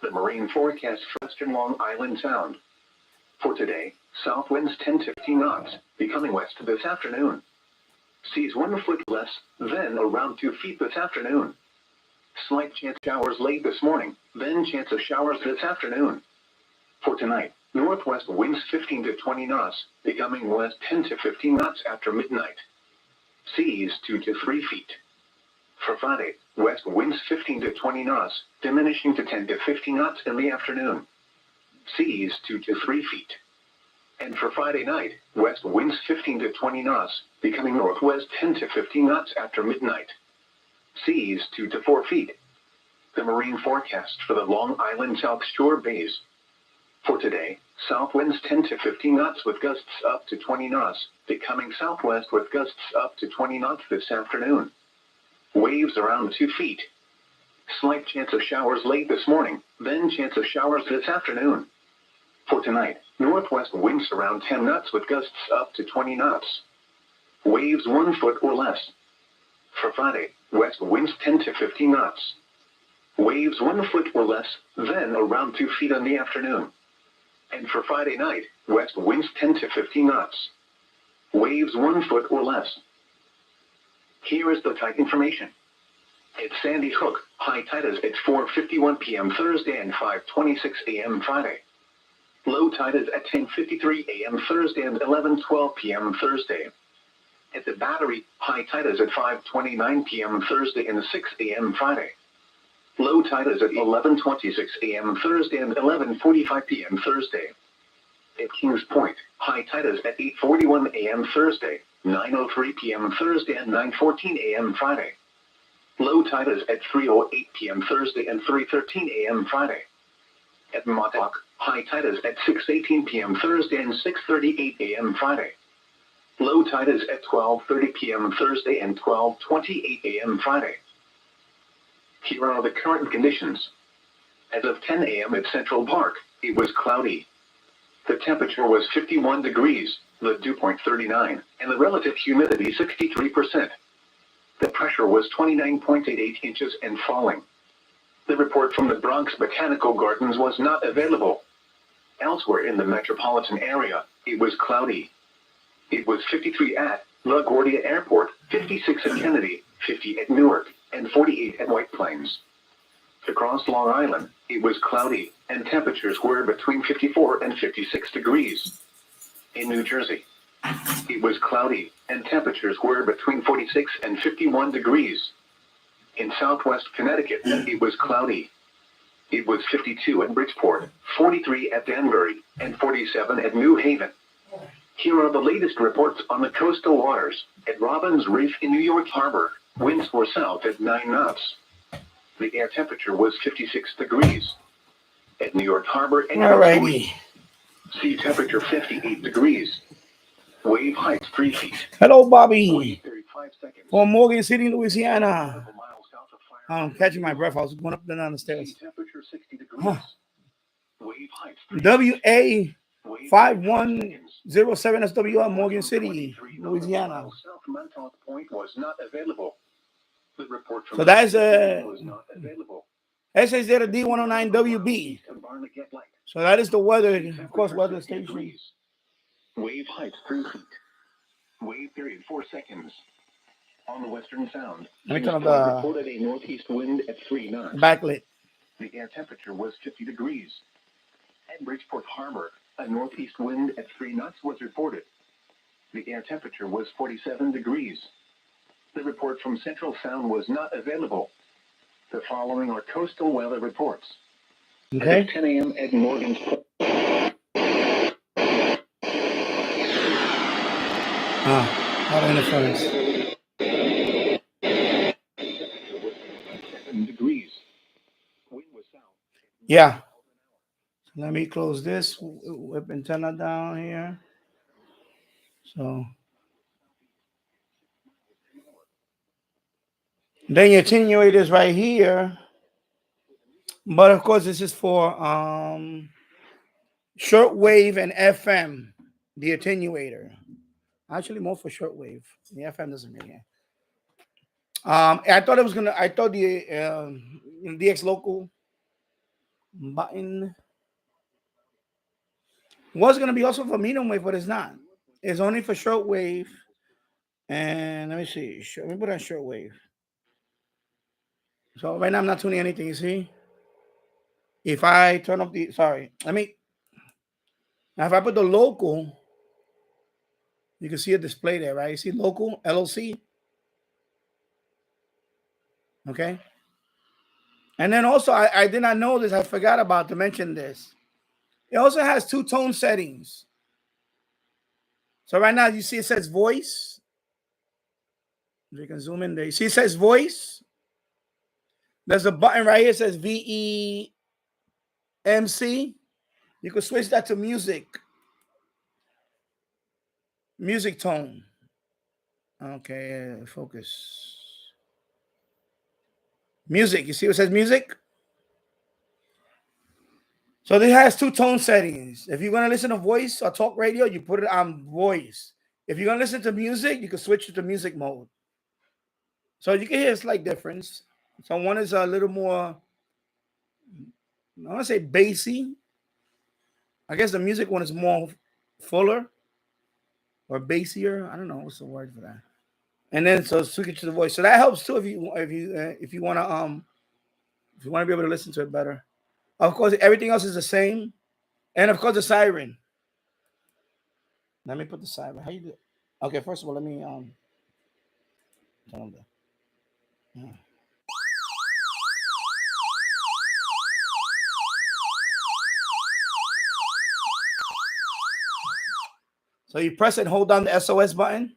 The marine forecast for western Long Island Sound. For today, south winds 10 to 15 knots, becoming west this afternoon. Seas 1 foot less, then around 2 feet this afternoon. Slight chance of showers late this morning, then chance of showers this afternoon. For tonight, northwest winds 15 to 20 knots, becoming west 10 to 15 knots after midnight. Seas 2 to 3 feet. For Friday, west winds 15 to 20 knots, diminishing to 10 to 15 knots in the afternoon. Seas 2 to 3 feet. And for Friday night, west winds 15 to 20 knots, becoming northwest 10 to 15 knots after midnight. Seas 2 to 4 feet. The marine forecast for the Long Island South Shore bays. For today, south winds 10 to 15 knots with gusts up to 20 knots, becoming southwest with gusts up to 20 knots this afternoon. Waves around 2 feet. Slight chance of showers late this morning, then chance of showers this afternoon. For tonight, northwest winds around 10 knots with gusts up to 20 knots. Waves 1 foot or less. For Friday, west winds 10 to 15 knots. Waves 1 foot or less, then around 2 feet in the afternoon. And for Friday night, west winds 10 to 15 knots. Waves 1 foot or less. Here is the tide information. At Sandy Hook, high tide is at 4:51 p.m. Thursday and 5:26 a.m. Friday. Low tide is at 10:53 a.m. Thursday and 11:12 p.m. Thursday. At the Battery, high tide is at 5:29 p.m. Thursday and 6 a.m. Friday. Low tide is at 11:26 a.m. Thursday and 11:45 p.m. Thursday. At Kings Point, high tide is at 8:41 a.m. Thursday, 9:03 p.m. Thursday and 9:14 a.m. Friday. Low tide is at 3:08 p.m. Thursday and 3:13 a.m. Friday. At Montauk, high tide is at 6:18 p.m. Thursday and 6:38 a.m. Friday. Low tide is at 12:30 p.m. Thursday and 12:28 a.m. Friday. Here are the current conditions. As of 10 a.m. at Central Park, it was cloudy. The temperature was 51 degrees, the dew point 39, and the relative humidity 63%. The pressure was 29.88 inches and falling. The report from the Bronx Botanical Gardens was not available. Elsewhere in the metropolitan area, it was cloudy. It was 53 at LaGuardia Airport, 56 at Kennedy, 50 at Newark, and 48 at White Plains. Across Long Island, it was cloudy, and temperatures were between 54 and 56 degrees. In New Jersey, it was cloudy, and temperatures were between 46 and 51 degrees. In southwest Connecticut, it was cloudy. It was 52 at Bridgeport, 43 at Danbury, and 47 at New Haven. Here are the latest reports on the coastal waters. At Robbins Reef in New York Harbor, winds were south at 9 knots. The air temperature was 56 degrees. At New York Harbor and sea temperature 58 degrees. Wave height 3 feet. Hello, Bobby. From Morgan City, Louisiana. I'm catching my breath. I was going up and down the stairs. Temperature 60 degrees. Wave height 3 WA 5107 SWR, Morgan City, Louisiana. South Montauk Point was not available. The report from So that's was not available. SH0D109WB. So that is the weather, of course, weather station. Wave height 3 feet. Wave period 4 seconds. On the Western Sound, reported a northeast wind at 3 knots. Backlit. The air temperature was 50 degrees. At Bridgeport Harbor, a northeast wind at 3 knots was reported. The air temperature was 47 degrees. The report from Central Sound was not available. The following are coastal weather reports. Okay. At 10 a.m. at Morgan's. Not interference. 7 degrees. Wind was south. Yeah. Let me close this. Whip antenna down here. So then your attenuators right here. But of course, this is for shortwave and FM, the attenuator. Actually, more for shortwave. The FM doesn't really. I thought it was gonna. I thought the DX local button was gonna be also for medium wave, but it's not. It's only for shortwave. And let me see. Let me put on shortwave. So right now I'm not tuning anything. You see, if I turn off the now if I put the local, you can see a display there, right? You see local LOC. Okay. And then also I did not know this. I forgot about to mention this. It also has two tone settings. So right now you see it says voice. You can zoom in there. You see it says voice. There's a button right here that says VEMC. You can switch that to music. Music tone. Okay, focus. Music. You see what it says music? So this has two tone settings. If you're gonna listen to voice or talk radio, you put it on voice. If you're gonna listen to music, you can switch it to music mode. So you can hear a slight difference. So one is a little more, I want to say bassy. I guess the music one is more fuller or bassier. I don't know what's the word for that. And then so switch it to the voice. So that helps too if you want to be able to listen to it better. Of course, everything else is the same, and of course the siren. Let me put the siren. How you do? Okay, first of all, let me turn on the. Yeah. So you press it, hold down the SOS button.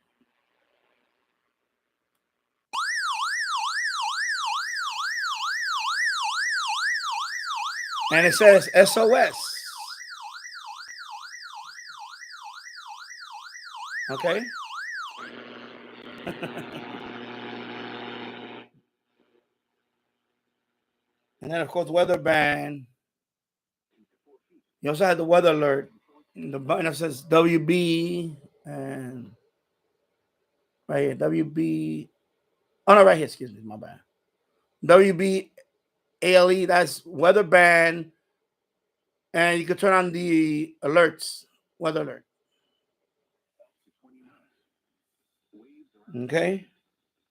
And it says SOS. Okay. And then, of course, weather band. You also have the weather alert. The button that says WB and right here, WB. Oh, no, right here. Excuse me. My bad. WB ALE. That's weather band. And you can turn on the alerts, weather alert. Okay.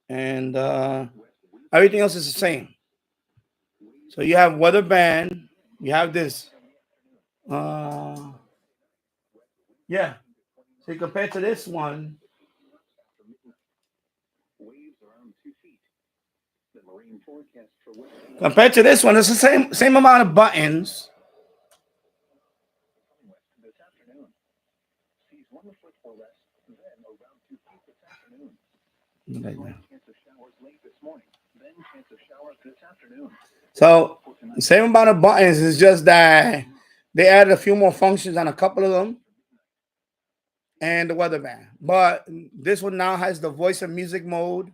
And everything else is the same. So you have weather band. You have this. Yeah. So compared to this one, compared to this one, it's the same amount of buttons. So same amount of buttons. It's just that they added a few more functions on a couple of them, and the weather band. But this one now has the voice and music mode,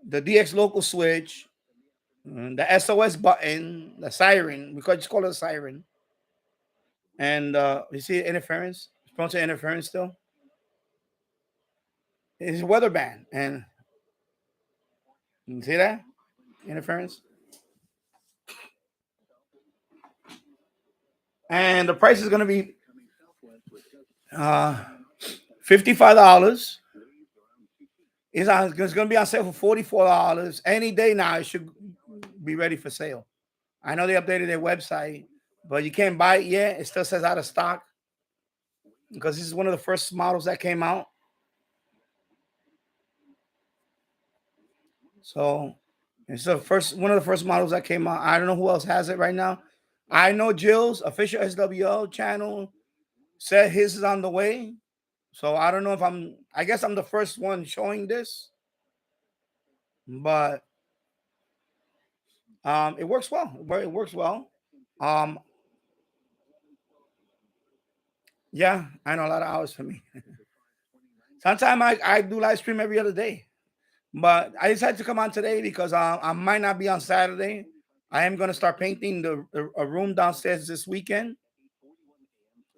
the DX local switch, the SOS button, the siren. We could just call it a siren. And you see interference. It's prone to interference still. It's a weather band, and you see that interference. And the price is going to be $55. It's going to be on sale for $44. Any day now, it should be ready for sale. I know they updated their website, but you can't buy it yet. It still says out of stock because this is one of the first models that came out. So it's one of the first models that came out. I don't know who else has it right now. I know Jill's official SWO channel said his is on the way. So I don't know if I guess I'm the first one showing this, but it works well. It works well. Yeah, I know a lot of hours for me. Sometimes I do live stream every other day, but I decided to come on today because I might not be on Saturday. I am going to start painting a room downstairs this weekend.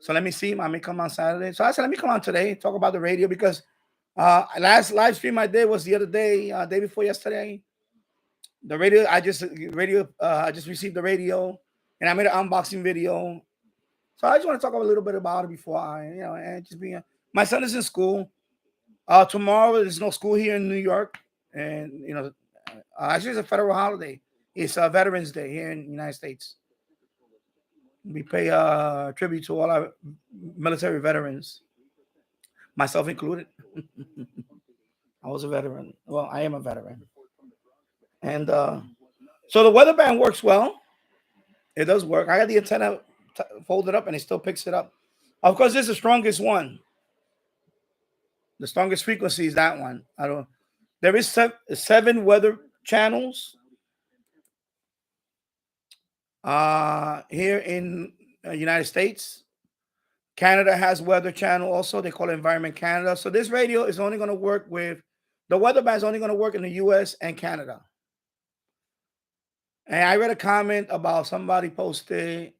So let me see. I may come on Saturday. So I said, let me come on today, talk about the radio because last live stream I did was the other day, day before yesterday. The radio, I just received the radio. and I made an unboxing video. So I just want to talk a little bit about it before and just be. My son is in school. Tomorrow there's no school here in New York, and actually it's a federal holiday. It's Veterans Day here in the United States. We pay tribute to all our military veterans, myself included. I was a veteran. Well, I am a veteran, and so the weather band works well. It does work. I got the antenna folded up, and it still picks it up. Of course, this is the strongest one. The strongest frequency is that one. I don't. There is 7 weather channels here in United States. Canada has weather channel also. They call it Environment Canada. So this radio is only going to work with the weather band is only going to work in the U.S. and Canada. And I read a comment about somebody posted,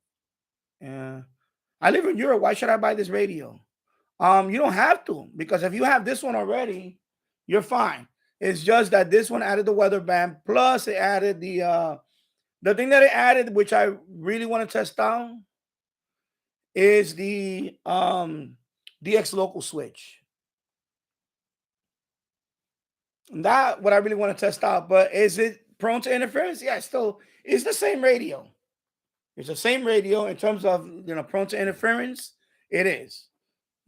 I live in Europe. Why should I buy this radio? You don't have to, because if you have this one already, you're fine. It's just that this one added the weather band, plus it added the thing that it added, which I really want to test out, is the DX local switch. And that what I really want to test out. But is it prone to interference? Yeah, it's the same radio. It's the same radio in terms of prone to interference. It is.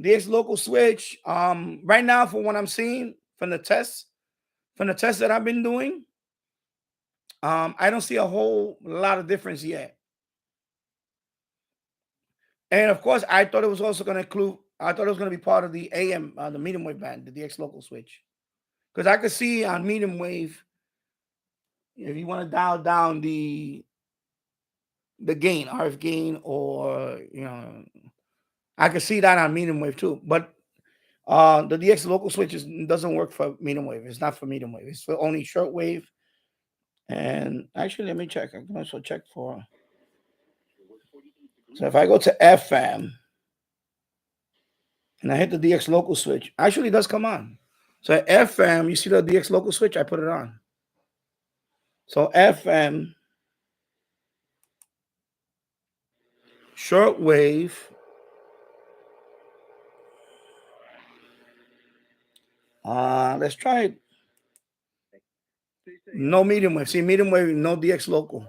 DX local switch. Right now, from what I'm seeing from the tests that I've been doing, I don't see a whole lot of difference yet. And of course, I thought it was also going to include. I thought it was going to be part of the AM, the medium wave band, the DX local switch, because I could see on medium wave, if you want to dial down the gain, RF gain, or I could see that on medium wave too. But the DX local switch doesn't work for medium wave. It's not for medium wave. It's for only shortwave. And actually, let me check. I can also check for. So if I go to FM and I hit the DX local switch, actually it does come on. So at FM, you see the DX local switch? I put it on. So FM, shortwave, let's try it. No medium wave. See, medium wave, no DX local.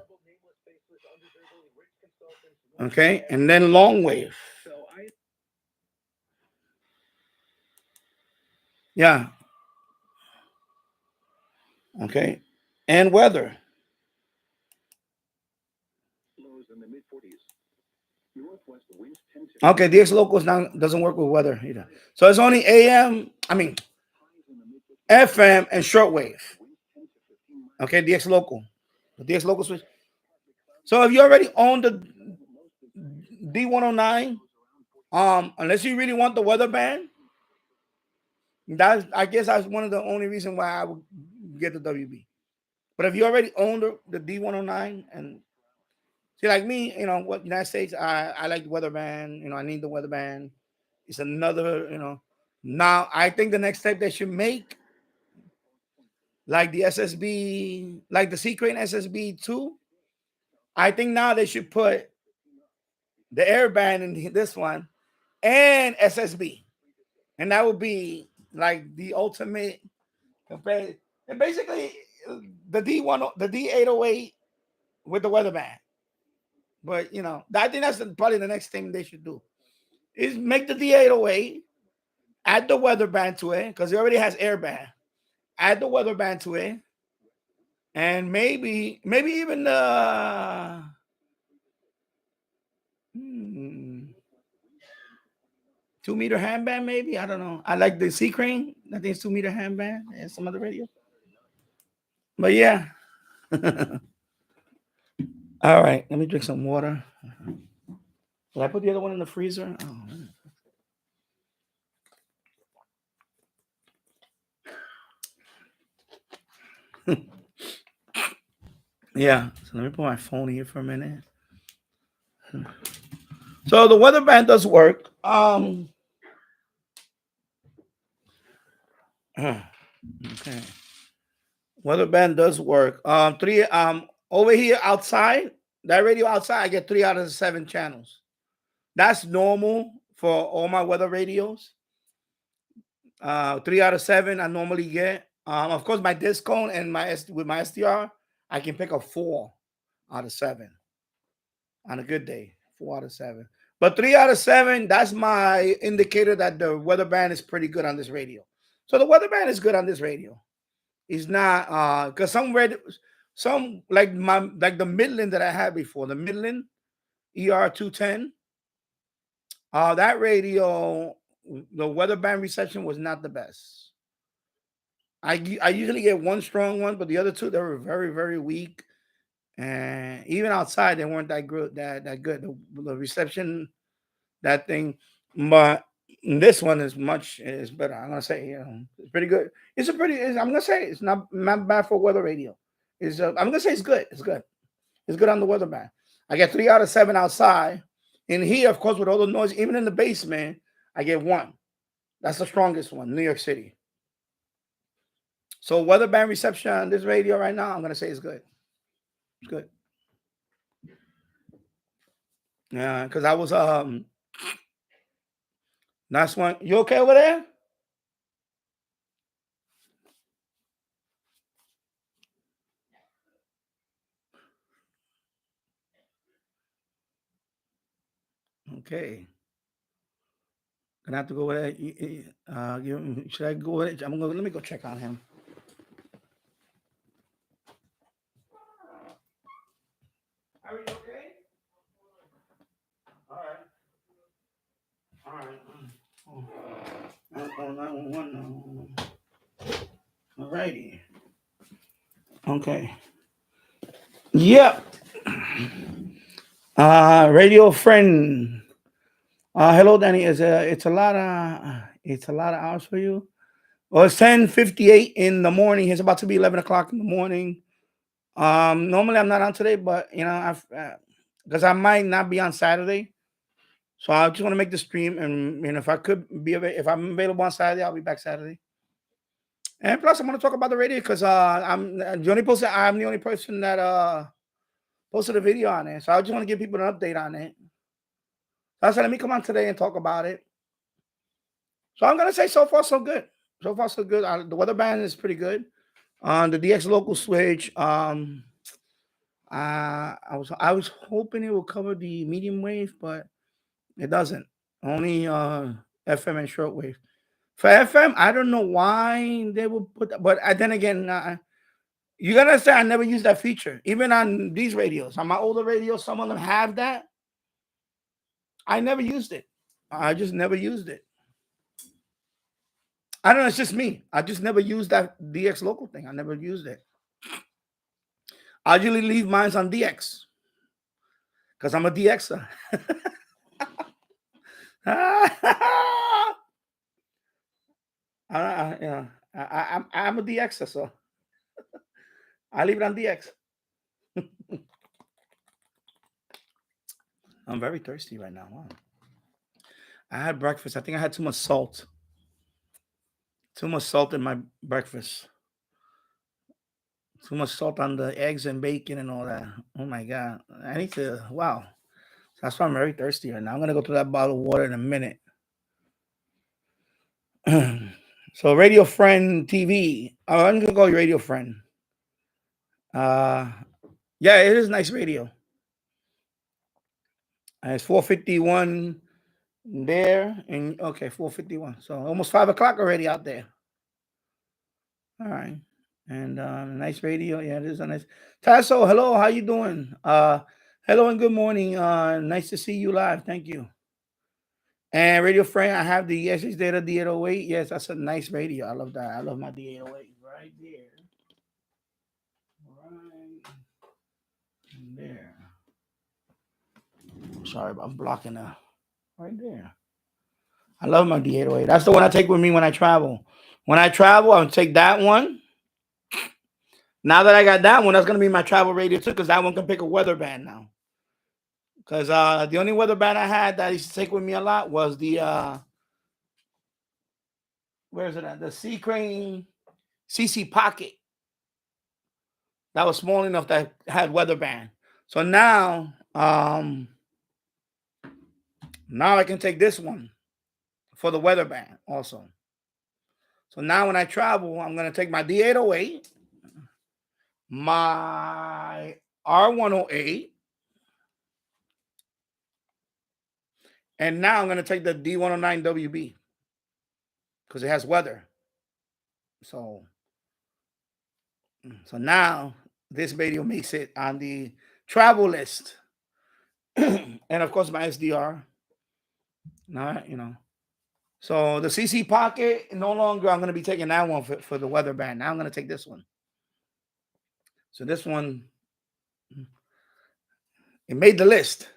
Okay, and then long wave. Yeah. Okay, and weather. Okay, DX locals now doesn't work with weather either. So it's only FM, and shortwave. Okay, DX local. The DX local switch. So if you already own the D109, unless you really want the weather band, I guess that's one of the only reasons why I would get the WB. But if you already own the D109, and see, like me, what United States, I like the weather band. I need the weather band. It's another, Now I think the next step they should make, like the SSB, like the C-Crane SSB2, I think now they should put the airband in this one and SSB, and that would be like the ultimate. And basically, the D808 with the weather band. But I think that's probably the next thing they should do is make the D808, add the weather band to it because it already has airband. Add the weather band to it, and maybe even the 2-meter handband. Maybe, I don't know. I like the C-Crane. I think it's 2-meter handband and some other radio. But yeah. All right, let me drink some water. Did I put the other one in the freezer? Oh. Yeah, so let me put my phone here for a minute. So the weather band does work. Okay. Weather band does work. Over here outside, That radio outside, I get 3 out of the 7 channels. That's normal for all my weather radios. 3 out of 7 I normally get. Of course, my disc cone and with my SDR, I can pick up 4 out of 7 on a good day. 4 out of 7. But 3 out of 7, that's my indicator that the weather band is pretty good on this radio. So the weather band is good on this radio. It's not because some like the Midland that I had before, the Midland ER210. That radio, the weather band reception was not the best. I usually get one strong one, but the other two, they were very, very weak. And even outside, they weren't that good. That good. The reception, that thing, but this one is better. I'm gonna say, it's pretty good. I'm gonna say it's not bad for weather radio. I'm gonna say it's good. It's good. It's good on the weather band. I get 3 out of 7 outside. In here, of course, with all the noise, even in the basement, I get 1. That's the strongest one, New York City. So weather band reception on this radio right now, I'm gonna say it's good. It's good. Yeah, because I was last one. You okay over there? Okay. Gonna have to go with that. Should I go with it? Let me go check on him. Are you okay? All right. All right. Oh, 911. All righty. Okay. Yep. Radio friend. Hello, Danny. It's a lot of hours for you. Well, it's 10:58 in the morning. It's about to be 11 o'clock in the morning. Normally I'm not on today, but I've because I might not be on Saturday, so I just want to make the stream, and if I could if I'm available on Saturday, I'll be back Saturday. And plus, I'm going to talk about the radio because I'm the only person that posted a video on it, so I just want to give people an update on it. So I said, let me come on today and talk about it. So I'm gonna say so far so good. So far so good. The weather band is pretty good. On the DX local switch, I was hoping it would cover the medium wave, but it doesn't. Only FM and shortwave. For FM, I don't know why they would put that, but then again, you gotta say I never used that feature. Even on these radios, on my older radios, some of them have that. I never used it. I just never used it. I don't know. It's just me. I just never used that DX local thing. I never used it. I usually leave mine on DX because I'm a DXer. I'm a DXer, so I leave it on DX. I'm very thirsty right now. Wow. I had breakfast. I think I had too much salt. Too much salt in my breakfast. Too much salt on the eggs and bacon and all that. Oh my God. I need to, wow. That's why I'm very thirsty right now. I'm going to go through that bottle of water in a minute. So Radio Friend TV. I'm going to go Radio Friend. Yeah, it is nice radio. It's 4:51 there. And okay, 4:51. So almost 5 o'clock already out there. All right. And nice radio. Yeah, it is a nice. Tasso, hello. How you doing? Hello and good morning. Nice to see you live. Thank you. And Radio Friend, I have the SH Data D808. Yes, that's a nice radio. I love that. I love my D808 right there. Right there. Sorry, I'm blocking that. Right there. I love my D808. That's the one I take with me when I travel. When I travel, I'll take that one. Now that I got that one, that's going to be my travel radio too, because that one can pick a weather band now. Because the only weather band I had that I used to take with me a lot was the, where is it at? The Sea Crane CC Pocket. That was small enough that had weather band. So now, now I can take this one for the weather band also. So now when I travel, I'm going to take my D808, my R108, and now I'm going to take the D109 WB because it has weather. So now this radio makes it on the travel list. And of course my SDR. Now, So the CC Pocket, no longer I'm going to be taking that one for the weather band. Now I'm going to take this one. So this one, it made the list.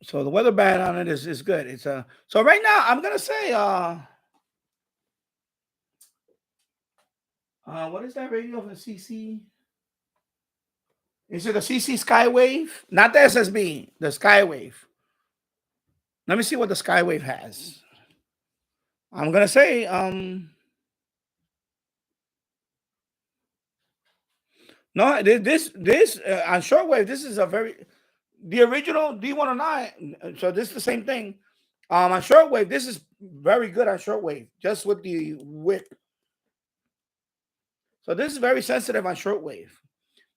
So the weather band on it is good. It's so right now I'm going to say what is that radio for CC? Is it the CC Skywave? Not the SSB, the Skywave. Let me see what the Skywave has. I'm going to say no, this on shortwave, this is the original D109. So this is the same thing. On shortwave, this is very good on shortwave, just with the whip. So this is very sensitive on shortwave.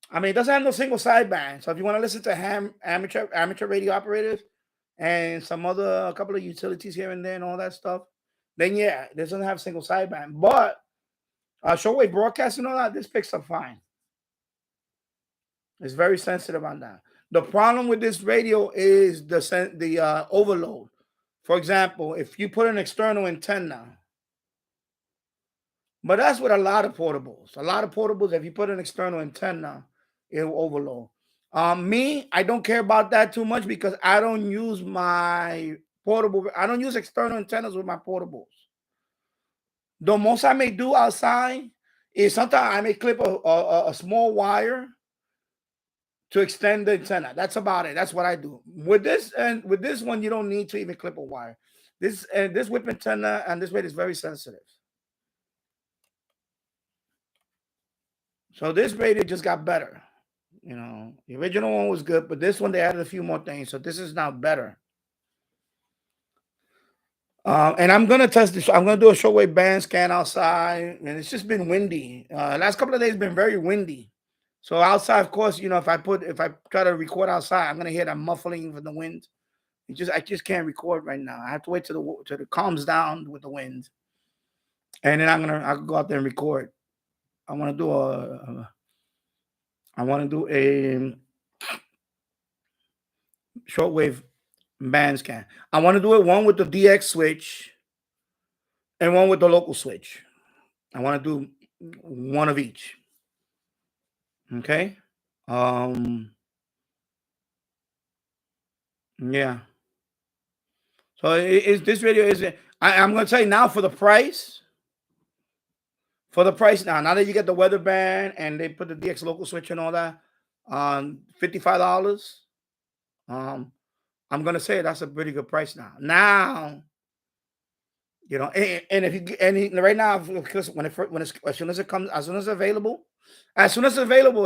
I mean, it doesn't have no single sideband. So if you want to listen to amateur radio operators and a couple of utilities here and there and all that stuff, then yeah, it doesn't have single sideband. But shortwave broadcasting and all that, this picks up fine. It's very sensitive on that. The problem with this radio is the overload. For example, if you put an external antenna, but that's with a lot of portables. A lot of portables, if you put an external antenna, it will overload. Me, I don't care about that too much because I don't use my portable. I don't use external antennas with my portables. The most I may do outside is sometimes I may clip a small wire to extend the antenna. That's about it. That's what I do. With this one, you don't need to even clip a wire. This whip antenna and this radio is very sensitive. So this radio just got better. The original one was good, but this one they added a few more things. So this is now better. And I'm gonna test this. I'm gonna do a shortwave band scan outside, and it's just been windy. Last couple of days been very windy. So outside, of course, if I try to record outside, I'm gonna hear that muffling from the wind. I just can't record right now. I have to wait till it calms down with the wind, and then I'll go out there and record. I want to do a shortwave band scan. I want to do it one with the DX switch and one with the local switch. I want to do one of each. Okay. Yeah. So this video is. I'm going to tell you now for the price. For the price now that you get the weather band and they put the DX local switch and all that, $55. I'm gonna say that's a pretty good price now. Now, and if you right now, because as soon as it's available,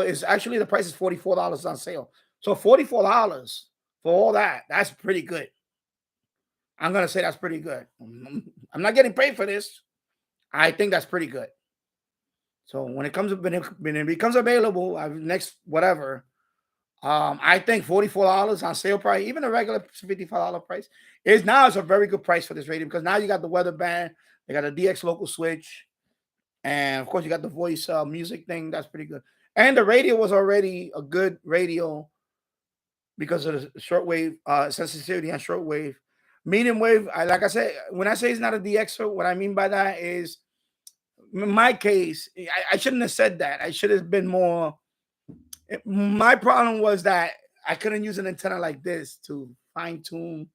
is actually the price is $44 on sale. So $44 for all that, that's pretty good. I'm gonna say that's pretty good. I'm not getting paid for this. I think that's pretty good. So when it becomes available next whatever, I think $44 on sale price, even a regular $55 price, is a very good price for this radio because now you got the weather band, you got a DX local switch, and of course you got the voice music thing. That's pretty good. And the radio was already a good radio because of the shortwave sensitivity on shortwave. Medium wave, like I said, when I say it's not a DX, what I mean by that is, in my case, I shouldn't have said that. I should have been more. My problem was that I couldn't use an antenna like this to fine tune,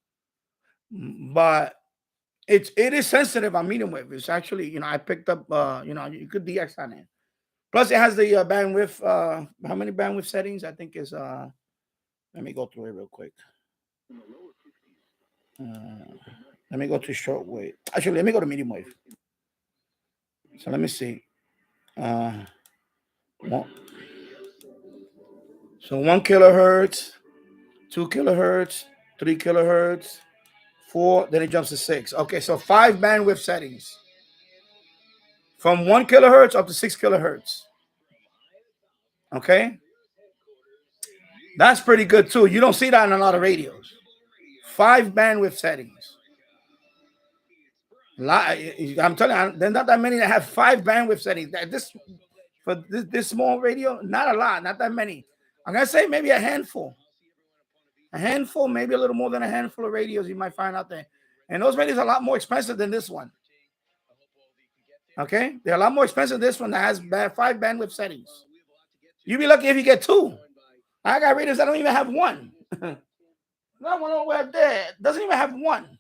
but it is sensitive on medium wave. It's actually, I picked up, you could DX on it. Plus, it has the bandwidth. How many bandwidth settings? I think is. Let me go through it real quick. Let me go to shortwave. Actually, let me go to medium wave. So let me see. So 1 kilohertz, 2 kilohertz, 3 kilohertz, 4, then it jumps to 6. Okay, so 5 bandwidth settings. From 1 kilohertz up to 6 kilohertz. Okay? That's pretty good too. You don't see that in a lot of radios. 5 bandwidth settings. I'm telling you, there's not that many that have 5 bandwidth settings. For this small radio, not a lot, not that many. I'm gonna say maybe a handful. A handful, maybe a little more than a handful of radios you might find out there. And those radios are a lot more expensive than this one. Okay? They're a lot more expensive than this one that has 5 bandwidth settings. You'd be lucky if you get 2. I got radios that don't even have 1. That one over there doesn't even have 1.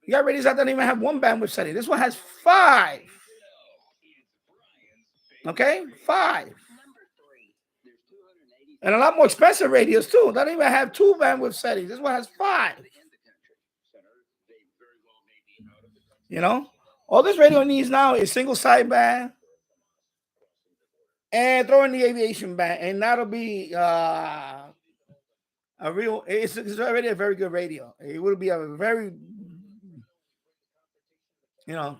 You got radios that don't even have 1 bandwidth setting. This one has 5. Okay? 5. And a lot more expensive radios too. They don't even have 2 bandwidth settings. This one has 5. You know? All this radio needs now is single sideband and throw in the aviation band. And that'll be it's already a very good radio. It will be a very,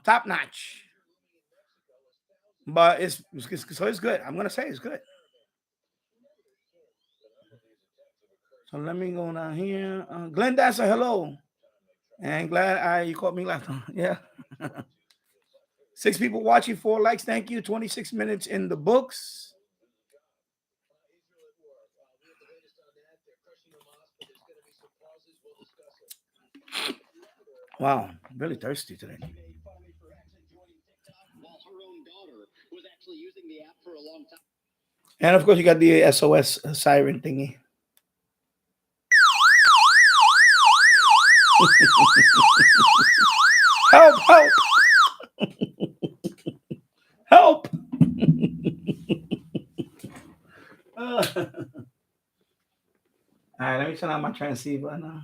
top notch. But it's good. I'm gonna say it's good. So let me go down here. Glenn Dasser, hello. And glad you caught me last time. Yeah. 6 people watching, 4 likes. Thank you. 26 minutes in the books. Wow, really thirsty today. And of course, you got the SOS siren thingy. Help, help. Help. All right, let me turn on my transceiver now.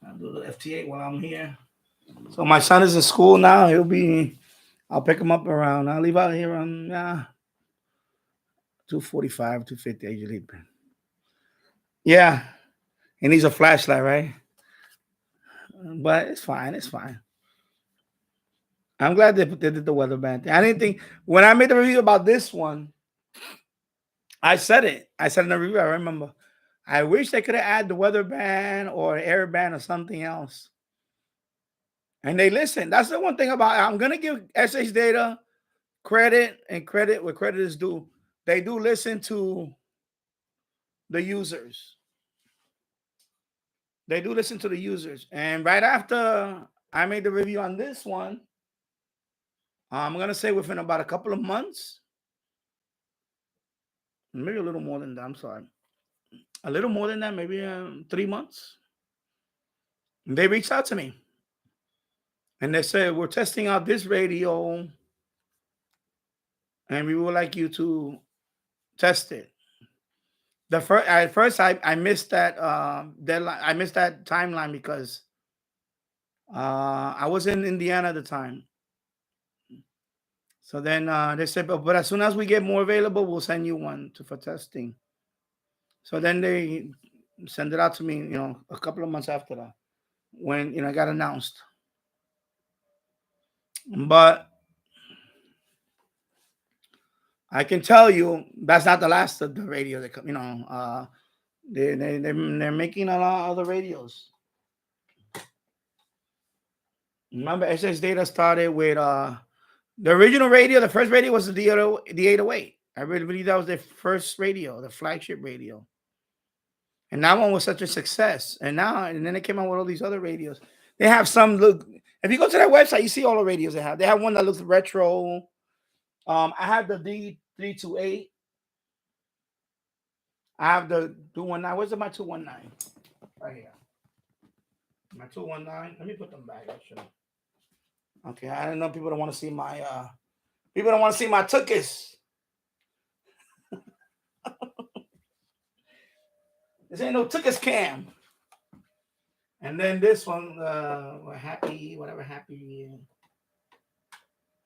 I'll do the FT8 while I'm here. So my son is in school now. I'll pick him up around, I'll leave out here around 2:45, 2:50 usually. Yeah, he needs a flashlight, right? But it's fine, it's fine. I'm glad they did the weather band thing. I didn't think, when I made the review about this one, I said it. I said in the review, I remember, I wish they could have added the weather band or air band or something else. And they listen. That's the one thing about it. I'm going to give SH Data credit where credit is due. They do listen to the users. They do listen to the users. And right after I made the review on this one, I'm going to say within about a couple of months, maybe a little more than that. I'm sorry. A little more than that, maybe 3 months. They reached out to me. And they said, we're testing out this radio, and we would like you to test it. At first, I missed that deadline. I missed that timeline because I was in Indiana at the time. So then they said, but as soon as we get more available, we'll send you one for testing. So then they sent it out to me, a couple of months after that, when it got announced. But I can tell you that's not the last of the radio. They're making a lot of other radios. Remember, SS Data started with the original radio. The first radio was the 808. I really believe that was their first radio, the flagship radio. And that one was such a success. And then they came out with all these other radios. They have some look. If you go to their website, you see all the radios they have. They have one that looks retro. I have the D328. I have the 219. Where's my 219? Right here. My 219. Let me put them back. Actually. Okay, I don't know. People don't want to see my. People don't want to see my tuchus. This ain't no tuchus cam. And then this one, happy.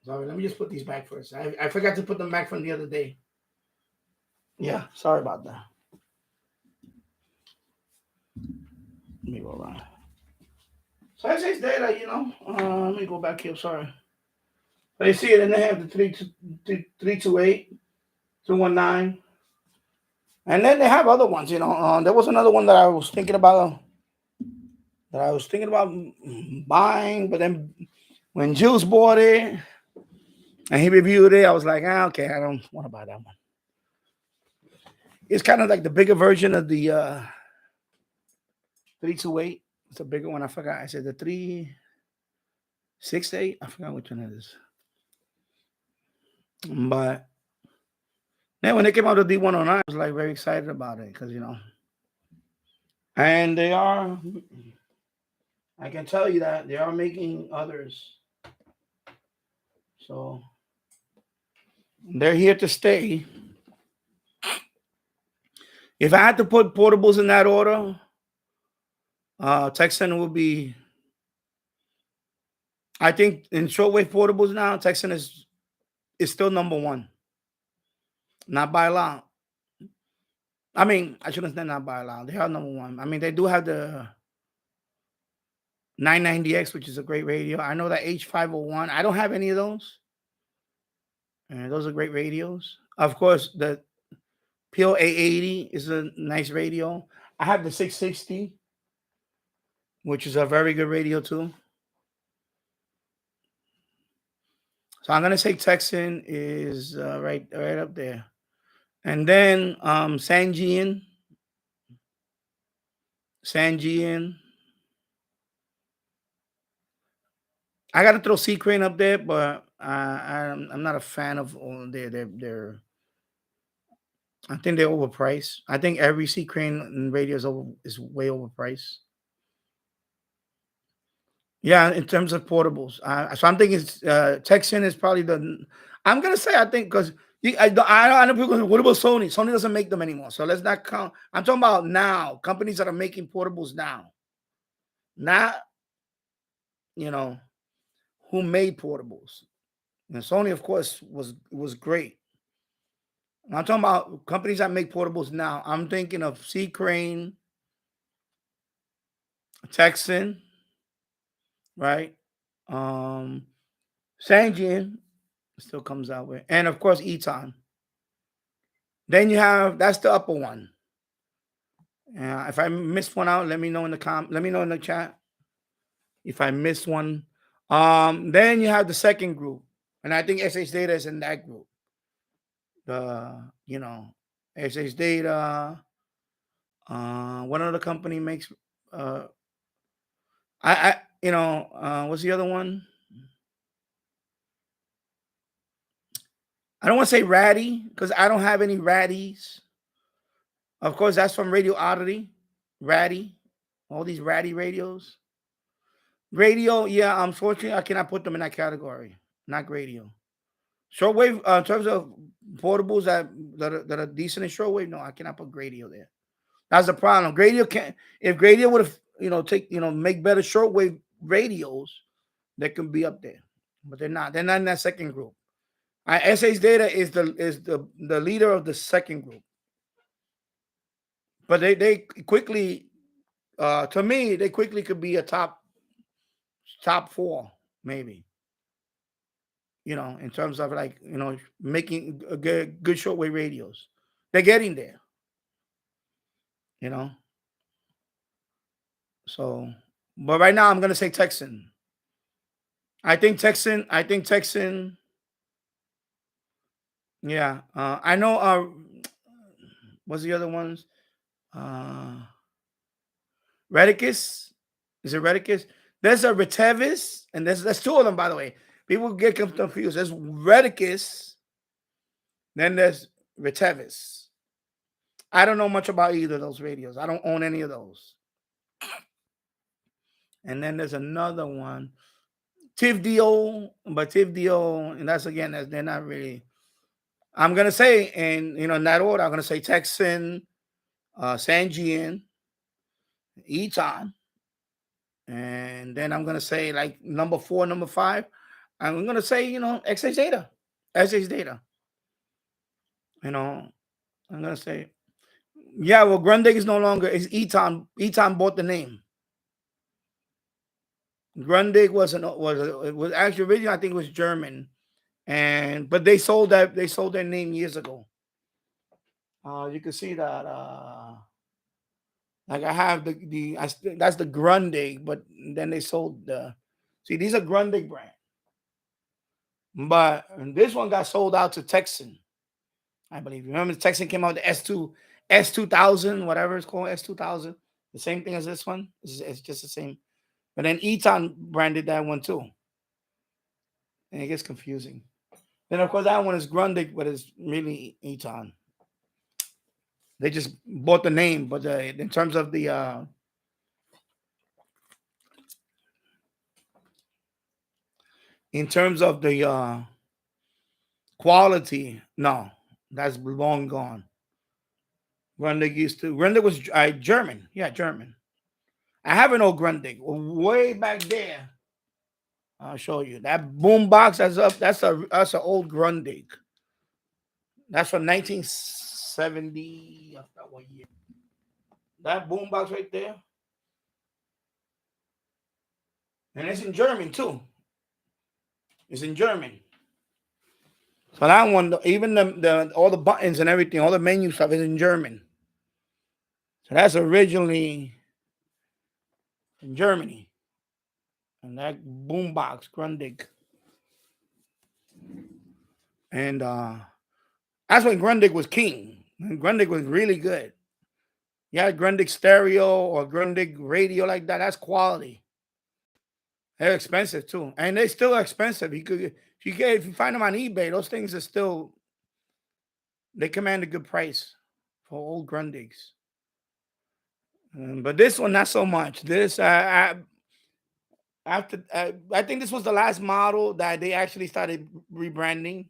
Sorry, let me just put these back first. I forgot to put them back from the other day. Yeah, sorry about that. Let me go around. So I say data, let me go back here. Sorry. So you see it, and they have the 328, 219. And then they have other ones, There was another one that I was thinking about buying, but then when Jules bought it and he reviewed it, I was like, okay, I don't want to buy that one. It's kind of like the bigger version of the 328. It's a bigger one. I forgot. I said the 368. I forgot which one it is. But then when they came out with the D109, I was like very excited about it because, and they are, I can tell you that they are making others. So they're here to stay. If I had to put portables in that order, Texan will be, I think in shortwave portables now, Texan is still number one. Not by a lot. I mean, I shouldn't say not by a lot. They are number one. I mean, they do have the 990X, which is a great radio. I know that H501. I don't have any of those. And those are great radios. Of course, the PO A80 is a nice radio. I have the 660, which is a very good radio too. So I'm gonna say Texan is right up there, and then Sangean. I gotta throw C Crane up there, but I'm not a fan of all their. I think they're overpriced. I think every C Crane radio is way overpriced. Yeah, in terms of portables. So I'm thinking Texan is probably the. I'm gonna say I think because I know people go, what about Sony? Sony doesn't make them anymore, so let's not count. I'm talking about now companies that are making portables now. Not who made portables. And Sony, of course, was great. I'm talking about companies that make portables now. I'm thinking of C Crane, Texan, right? Sangean still comes out with, and of course Eton. Then you have that's the upper one. If I missed one out, let me know in the let me know in the chat if I missed one. Then you have the second group, and I think SH Data is in that group. SH Data. One other company makes. What's the other one? I don't want to say Ratty because I don't have any Ratties. Of course, that's from Radio Oddity. Ratty. All these Ratty radios. Radio, yeah, unfortunately, I cannot put them in that category. Not radio. Shortwave, in terms of portables that are decent in shortwave, no, I cannot put radio there. That's the problem. Radio can't. If radio would have, make better shortwave radios, they can be up there, but they're not. They're not in that second group. SH Data is the leader of the second group, but they quickly, to me, they quickly could be a top 4 maybe. In terms of making a good shortwave radios, they're getting there. So, but right now I'm gonna say Texan. I think Texan. Yeah, I know. What's the other ones? Redicus. Is it Redicus? There's a Retevis, and there's 2 of them, by the way. People get confused. There's Redicus, then there's Retevis. I don't know much about either of those radios. I don't own any of those. And then there's another one, TIVDO, but TIVDO, and they're not really. I'm gonna say, in that order, I'm gonna say Texan, Sangean, Eton, and then I'm gonna say like number 4, number 5. I'm gonna say, XH data, SH data. I'm gonna say, yeah. Well, Grundig is no longer. It's Eton. Eton bought the name. Grundig was actually originally, I think it was German, but they sold their name years ago. You can see that. Like I have that's the Grundig, but then they sold the. See, these are Grundig brand, but this one got sold out to Texan, I believe. Remember, Texan came out the S2000, whatever it's called, S2000. The same thing as this one. It's just the same. But then Eton branded that one too, and it gets confusing. Then of course that one is Grundig, but it's really Eton. They just bought the name, but in terms of the quality, no, that's long gone. Grundig was German, yeah, German. I have an old Grundig way back there. I'll show you that boom box. That's an old Grundig. That's from 1970. I forgot what year. That boom box right there, and it's in German too. It's in German. So that one, even the all the buttons and everything, all the menu stuff is in German. So that's originally in Germany. And that boombox, Grundig. And that's when Grundig was king. And Grundig was really good. You had Grundig stereo or Grundig radio like that. That's quality. They're expensive too. And they still are expensive. If you find them on eBay, those things are still, they command a good price for old Grundigs. But this one, not so much. This, I think this was the last model that they actually started rebranding.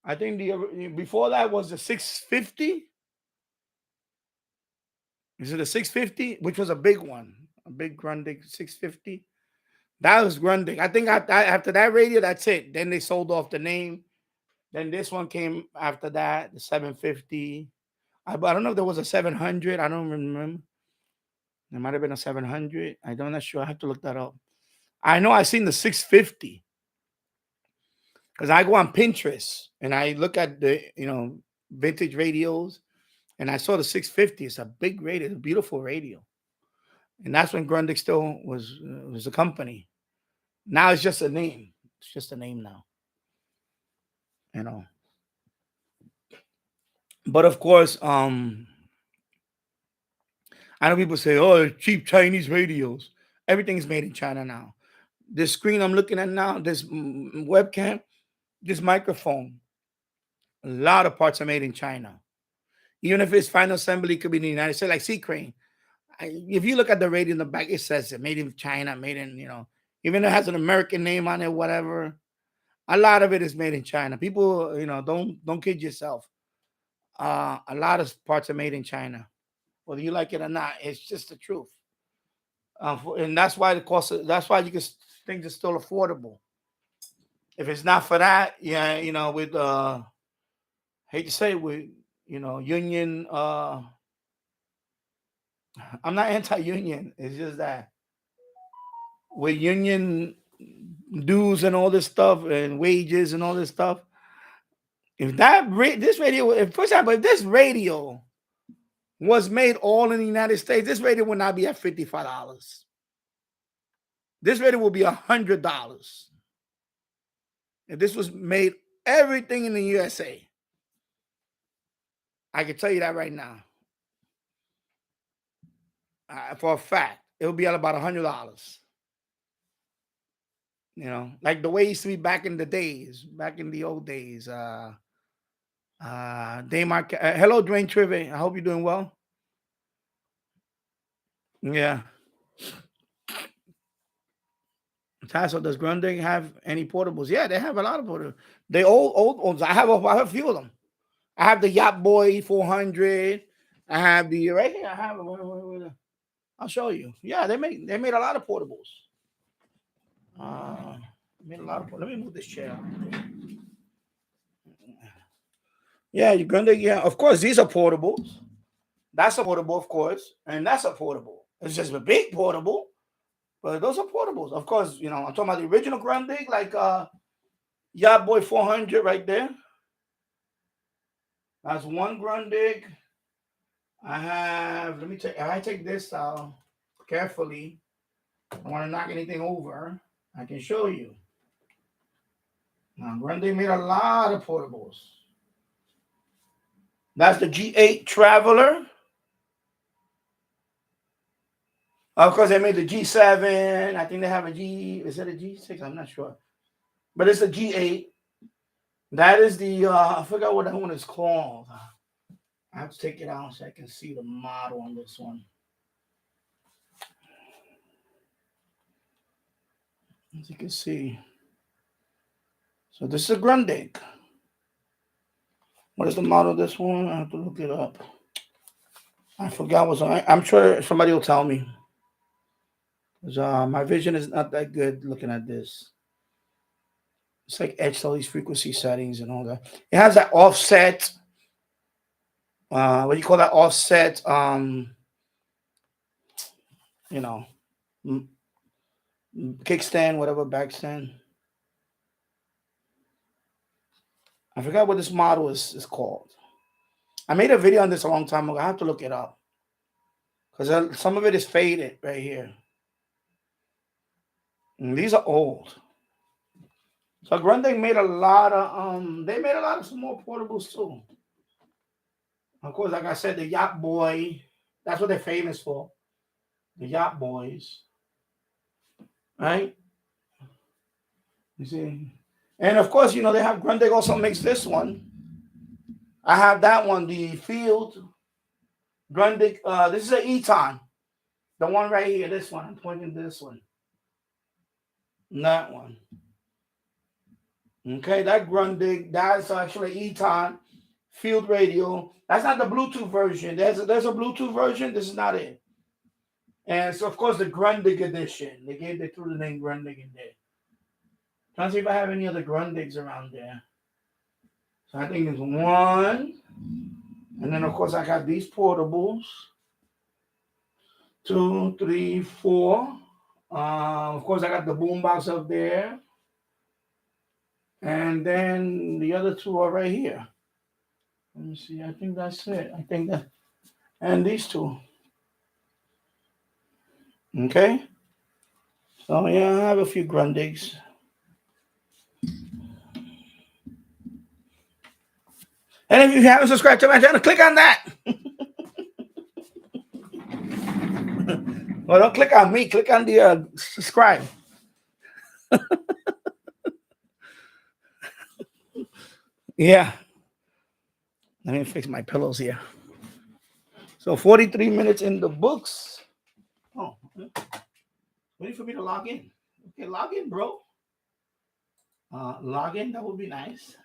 I think before that was the 650. Is it a 650? Which was a big one, a big Grundig 650. That was Grundig. I think after that radio, that's it. Then they sold off the name. Then this one came after that, the 750. I don't know if there was a 700. I don't remember. There might have been a 700. I'm not sure. I have to look that up. I know I've seen the 650 because I go on Pinterest and I look at the vintage radios, and I saw the 650. It's a big radio, it's a beautiful radio, and that's when Grundig still was a company. Now it's just a name. It's just a name now, But of course, I know people say, "Oh, cheap Chinese radios." Everything's made in China now. This screen I'm looking at now, this webcam, this microphone, a lot of parts are made in China. Even if it's final assembly, it could be in the United States, like C-Crane. If you look at the radio in the back, it says it made in China, made in, even though it has an American name on it, whatever. A lot of it is made in China. People, don't kid yourself. A lot of parts are made in China, whether you like it or not. It's just the truth. And that's why that's why you can things are still affordable. If it's not for that, yeah, with hate to say it, with union. I'm not anti-union. It's just that with union dues and all this stuff and wages and all this stuff, if this radio, for example, if this radio was made all in the United States, this radio would not be at $55. This radio will be $100. If this was made everything in the USA, I can tell you that right now. For a fact, it would be at about $100. Like the way it used to be back in the days, back in the old days. Hello, Dwayne Trivet. I hope you're doing well. Yeah. Tasso, does Grundig have any portables? Yeah, they have a lot of portables. They old ones. I have a few of them. I have the Yacht Boy 400. I have the right here. I have it. I'll show you. Yeah, they made a lot of portables. made a lot of. Let me move this chair. Yeah, you're gonna. Yeah, of course these are portables. That's a portable, of course, and that's a portable. It's just a big portable, but those are portables. Of course, you know I'm talking about the original Grundig, like Yacht Boy 400 right there. That's one Grundig. I have. Let me take. If I take this out carefully, I don't want to knock anything over. I can show you. Now, Grundig made a lot of portables. That's the G8 Traveler. Of course, they made the G7. I think they have a G. Is it a G6? I'm not sure. But it's a G8. That is the, I forgot what that one is called. I have to take it out so I can see the model on this one. As you can see. So this is a Grundig. What is the model of this one? I have to look it up. I forgot what's on. I'm sure somebody will tell me. My vision is not that good looking at this. It's like etched all these frequency settings and all that. It has that offset. What do you call that offset? You know, kickstand, whatever, backstand. I forgot what this model is called. I made a video on this a long time ago. I have to look it up because some of it is faded right here. And these are old. So Grundig made a lot of they made a lot of small portables too. Of course, like I said, the Yacht Boy, that's what they're famous for. The Yacht Boys. Right? You see? And of course, you know, they have Grundig also makes this one. I have that one, the Field Grundig. This is an Eton. The one right here, this one. I'm pointing to this one. That one. Okay, that Grundig, that's actually Eton Field Radio. That's not the Bluetooth version. There's a Bluetooth version. This is not it. And so, of course, the Grundig edition. They threw the name Grundig in there. Trying to see if I have any other Grundigs around there. So I think there's one. And then, of course, I got these portables. 2, 3, 4. Of course, I got the boombox up there. And then the other two are right here. Let me see. I think that's it. I think that. And these two. Okay. So, yeah, I have a few Grundigs. And if you haven't subscribed to my channel, click on that. Well, don't click on me. Click on the subscribe. Yeah. Let me fix my pillows here. So 43 minutes in the books. Oh, waiting for me to log in. Okay, log in, bro. Log in. That would be nice.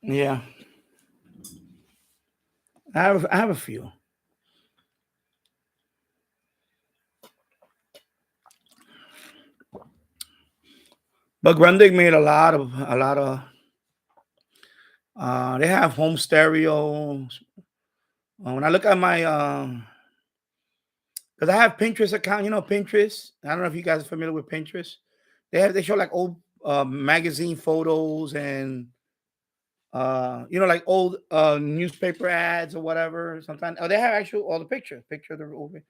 Yeah. I have a few. But Grundig made a lot of they have home stereo. When I look at my because I have Pinterest account, you know Pinterest. I don't know if you guys are familiar with Pinterest. They show like old magazine photos and you know, like old newspaper ads or whatever. Sometimes they have actual all the picture of the movie,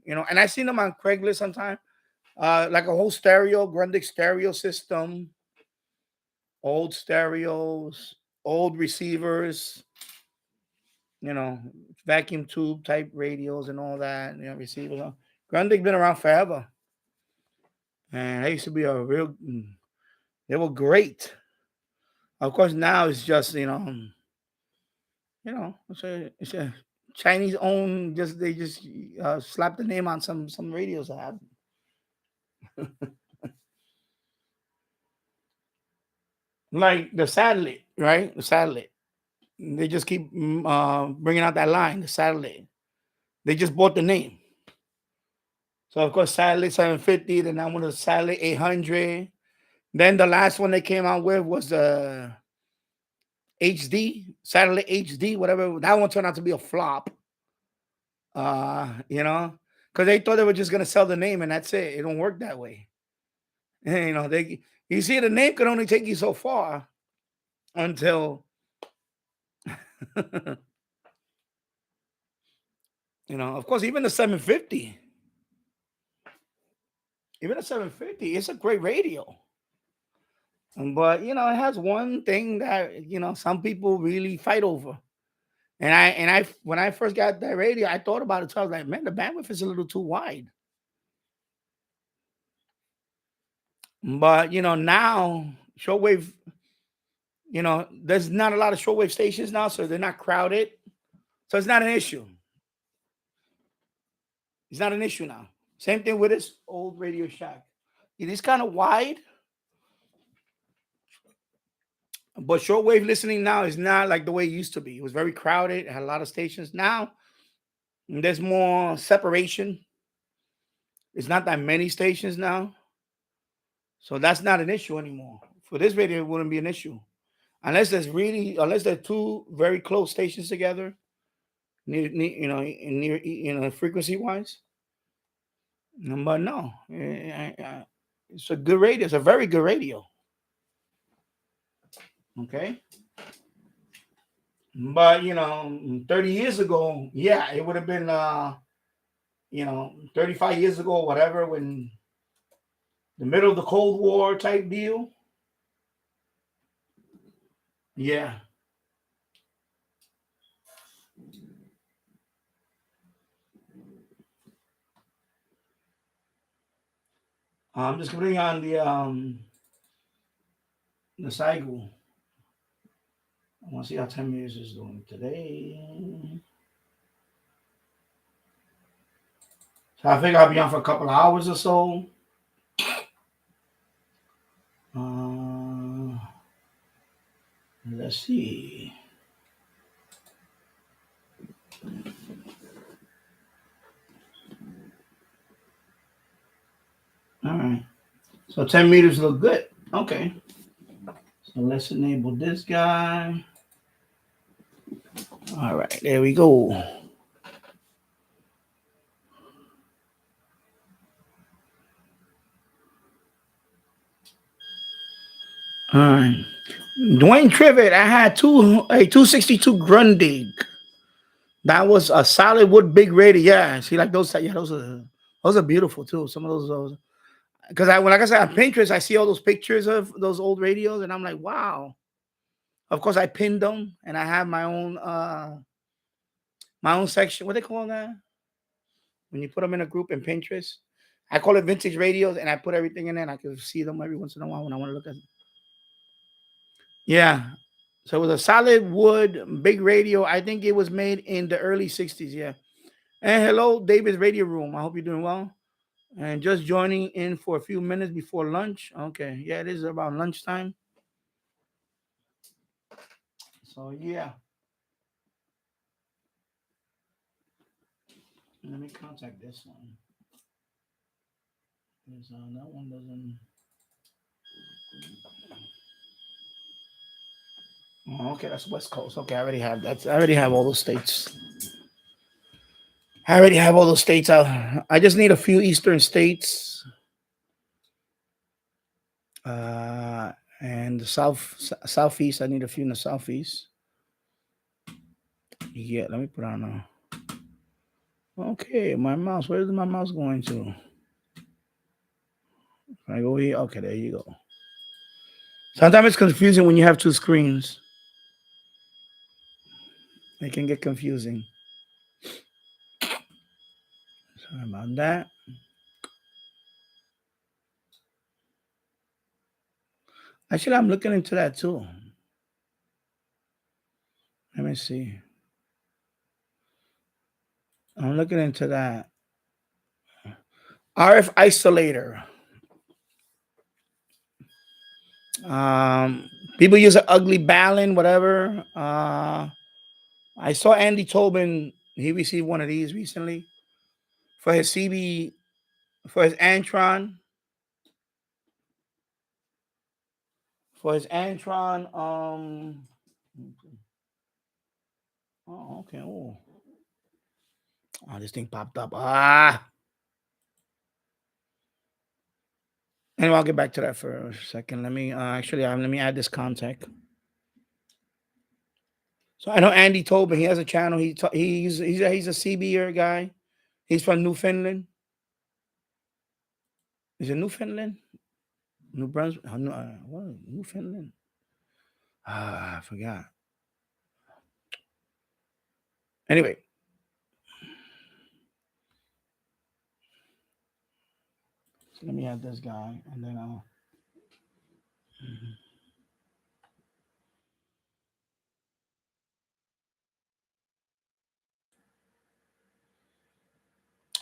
you know. And I seen them on Craigslist sometimes. Like a whole stereo, Grundig stereo system, old stereos, old receivers, you know, vacuum tube type radios and all that, you know, receivers. Grundig been around forever. And they used to be they were great. Of course, now it's just, you know, it's a Chinese owned, they just slap the name on some radios I have. Like the satellite, right? The satellite. They just keep bringing out that line, the satellite. They just bought the name. So of course, satellite 750. Then I went to satellite 800. Then the last one they came out with was the HD, satellite HD, whatever. That one turned out to be a flop. You know, because they thought they were just gonna sell the name and that's it. It don't work that way. You know, you see the name can only take you so far until you know, of course, even the 750. Even the 750, it's a great radio. But you know, it has one thing that you know some people really fight over. And I when I first got that radio, I thought about it. So I was like, man, the bandwidth is a little too wide. But you know, now shortwave, you know, there's not a lot of shortwave stations now, so they're not crowded. So it's not an issue. It's not an issue now. Same thing with this old Radio Shack. It is kind of wide, but shortwave listening now is not like the way it used to be. It was very crowded, it had a lot of stations. Now there's more separation. It's not that many stations now. So that's not an issue anymore. For this radio, it wouldn't be an issue. Unless there's two very close stations together, near frequency wise. But no, it's a good radio. It's a very good radio. Okay. But 30 years ago, yeah, it would have been 35 years ago, whatever, when the middle of the Cold War type deal. Yeah. I'm just putting on the cycle. I want to see how 10 meters is doing today. So I think I'll be on for a couple of hours or so. Let's see. All right. So 10 meters look good. Okay. So let's enable this guy. All right. There we go. All right. Dwayne Trivet, I had a 262 Grundig. That was a solid wood big radio. Yeah, see, like those. Yeah, those are beautiful too. Some of those because like I said, on Pinterest, I see all those pictures of those old radios, and I'm like, wow. Of course, I pinned them, and I have my own section. What they call that? When you put them in a group in Pinterest, I call it vintage radios, and I put everything in there, and I can see them every once in a while when I want to look at them. Yeah. So it was a solid wood big radio. I think it was made in the early 60s. Yeah. And hello, David's Radio Room. I hope you're doing well. And just joining in for a few minutes before lunch. Okay. Yeah, it is about lunchtime. So, yeah. Let me contact this one. Because that one doesn't. Oh, okay, that's West Coast. Okay, I already have that. I already have all those states. I just need a few Eastern states. And the southeast. I need a few in the southeast. Yeah, let me put on okay, my mouse. Where is my mouse going to? Can I go here? Okay, there you go. Sometimes it's confusing when you have two screens. It can get confusing. Sorry about that. Actually, I'm looking into that too. Let me see. I'm looking into that. RF isolator. People use an ugly Balin, whatever. I saw Andy Tobin. He received one of these recently for his CB For his Antron. For his Antron, oh, okay. Oh, this thing popped up. Anyway, I'll get back to that for a second. Let me let me add this contact. So I know Andy Tobin. He has a channel. He's a CBer guy. He's from Newfoundland. Is it Newfoundland? New Brunswick? What? Newfoundland? I forgot. Anyway. So let me add this guy, and then I'll.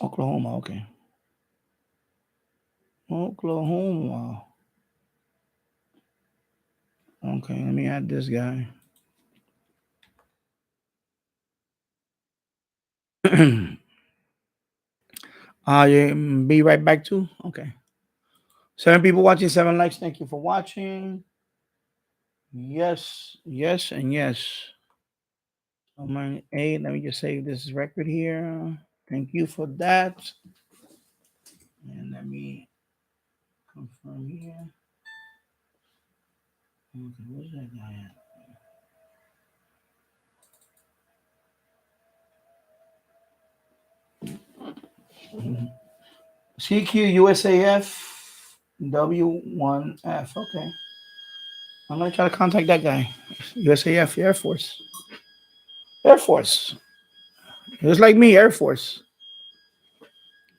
Oklahoma, okay. Oklahoma. Okay, let me add this guy. Yeah, be right back too. Okay. 7 people watching, 7 likes. Thank you for watching. Yes, yes, and yes. So my 8. Let me just save this record here. Thank you for that. And let me confirm here. Okay, where's that guy at? CQ USAF W1F. Okay. I'm going to try to contact that guy. USAF, Air Force. Air Force. It was like me, Air Force.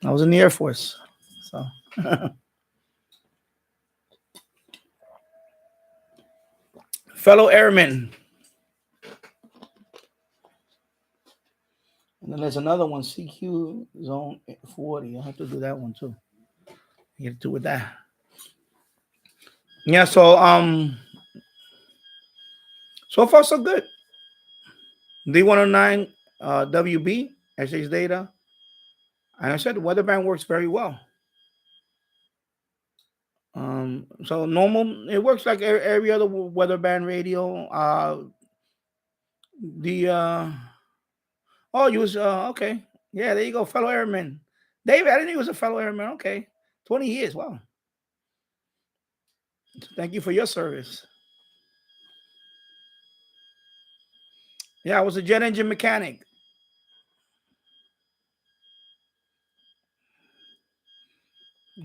I was in the Air Force. So. Fellow airmen. And then there's another one, CQ Zone 40. I have to do that one too. Get to do with that. Yeah, so so far so good. D109 WB, SH data. And I said the weather band works very well. So normal, it works like every other weather band radio. You was okay. Yeah, there you go, fellow airman. David, I didn't know he was a fellow airman. Okay. 20 years. Wow. Thank you for your service. Yeah, I was a jet engine mechanic.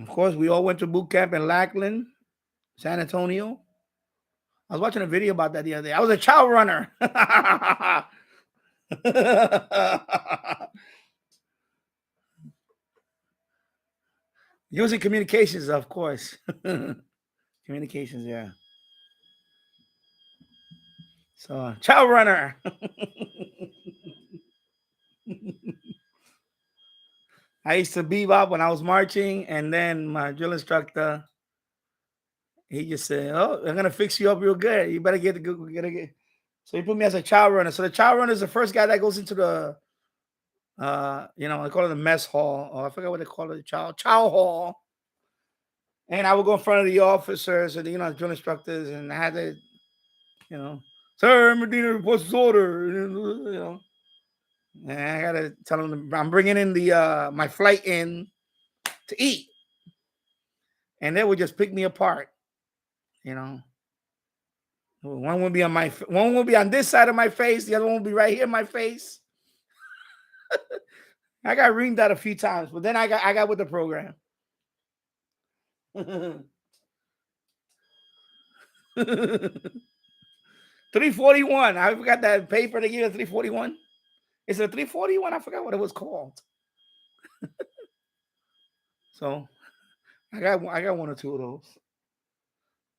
Of course, we all went to boot camp in Lackland, San Antonio. I was watching a video about that the other day. I was a chow runner. Using communications, of course. Communications, yeah. So, chow runner. I used to bebop when I was marching, and then my drill instructor, he just said, "Oh, I'm gonna fix you up real good. You better get the good." So he put me as a chow runner. So the chow runner is the first guy that goes into the, I call it the mess hall, or I forgot what they call it, chow hall. And I would go in front of the officers and drill instructors, and I had to, Sir Medina reports his order. And I gotta tell them I'm bringing in the my flight in to eat, and they would just pick me apart. One will be on this side of my face, the other one will be right here in my face. I got reamed out a few times, but then I got with the program. 341. I forgot that paper they gave you 341. It's a 341. I forgot what it was called. So I got 1 or 2 of those.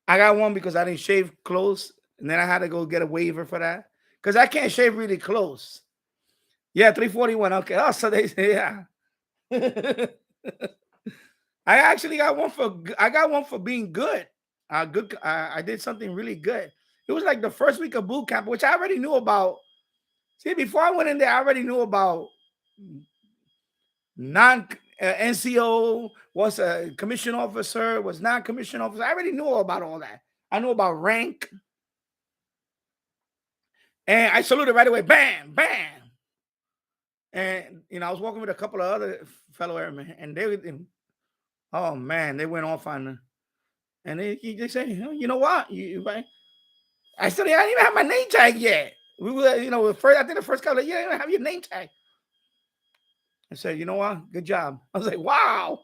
I got one because I didn't shave close, and then I had to go get a waiver for that because I can't shave really close. Yeah, 341. Okay. Oh, so they say yeah. I actually got one for being good. I did something really good. It was like the first week of boot camp, which I already knew about. See, before I went in there, I already knew about NCO, was a commission officer, was not commission officer. I already knew about all that. I knew about rank. And I saluted right away. Bam, bam. And, I was walking with a couple of other fellow airmen, and oh, man, they went off on, and they say, you know what? I said, I didn't even have my name tag yet. We were, first, I think the first guy was like, you don't even have your name tag. I said, you know what? Good job. I was like, wow.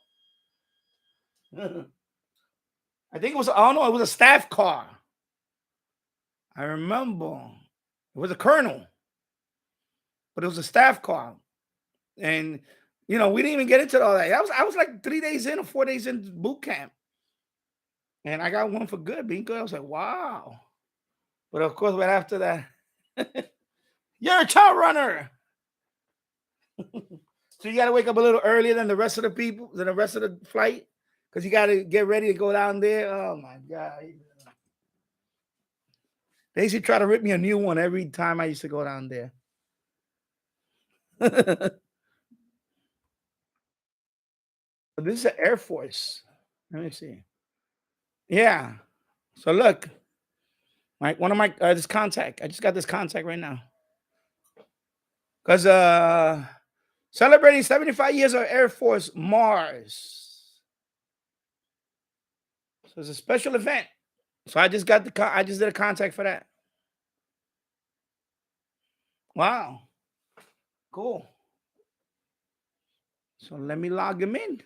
I think it was, I don't know, it was a staff car. I remember. It was a colonel, but it was a staff car. And, we didn't even get into all that. I was like 3 days in or 4 days in boot camp. And I got one for good, being good. I was like, wow. But of course, right after that, you're a child runner. So you got to wake up a little earlier than the rest of the people, than the rest of the flight, because you got to get ready to go down there. Oh, my God. They used to try to rip me a new one every time I used to go down there. This is the Air Force. Let me see. Yeah. So look, one of my this contact. I just got this contact right now. Because celebrating 75 years of Air Force Mars. So it's a special event. So I just got I just did a contact for that. Wow. Cool. So let me log him in.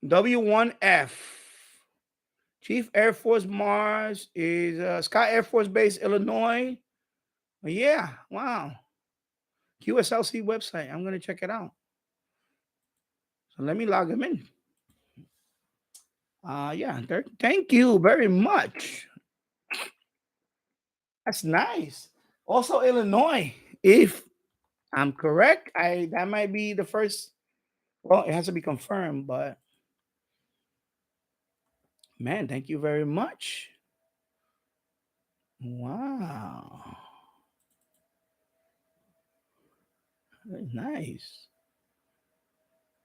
W1F. Chief Air Force Mars is Scott Air Force Base, Illinois. Yeah, wow. QSLC website. I'm going to check it out. So let me log him in. Yeah, thank you very much. That's nice. Also, Illinois. If I'm correct, that might be the first. Well, it has to be confirmed, but man, thank you very much. Wow. That's nice.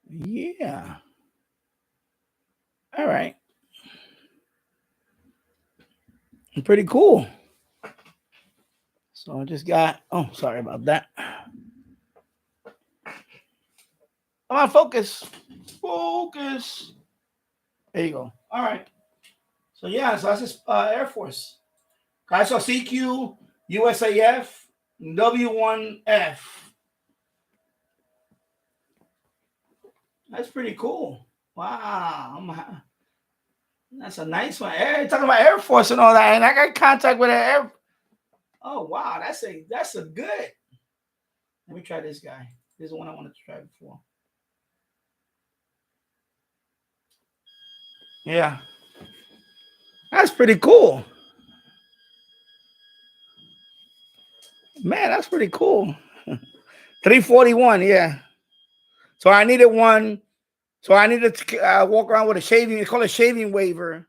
Yeah. All right. Pretty cool. So I just got, sorry about that. Come on, focus. Focus. There you go. All right. So yeah, so that's just Air Force. I saw CQ, USAF, W1F. That's pretty cool. Wow. That's a nice one. Hey, talking about Air Force and all that, and I got contact with an Air. Oh wow, that's a good. Let me try this guy. This is the one I wanted to try before. Yeah, that's pretty cool. Man, that's pretty cool. 341, yeah. So I needed one. So I needed to walk around with a shaving. It's called a shaving waiver.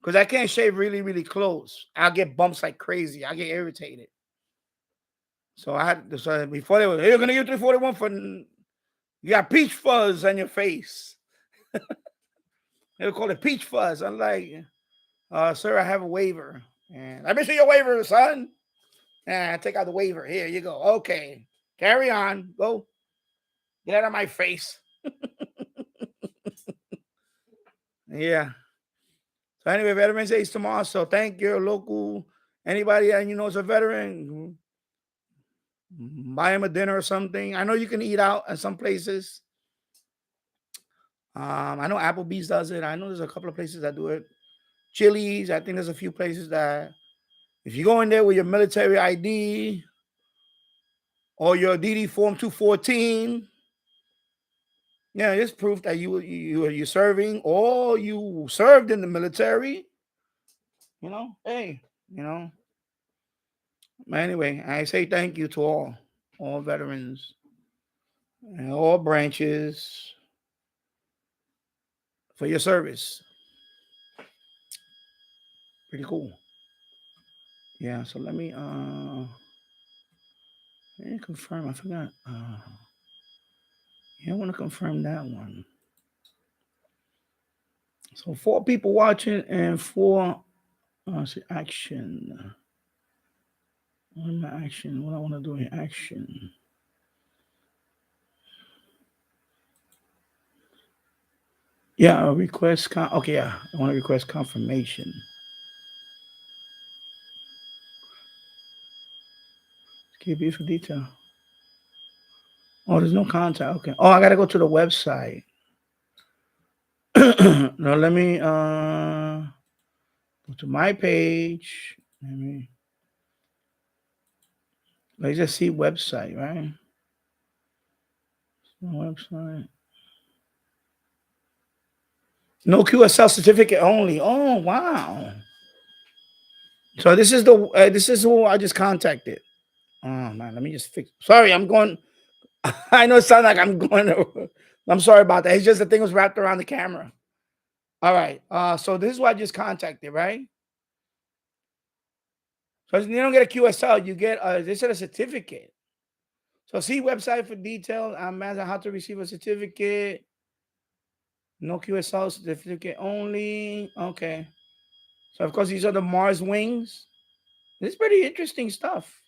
Because I can't shave really, really close. I'll get bumps like crazy. I get irritated. So before they were, hey, you're gonna get 341 for you got peach fuzz on your face. They call it peach fuzz. I'm like, sir, I have a waiver. And let me see your waiver, son. And take out the waiver. Here you go. Okay. Carry on. Go. Get out of my face. Yeah. So anyway, Veterans Day is tomorrow. So thank your local, anybody that you know is a veteran, buy him a dinner or something. I know you can eat out at some places. I know Applebee's does it. I know there's a couple of places that do it. Chili's, I think there's a few places that if you go in there with your military ID or your DD Form 214, yeah, it's proof that you're serving or you served in the military. Hey, Anyway, I say thank you to all veterans and all branches for your service. Pretty cool. Yeah, so let me Yeah, confirm. I forgot. Yeah, I want to confirm that one. So 4 people watching and 4 see, action. What am I action? What I want to do here? Action. Yeah, a request. Okay, yeah, I want to request confirmation. Keep it for detail. Oh, there's no contact. Okay. Oh, I gotta go to the website. Now let me go to my page. Let's just see website, right? Website. No QSL certificate only. Oh wow. So this is this is who I just contacted. Oh man, let me just fix. Sorry, I'm going. I know it sounds like I'm going. I'm sorry about that. It's just the thing was wrapped around the camera. All right. So this is what I just contacted, right? So you don't get a QSL, you get this is a certificate. So see website for details. I'm asking how to receive a certificate. No QSL certificate only. Okay. So of course these are the Mars wings. This is pretty interesting stuff.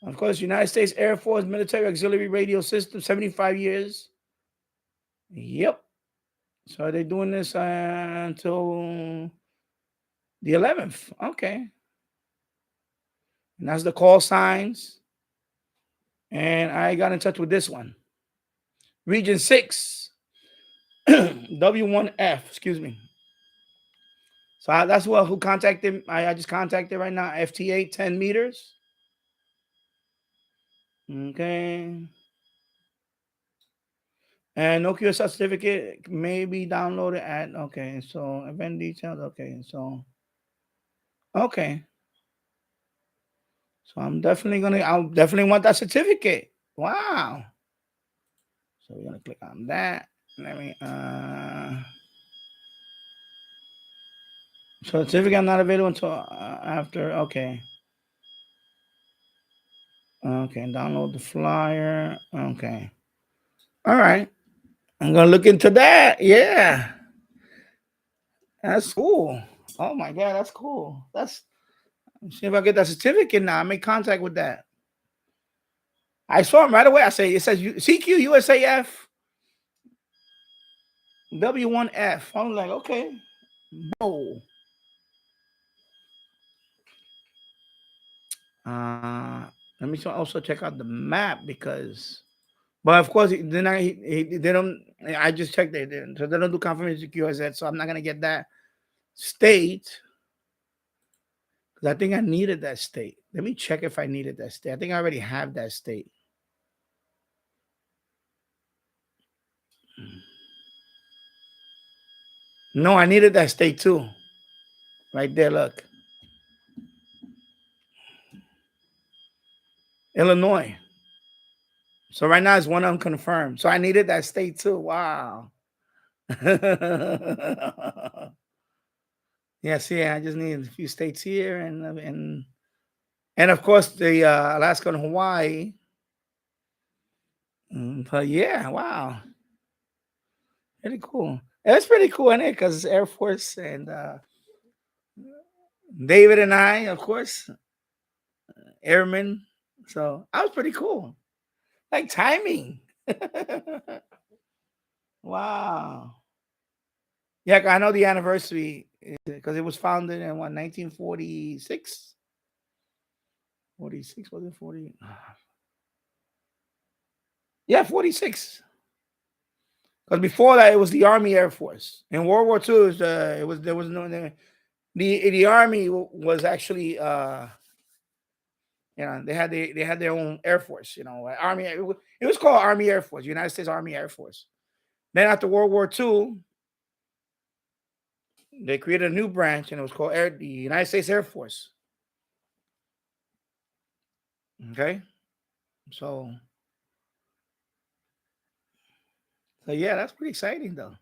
Of course, United States Air Force Military Auxiliary Radio System, 75 years. Yep. So they're doing this until the 11th. Okay. And that's the call signs. And I got in touch with this one. Region 6, W1F, excuse me. So that's who contacted. I just contacted right now. FT8, 10 meters. Okay. And no QSL certificate may be downloaded at, okay, so event details, okay, so, okay. So I'll definitely want that certificate. Wow. So we're gonna click on that. Let me, so certificate not available until after, okay. Okay, download the flyer, okay. All right. I'm gonna look into that. Yeah. That's cool. Oh my god, that's cool. See if I get that certificate now. I make contact with that. I saw him right away. I say it says CQ USAF W1F. I'm like, okay. No. Let me also check out the map because, but of course, then they don't. I just checked they didn't, so they don't do confirmation QSZ. So I'm not gonna get that state because I think I needed that state. Let me check if I needed that state. I think I already have that state. No, I needed that state too. Right there, look. Illinois. So right now it's one unconfirmed. So I needed that state too. Wow. Yes, yeah, I just need a few states here and of course the Alaska and Hawaii. But yeah, wow. Pretty cool. It's pretty cool in it because Air Force and David and I, of course, airmen. So I was pretty cool. Like timing. Wow. Yeah, I know the anniversary because it was founded in what 1946. 46 was it 40? Yeah, 46. Because before that, it was the Army Air Force. In World War II, it was there was no the Army was actually they had their own Air Force. Army. It was called Army Air Force, United States Army Air Force. Then after World War II, they created a new branch, and it was called the United States Air Force. Okay, so yeah, that's pretty exciting, though.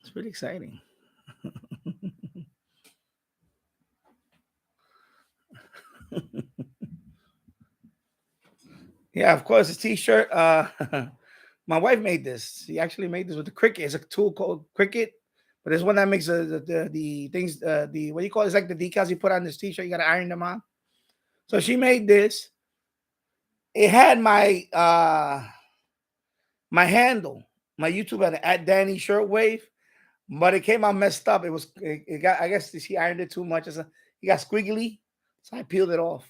It's pretty exciting. Yeah, of course, a t-shirt. My wife made this. She actually made this with the Cricut. It's a tool called Cricut, but it's one that makes the things, the what do you call it? It's like the decals you put on this t-shirt. You got to iron them on. So she made this. It had my handle, my YouTube at Danny Shortwave, but it came out messed up. It got, I guess she ironed it too much. It got squiggly, so I peeled it off.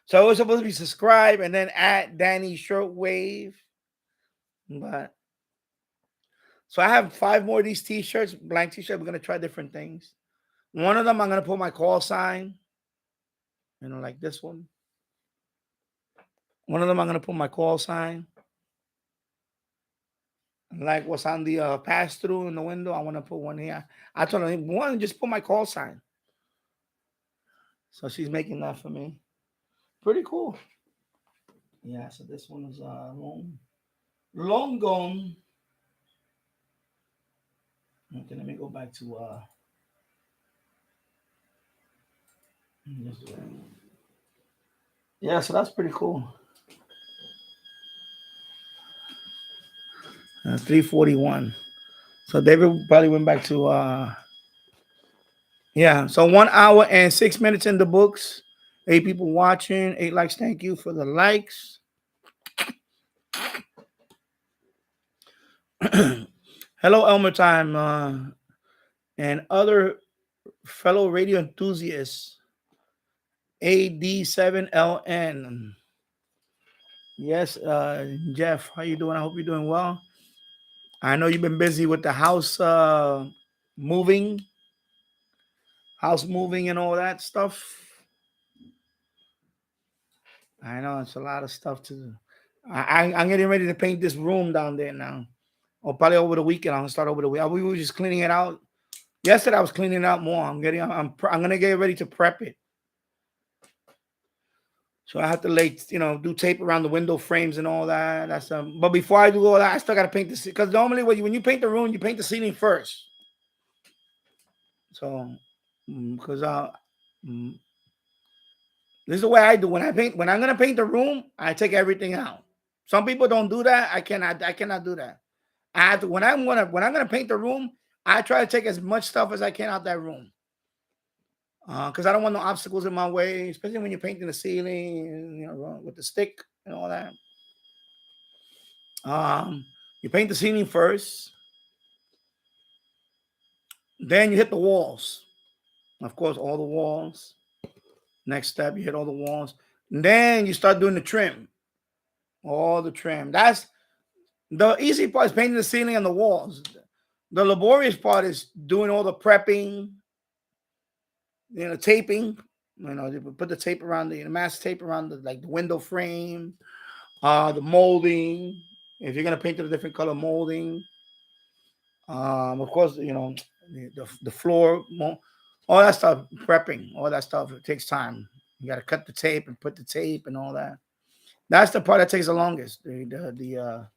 So it was supposed to be subscribe and then at Danny Shortwave. But so I have 5 more of these t-shirts, blank t-shirt. We're gonna try different things. One of them I'm gonna put my call sign, like this one. One of them I'm gonna put my call sign. Like what's on the pass through in the window. I want to put one here. I told her one, just put my call sign. So she's making that for me. Pretty cool. Yeah, so this one is long gone. Okay, let me go back to yeah, so that's pretty cool. 341. So David probably went back to yeah. So 1 hour and 6 minutes in the books. 8 people watching, 8 likes. Thank you for the likes. Hello, Elmer Time, and other fellow radio enthusiasts. AD7LN. Yes, Jeff, how you doing? I hope you're doing well. I know you've been busy with the house moving and all that stuff. I know it's a lot of stuff to do. I'm getting ready to paint this room down there now. Or probably over the weekend. I'll start over the weekend. We were just cleaning it out. Yesterday I was cleaning it out more. I'm gonna get ready to prep it. So I have to do tape around the window frames and all that. But before I do all that, I still gotta paint this because normally when you paint the room, you paint the ceiling first. So because this is the way I do when I paint. When I'm gonna paint the room, I take everything out. Some people don't do that. I cannot do that. I have to when I'm gonna paint the room, I try to take as much stuff as I can out that room. Because I don't want no obstacles in my way, especially when you're painting the ceiling, with the stick and all that. You paint the ceiling first, then you hit the walls. Of course, all the walls. Next step, you hit all the walls. And then you start doing the trim. All the trim. That's the easy part is painting the ceiling and the walls. The laborious part is doing all the prepping, taping. Put the tape around the mask tape around the window frame, the molding. If you're gonna paint it a different color molding, of course, the floor, all that stuff, prepping, all that stuff. It takes time. You got to cut the tape and put the tape and all that. That's the part that takes the longest. The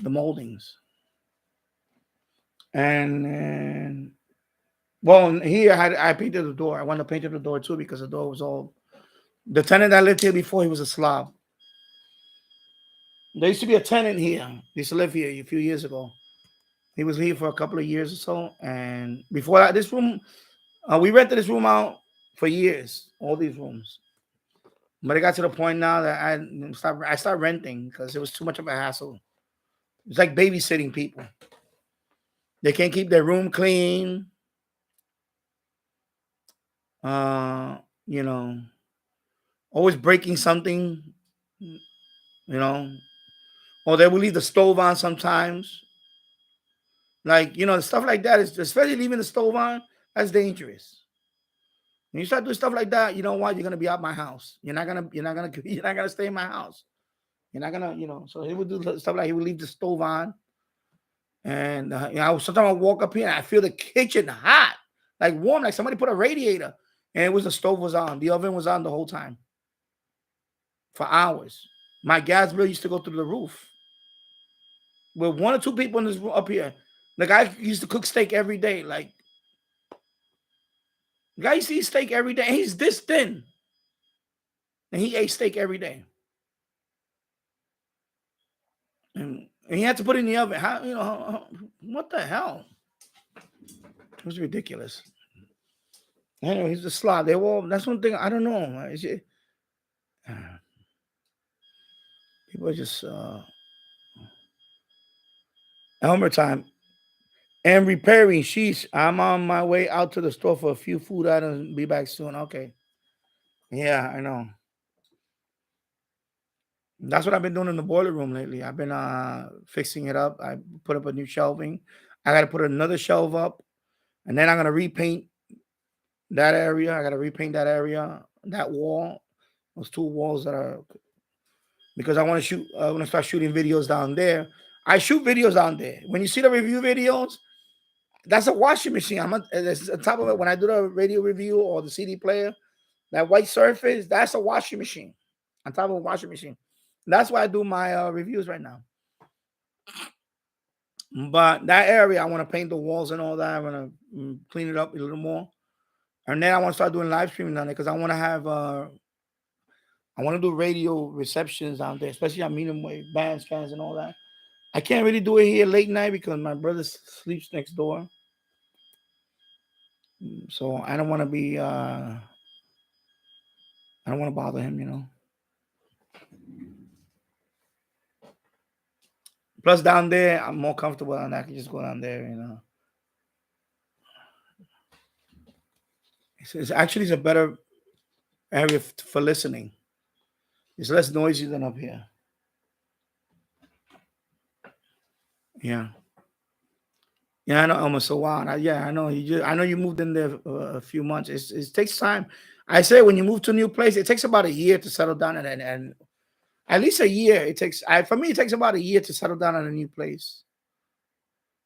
moldings. And well, here I painted the door. I wanted to paint the door too because the door was all. The tenant that lived here before, he was a slob. There used to be a tenant here. He used to live here a few years ago. He was here for a couple of years or so. And before that, this room, we rented this room out for years, all these rooms. But it got to the point now that I started renting because it was too much of a hassle. It's like babysitting people. They can't keep their room clean. Always breaking something, or they will leave the stove on sometimes. Stuff like that is, especially leaving the stove on, that's dangerous. When you start doing stuff like that, you know what? You're gonna be out my house. You're not gonna stay in my house. You're not gonna, So he would do stuff like he would leave the stove on, and sometimes I walk up here and I feel the kitchen hot, like warm, like somebody put a radiator, and the stove was on, the oven was on the whole time for hours. My gas bill used to go through the roof. With 1 or 2 people in this room up here, the guy used to cook steak every day, The guy used to eat steak every day. He's this thin. And he ate steak every day. And he had to put it in the oven. What the hell? It was ridiculous. Anyway, he's a slob. That's one thing. I don't know. People are just Elmer time. And repairing sheesh. I'm on my way out to the store for a few food items. Be back soon. Okay. Yeah, I know. That's what I've been doing in the boiler room lately. I've been fixing it up. I put up a new shelving. I got to put another shelf up, and then I'm gonna repaint that area. I got to repaint that area, that wall, those two walls that are, because I want to shoot. I want to start shooting videos down there. I shoot videos down there. When you see the review videos, that's a washing machine. On top of it, when I do the radio review or the CD player, that white surface, that's a washing machine. On top of a washing machine. That's why I do my reviews right now. But that area, I want to paint the walls and all that. I want to clean it up a little more. And then I want to start doing live streaming on it because I want to have, I want to do radio receptions down there, especially on medium wave bands, fans, and all that. I can't really do it here late night because my brother sleeps next door. So I don't want to be, I don't want to bother him, you know. Plus, down there, I'm more comfortable and I can just go down there, you know. It's actually a better area for listening. It's less noisy than up here. Yeah. Yeah, I know, almost a while. I know I know you moved in there a few months. It takes time. I say when you move to a new place, it takes about a year to settle down, and at least a year. For me, it takes about a year to settle down in a new place.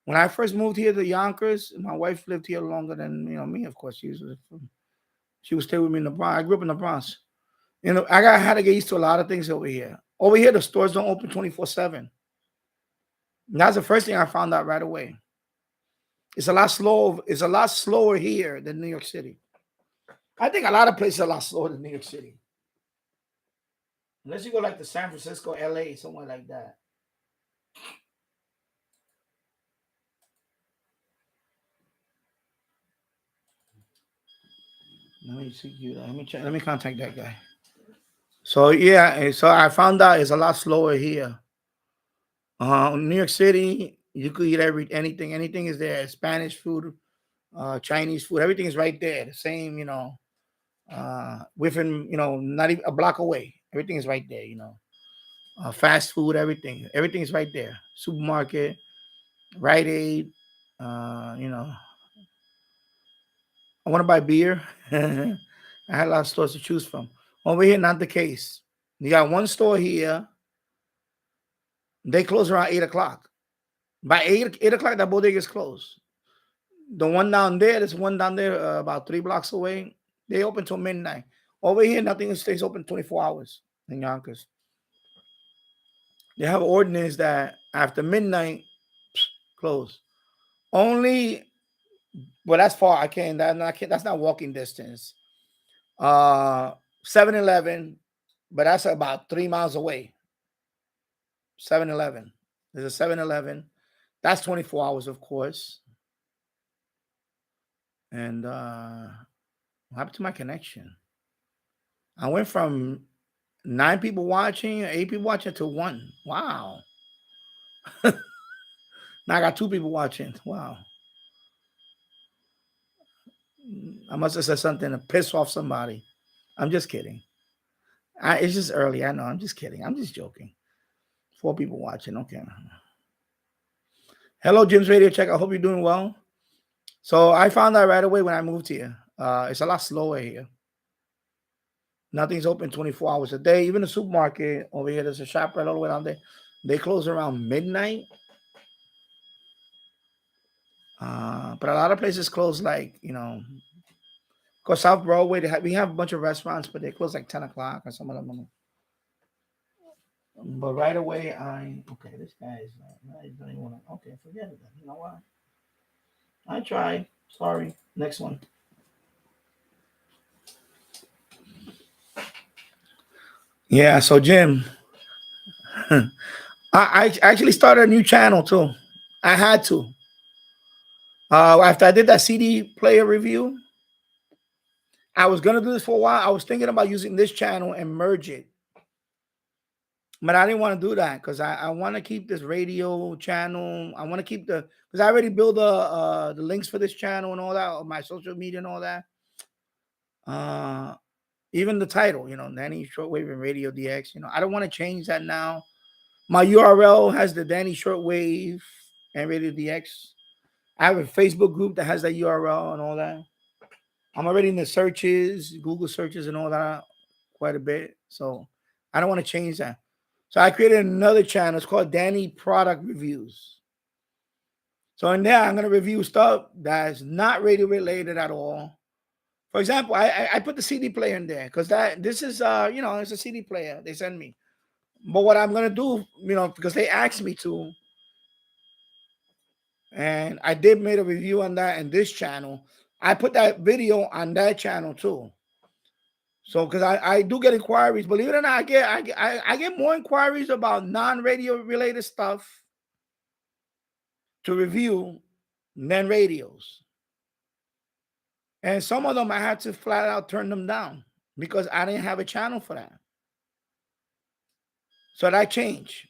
When I first moved here to Yonkers, my wife lived here longer than me. Of course, she would stay with me in the Bronx. I grew up in the Bronx. I had to get used to a lot of things over here. Over here, the stores don't open 24/7. That's the first thing I found out right away. It's a lot slow. It's a lot slower here than New York City. I think a lot of places are a lot slower than New York City. Unless you go like to San Francisco, LA, somewhere like that. Let me see you. Let me check. Let me contact that guy. So yeah, so I found out it's a lot slower here. New York City, you could eat anything. Anything is there. Spanish food, Chinese food, everything is right there. The same, within not even a block away. Everything is right there. Fast food, everything is right there. Supermarket, Rite Aid. I want to buy beer. I had a lot of stores to choose from. Over here, not the case. You got one store here. They close around 8 o'clock. By 8 o'clock, that bodega is closed. The one down there, there's one down there about 3 blocks away. They open till midnight. Over here, nothing stays open 24 hours in Yonkers. They have an ordinance that after midnight, close. Only, well, that's far. I can't. That's not walking distance. 7-Eleven, but that's about 3 miles away. 7-Eleven. There's a 7-Eleven. That's 24 hours, of course. And what happened to my connection? I went from 9 people watching, 8 people watching to 1. Wow. Now I got 2 people watching. Wow. I must have said something to piss off somebody. I'm just kidding. It's just early. I know. I'm just kidding. I'm just joking. 4 people watching. Okay. Hello, Jim's Radio Check. I hope you're doing well. So I found out right away when I moved here. It's a lot slower here. Nothing's open 24 hours a day. Even the supermarket over here, there's a shop right all the way down there. They close around midnight. But a lot of places close like, because South Broadway, we have a bunch of restaurants, but they close like 10 o'clock or some of them. But right away, this guy is, I don't even want to, okay, forget it then. You know what? I tried. Sorry. Next one. Yeah, so Jim, I actually started a new channel too. I had to. After I did that CD player review, I was gonna do this for a while. I was thinking about using this channel and merge it, but I didn't want to do that because I want to keep this radio channel. I want to keep because I already built the links for this channel and all that, on my social media and all that. Even the title, Danny Shortwave and Radio DX. I don't want to change that now. My URL has the Danny Shortwave and Radio DX. I have a Facebook group that has that URL and all that. I'm already in the searches, Google searches and all that quite a bit. So I don't want to change that. So I created another channel. It's called Danny Product Reviews. So in there, I'm going to review stuff that's not radio related at all. For example, I put the CD player in there because this is, it's a CD player they send me. But what I'm going to do, because they asked me to, and I did make a review on that in this channel. I put that video on that channel too. So, because I do get inquiries, believe it or not, I get more inquiries about non-radio related stuff to review than radios. And some of them I had to flat out turn them down because I didn't have a channel for that. So that changed.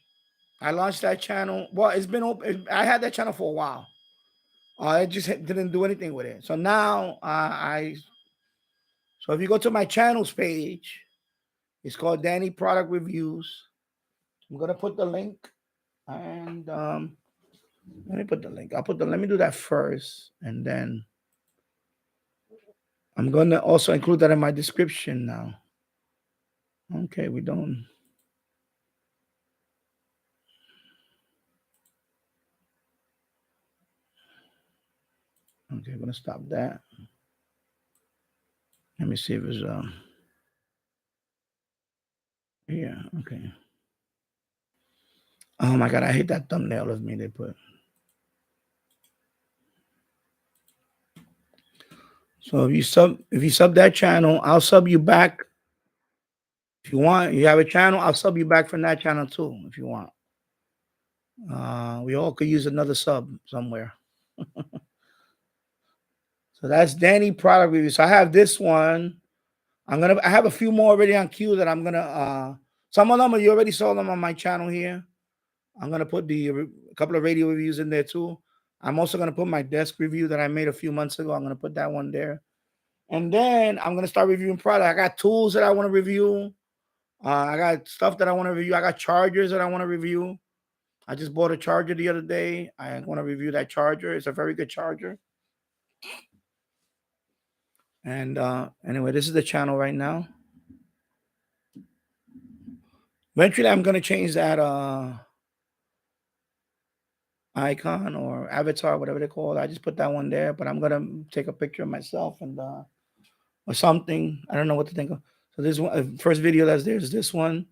I launched that channel. Well, it's been open. I had that channel for a while. I just didn't do anything with it. So now so if you go to my channels page, it's called Danny Product Reviews. I'm gonna put the link, and let me put the link. Let me do that first, and then I'm gonna also include that in my description now. Okay, we don't. Okay, I'm gonna stop that. Let me see if it's yeah, okay. Oh my god, I hate that thumbnail of me they put. So if you sub that channel, I'll sub you back. If you want, you have a channel, I'll sub you back from that channel too, if you want. We all could use another sub somewhere. So that's Danny Product Review. So I have this one. I have a few more already on queue that I'm gonna some of them you already saw them on my channel here. I'm gonna put a couple of radio reviews in there too. I'm also gonna put my desk review that I made a few months ago. I'm gonna put that one there. And then I'm gonna start reviewing product. I got tools that I want to review. I got stuff that I want to review. I got chargers that I want to review. I just bought a charger the other day. I want to review that charger. It's a very good charger. And anyway, this is the channel right now. Eventually, I'm going to change that icon or avatar, whatever they call it. I just put that one there, but I'm going to take a picture of myself and or something. I don't know what to think of. So this one, first video that's there is this one.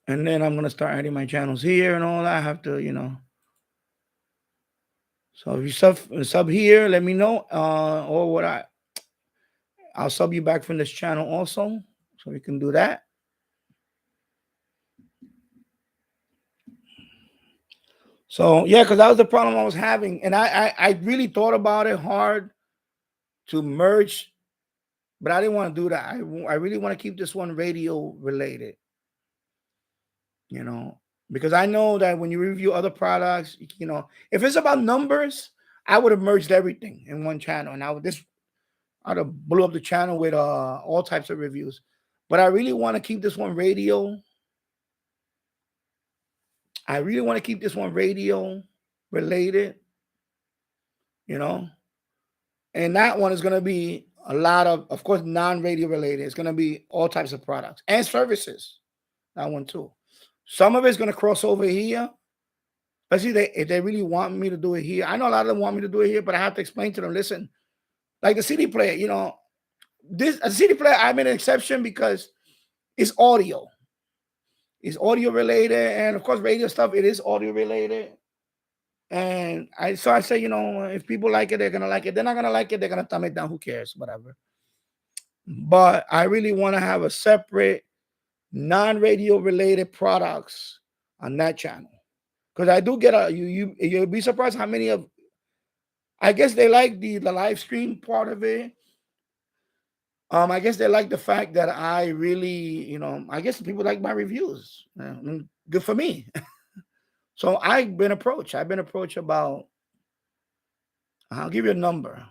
And then I'm going to start adding my channels here and all that. I have to, So if you sub here, let me know. Or what I'll sub you back from this channel also. So we can do that. So yeah, because that was the problem I was having. And I really thought about it hard to merge, but I didn't want to do that. I really want to keep this one radio related. Because I know that when you review other products, if it's about numbers, I would have merged everything in one channel. And I'd have blew up the channel with all types of reviews. But I really want to keep this one radio. I really want to keep this one radio related, And that one is going to be a lot of course, non-radio related. It's going to be all types of products and services. That one too. Some of it's going to cross over here. Especially if they really want me to do it here. I know a lot of them want me to do it here, but I have to explain to them, listen, like the CD player, a CD player, I made an exception because it's audio. It's audio related. And of course, radio stuff, it is audio related. And I say, if people like it, they're going to like it. They're not going to like it. They're going to thumb it down. Who cares? Whatever. but I really want to have a separate non-radio related products on that channel, because I do get you'll be surprised how many of, I guess they like the live stream part of it. I guess they like the fact that I really, I guess people like my reviews. Good for me. So I've been approached. About, I'll give you a number.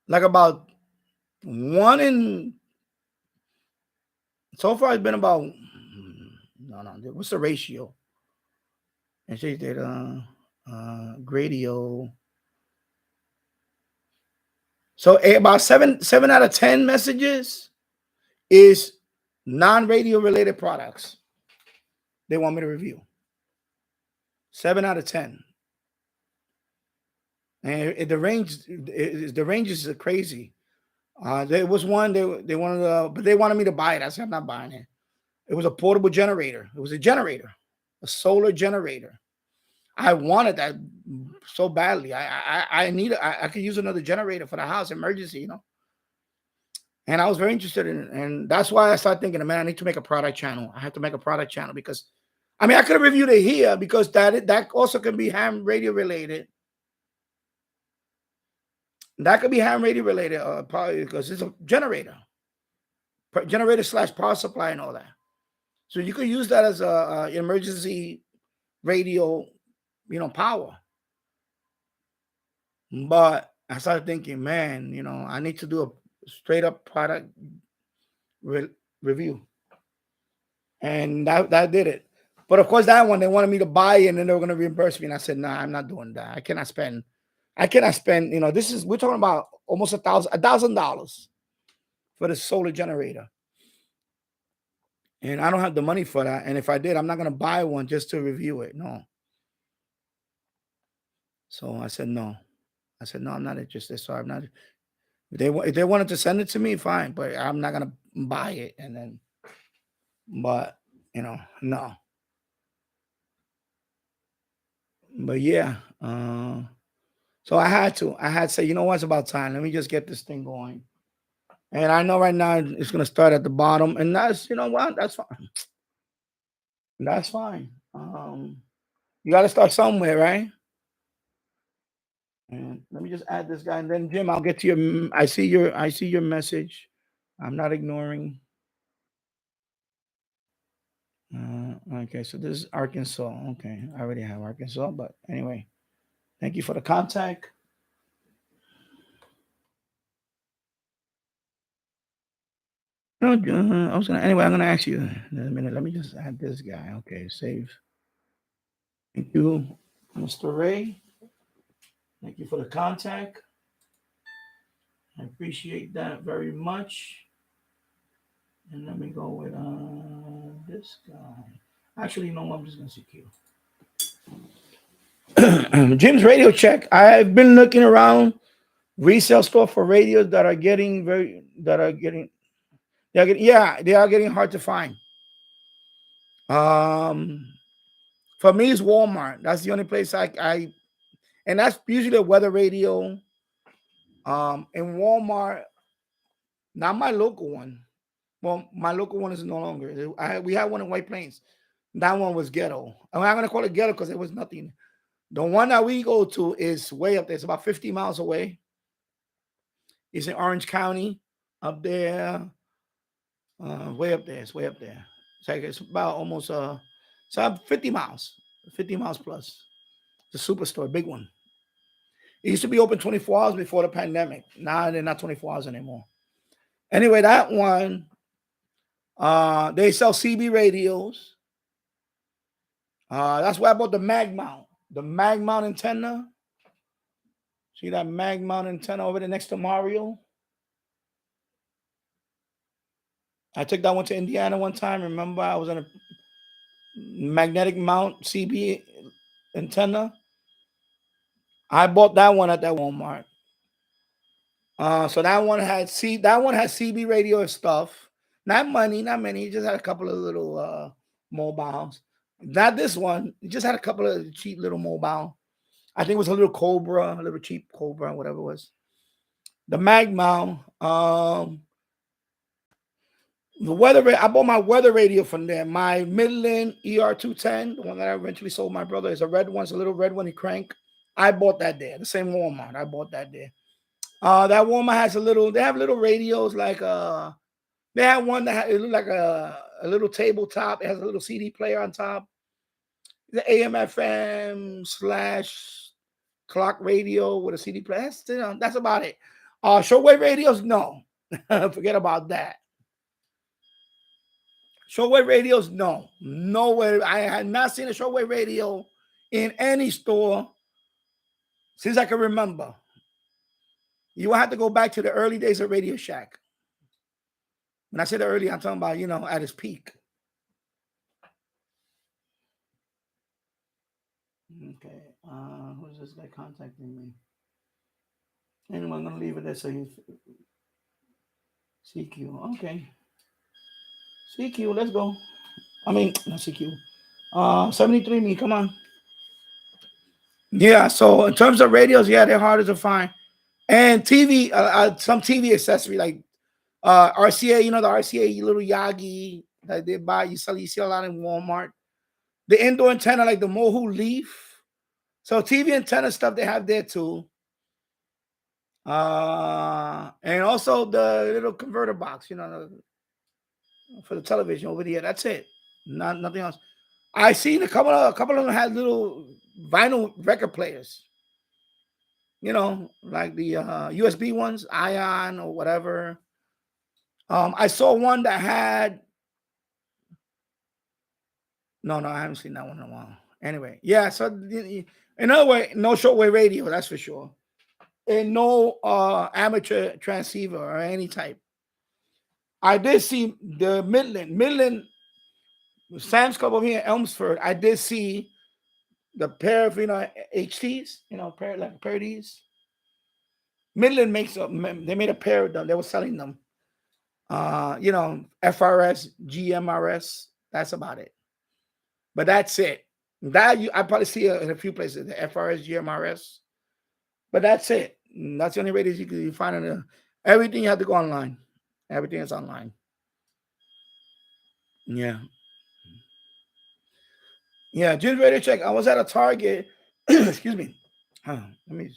Like about one in, so far it's been about, no, what's the ratio? And she did radio. So about seven out of 10 messages is non-radio related products they want me to review. 7 out of 10. And the range is crazy. There was one they wanted, but they wanted me to buy it. I said I'm not buying it. It was a portable generator. It was a generator, a solar generator. I wanted that so badly. I could use another generator for the house, emergency, And I was very interested in it. And that's why I started thinking, man, I need to make a product channel. I have to make a product channel because, I mean, I could have reviewed it here because that also can be ham radio related. That could be ham radio related, probably because it's a generator / power supply and all that. So you could use that as a emergency radio, power. But I started thinking, man, I need to do a straight up product review, and that did it. But of course, that one they wanted me to buy it, and then they were going to reimburse me, and I said, nah, I'm not doing that. I cannot spend. We're talking about almost $1,000 for the solar generator, and I don't have the money for that. And if I did, I'm not going to buy one just to review it. No. So I said no. No, I'm not interested. So I'm not. If they wanted to send it to me, fine, but I'm not gonna buy it. And then, but no. But yeah, so I had to say, it's about time. Let me just get this thing going. And I know right now it's gonna start at the bottom, and that's that's fine. That's fine. You got to start somewhere, right? And let me just add this guy, and then Jim, I'll get to your. I see your message. I'm not ignoring. Okay, so this is Arkansas. Okay, I already have Arkansas, but anyway, thank you for the contact. No, I was gonna. Anyway, I'm gonna ask you in a minute. Let me just add this guy. Okay, save. Thank you, Mr. Ray. Thank you for the contact. I appreciate that very much. And let me go with this guy. Actually, no, I'm just gonna secure. Jim's radio check. I've been looking around resale store for radios that are getting they are getting hard to find. For me, it's Walmart. That's the only place I and that's usually a weather radio. In Walmart, not my local one. Well, my local one is no longer. We had one in White Plains. That one was ghetto. I'm not gonna call it ghetto because it was nothing. The one that we go to is way up there. It's about 50 miles away. It's in Orange County, up there. Way up there. It's way up there. It's about almost 50 miles. 50 miles plus. It's a superstore, big one. It used to be open 24 hours before the pandemic. Now they're not 24 hours anymore. Anyway, that one, they sell CB radios. That's why I bought the mag mount. The mag mount antenna. See that mag mount antenna over there next to Mario? I took that one to Indiana one time. Remember, I was on a magnetic mount CB antenna. I bought that one at that Walmart. So that one has CB radio stuff. Not many. It just had a couple of little mobiles. Not this one. It just had a couple of cheap little mobile. I think it was a little cheap Cobra, whatever it was. the mag mount. The weather. I bought my weather radio from there. My Midland ER210, the one that I eventually sold my brother, is a red one. It's a little red one. He crank. I bought that there. The same Walmart. I bought that there. That Walmart has a little. They have little radios like They have one that it looked like a little tabletop. It has a little CD player on top. The AM FM / clock radio with a CD player. That's about it. Shortwave radios, no. Forget about that. Shortwave radios, no. Nowhere. I had not seen a shortwave radio in any store since I can remember. You will have to go back to the early days of Radio Shack. When I say the early, I'm talking about, at its peak. Okay. Who's this guy contacting me? Anyway, I'm going to leave it there so he's CQ. Okay. CQ, let's go. I mean, not CQ. 73 me, come on. Yeah, so in terms of radios, yeah, they're harder to find. And TV, some TV accessory like RCA, the RCA little Yagi that they buy, you see a lot in Walmart. The indoor antenna, like the Mohu Leaf. So TV antenna stuff they have there too. And also the little converter box, for the television over there. That's it. Nothing else. I seen a couple of them had little vinyl record players. Like the USB ones, Ion or whatever. I saw one that had. No, I haven't seen that one in a while. Anyway, yeah. So in other words, no shortwave radio, that's for sure, and no amateur transceiver or any type. I did see the Midland Sam's Club over here in Elmsford. I did see the pair of HTs, pair of these. Midland they made a pair of them. They were selling them. FRS, GMRS. That's about it. But that's it. I probably see it in a few places. The FRS, GMRS. But that's it. That's the only radios you can find on everything. You have to go online. Everything is online. Yeah. Yeah, Jim's radio check. I was at a Target. Excuse me. Let me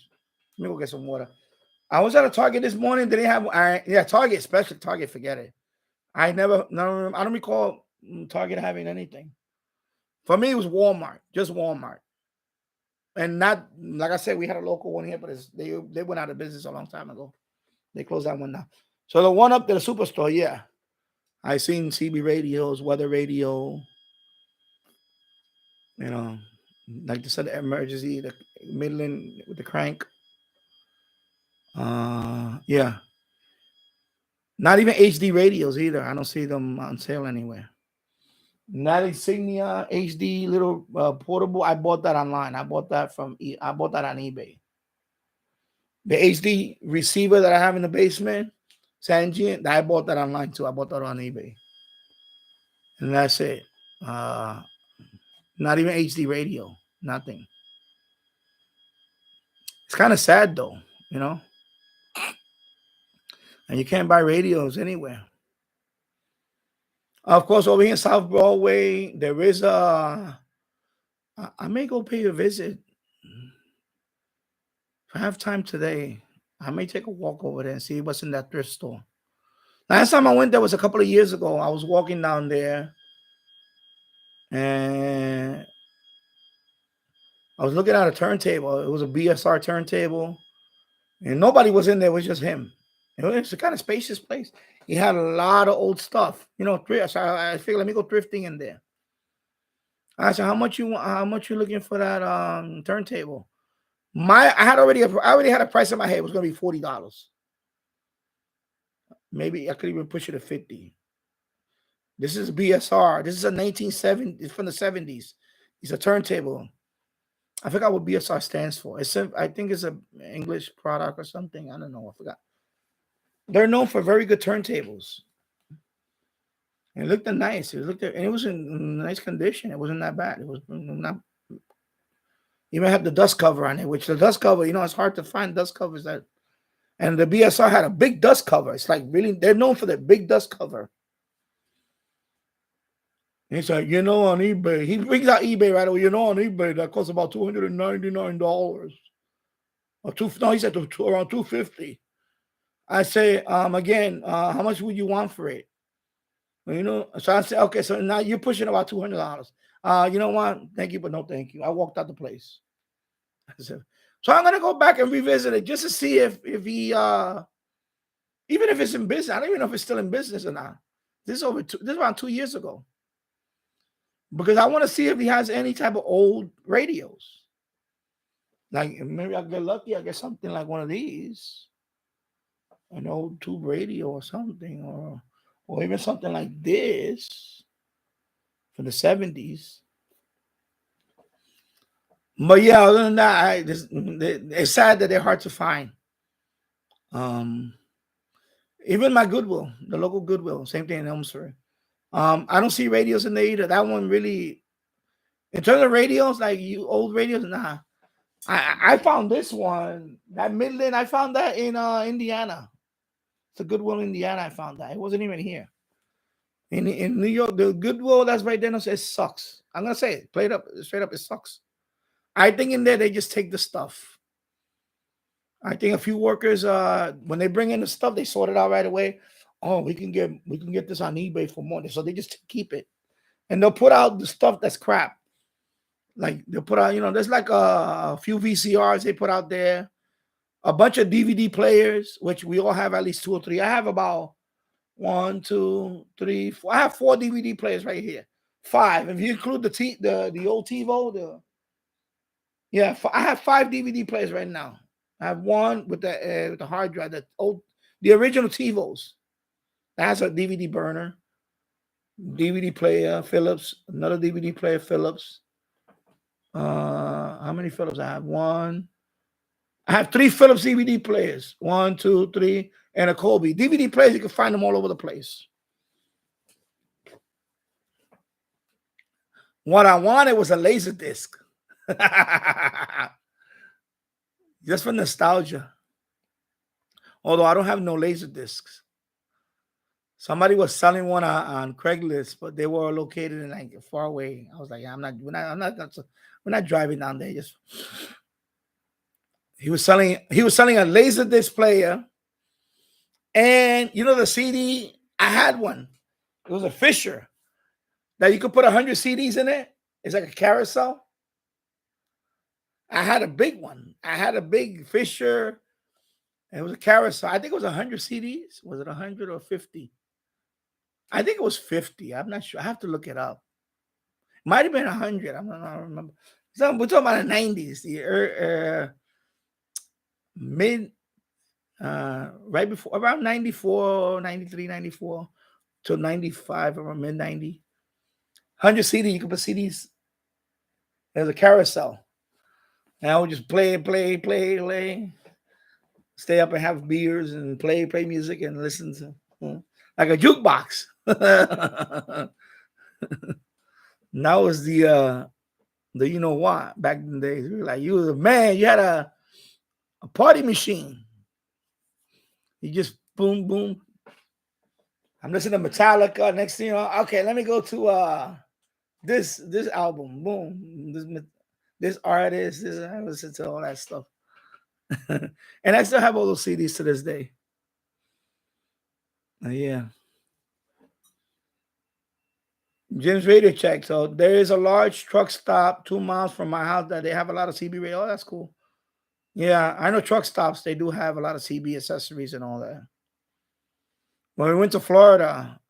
go get some water. I was at a Target this morning. They didn't have Target, especially Target, forget it. I don't recall Target having anything. For me, it was Walmart, just Walmart. And not, like I said, we had a local one here, but they went out of business a long time ago. They closed that one down. So the one up to the superstore, yeah. I seen CB radios, weather radio, like they said, the emergency, the Midland with the crank. Yeah. Not even HD radios either. I don't see them on sale anywhere. Not Insignia HD little portable. I bought that online. I bought that on eBay. The HD receiver that I have in the basement, Sanjian, I bought that online too. I bought that on eBay. And that's it. Not even HD radio. Nothing. It's kind of sad though, And you can't buy radios anywhere. Of course, over here in South Broadway, there is I may go pay a visit. If I have time today, I may take a walk over there and see what's in that thrift store. Last time I went there was a couple of years ago. I was walking down there and I was looking at a turntable. It was a BSR turntable and nobody was in there. It was just him. It's a kind of spacious place. He had a lot of old stuff, So I figured, let me go thrifting in there. I said, how much you looking for that turntable? I already had a price in my head. It was going to be $40. Maybe I could even push it to $50. This is BSR. This is a 1970. It's from the 70s. It's a turntable. I forgot what BSR stands for. I think it's an English product or something. I don't know. I forgot. They're known for very good turntables. And it looked nice. And it was in nice condition. It wasn't that bad. It was not. Even had the dust cover on it, which the dust cover, it's hard to find dust covers that And the BSR had a big dust cover. It's like really, they're known for their big dust cover. And he's like, on eBay. He brings out eBay right away. On eBay, that costs about $299. Or no, he said around $250. I say, again, how much would you want for it? So I said, okay, so now you're pushing about $200. You know what? Thank you, but no thank you. I walked out the place. I said, so I'm gonna go back and revisit it just to see if he even if it's in business. I don't even know if it's still in business or not. This is around 2 years ago. Because I want to see if he has any type of old radios. Like maybe I'll get lucky, I get something like one of these. An old tube radio or something, or even something like this from the 70s. But yeah, other than that, it's sad that they're hard to find. Even my Goodwill, the local Goodwill, same thing in Elmsford. I don't see radios in there either. That one really, in terms of radios, like you old radios, nah. I found this one, that Midland. I found that in Indiana. It's a Goodwill, Indiana. I found that. It wasn't even here. In New York, the Goodwill that's right there says sucks. I'm gonna say it, play it up, straight up, it sucks. I think in there they just take the stuff. I think a few workers, when they bring in the stuff, they sort it out right away. Oh, we can get this on eBay for more. So they just keep it, and they'll put out the stuff that's crap. Like they'll put out, there's like a few VCRs they put out there, a bunch of DVD players, which we all have at least 2 or 3. I have about 1, 2, 3, 4. I have 4 DVD players right here. 5, if you include the old TiVo. I have 5 DVD players right now. I have one with the hard drive, the original TiVos. That has a DVD burner, DVD player Philips, another DVD player Philips. How many Philips I have? 1. I have 3 Philips DVD players. 1, 2, 3, and a Kobe. DVD players, you can find them all over the place. What I wanted was a laser disc. Just for nostalgia. Although I don't have no laser discs. Somebody was selling one on Craigslist, but they were located in like far away. I was like, we're not driving down there. He was selling a laser disc player. And the CD, I had one. It was a Fisher. That you could put 100 CDs in it. It's like a carousel. I had a big one. I had a big Fisher. It was a carousel. I think it was 100 CDs. Was it 100 or 50? I think it was 50. I'm not sure. I have to look it up. Might have been 100. I don't remember. So we're talking about the 90s, the right before, around 94, 93, 94 to 95, around mid 90. 100 CD. You could put CDs. There's a carousel. And I would just play. Stay up and have beers and play music and listen to like a jukebox. Now was the what back in the days. We were like, you was a man, you had a party machine. You just boom, boom. I'm listening to Metallica. Next thing you know, okay, let me go to this album. Boom. This artist, I listen to all that stuff. And I still have all those CDs to this day. Yeah. Jim's Radio Check. So there is a large truck stop 2 miles from my house that they have a lot of CB radio. Oh, that's cool. Yeah, I know truck stops. They do have a lot of CB accessories and all that. When we went to Florida,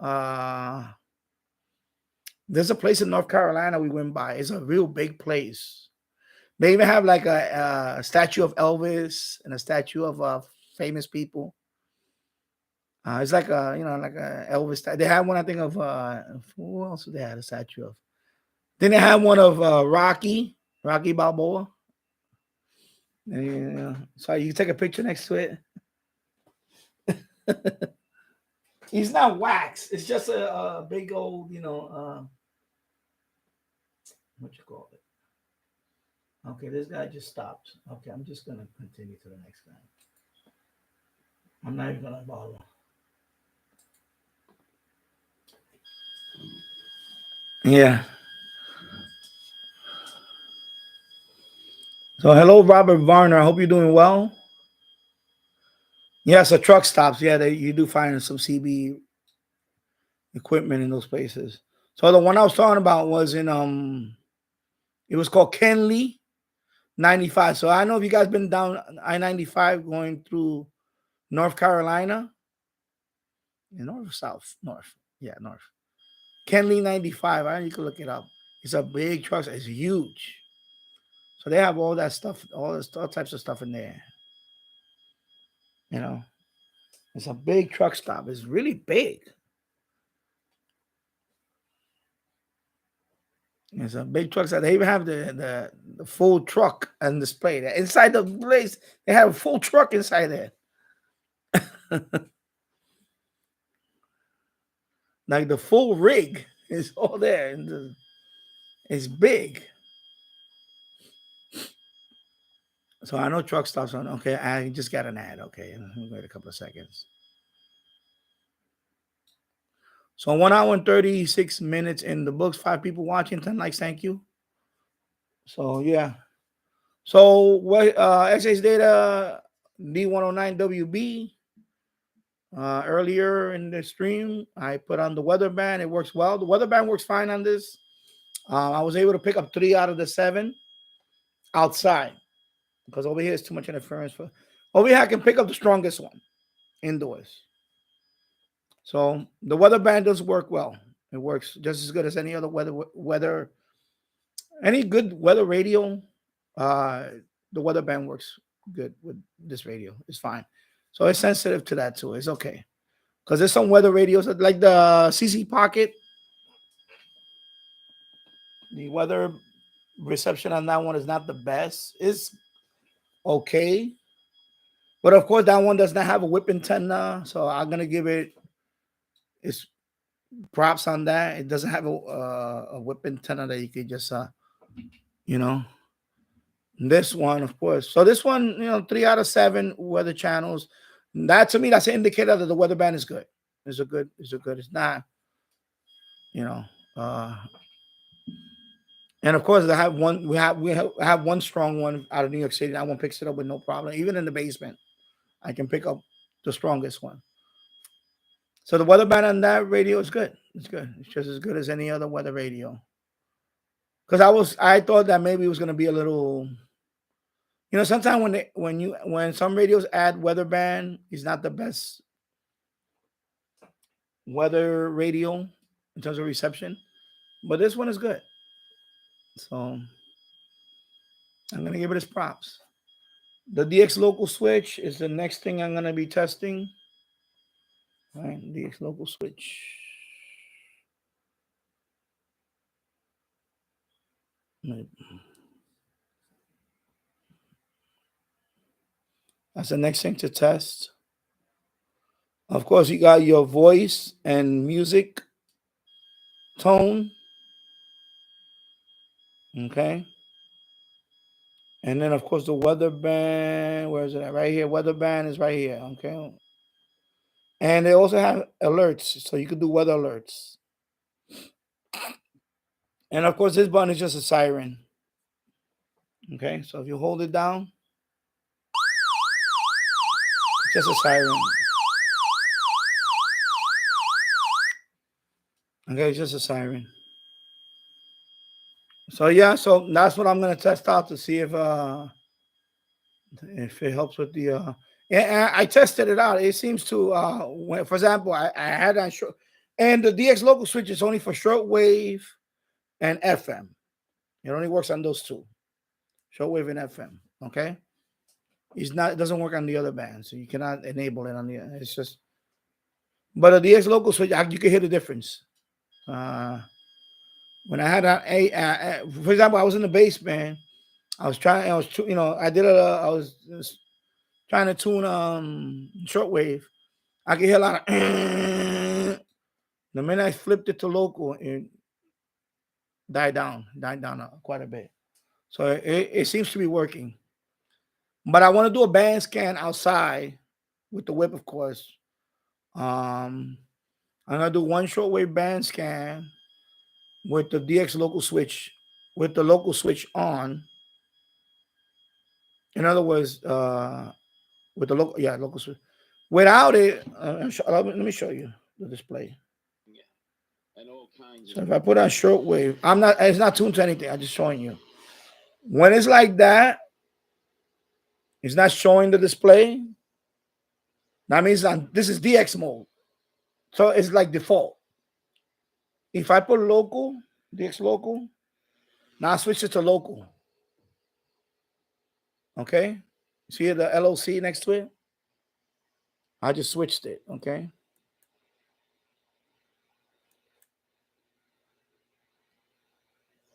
there's a place in North Carolina we went by. It's a real big place. They even have like a statue of Elvis and a statue of famous people. It's like like a Elvis. They had one, I think, of who else did they have a statue of? Then they had one of Rocky Balboa. And, so you can take a picture next to it. He's not wax. It's just a big old, what you call it? Okay, this guy just stopped. Okay, I'm just gonna continue to the next guy. I'm not even gonna bother. Yeah. So hello, Robert Varner. I hope you're doing well. Yeah, so truck stops. Yeah, you do find some CB equipment in those places. So the one I was talking about was in it was called Kenley 95. So I know if you guys been down I-95 going through North Carolina. North or south? North. Yeah, north. Kenley 95. Right? You can look it up. It's a big truck. It's huge. So they have all that stuff, all types of stuff in there. You know, it's a big truck stop. It's really big. It's a big truck stop. They even have the full truck on display there. Inside the place, they have a full truck inside there. Like the full rig is all there. And it's big. So I know truck stops on. Okay, I just got an ad. Okay, wait a couple of seconds. So 1 hour and 36 minutes in the books. 5 people watching. 10 likes. Thank you. So yeah. So what? XH Data D109WB. Earlier in the stream, I put on the weather band. It works well. The weather band works fine on this. I was able to pick up 3 out of the 7 outside because over here is too much interference. Over here, I can pick up the strongest one indoors. So the weather band does work well. It works just as good as any other any good weather radio. The weather band works good with this radio. It's fine. So it's sensitive to that too. It's okay. Because there's some weather radios like the CC Pocket. The weather reception on that one is not the best. It's okay. But of course, that one does not have a whip antenna. So I'm going to give it its props on that. It doesn't have a whip antenna that you could just, this one, of course. So this one, 3 out of 7 weather channels. That to me, that's an indicator that the weather band is good. It's good. It's not, and of course, I have one. We have one strong one out of New York City. That one picks it up with no problem. Even in the basement, I can pick up the strongest one. So the weather band on that radio is good. It's good. It's just as good as any other weather radio. Because I thought that maybe it was going to be a little. Sometimes when some radios add weather band, it's not the best weather radio in terms of reception, but this one is good. So I'm going to give it its props. The DX local switch is the next thing I'm going to be testing. All right, DX local switch. That's the next thing to test. Of course, you got your voice and music tone. Okay. And then, of course, the weather band. Where is it at? Right here. Weather band is right here. Okay. And they also have alerts. So you can do weather alerts. And, of course, this button is just a siren. Okay. So if you hold it down, it's just a siren. Okay. It's just a siren. So, yeah. So that's what I'm going to test out to see if it helps with the and I tested it out. It seems to when, for example, I had on short, and the DX local switch is only for shortwave and FM. It only works on those two, shortwave and FM. Okay, it doesn't work on the other bands, so you cannot enable it on the. It's just, but the DX local switch, you can hear the difference. When I had for example, I was in the basement. I was trying to tune shortwave. I could hear a lot of the minute I flipped it to local, it died down quite a bit. So it seems to be working. But I want to do a band scan outside with the whip, of course. I'm gonna do one shortwave band scan with the DX local switch, with the local switch on. In other words, with the local switch. Without it, let me show you the display. So if I put on shortwave, it's not tuned to anything. I'm just showing you. When it's like that, it's not showing the display. That means this is DX mode. So it's like default. If I put local, DX local, now I switch it to local. Okay? See the LOC next to it? I just switched it. Okay?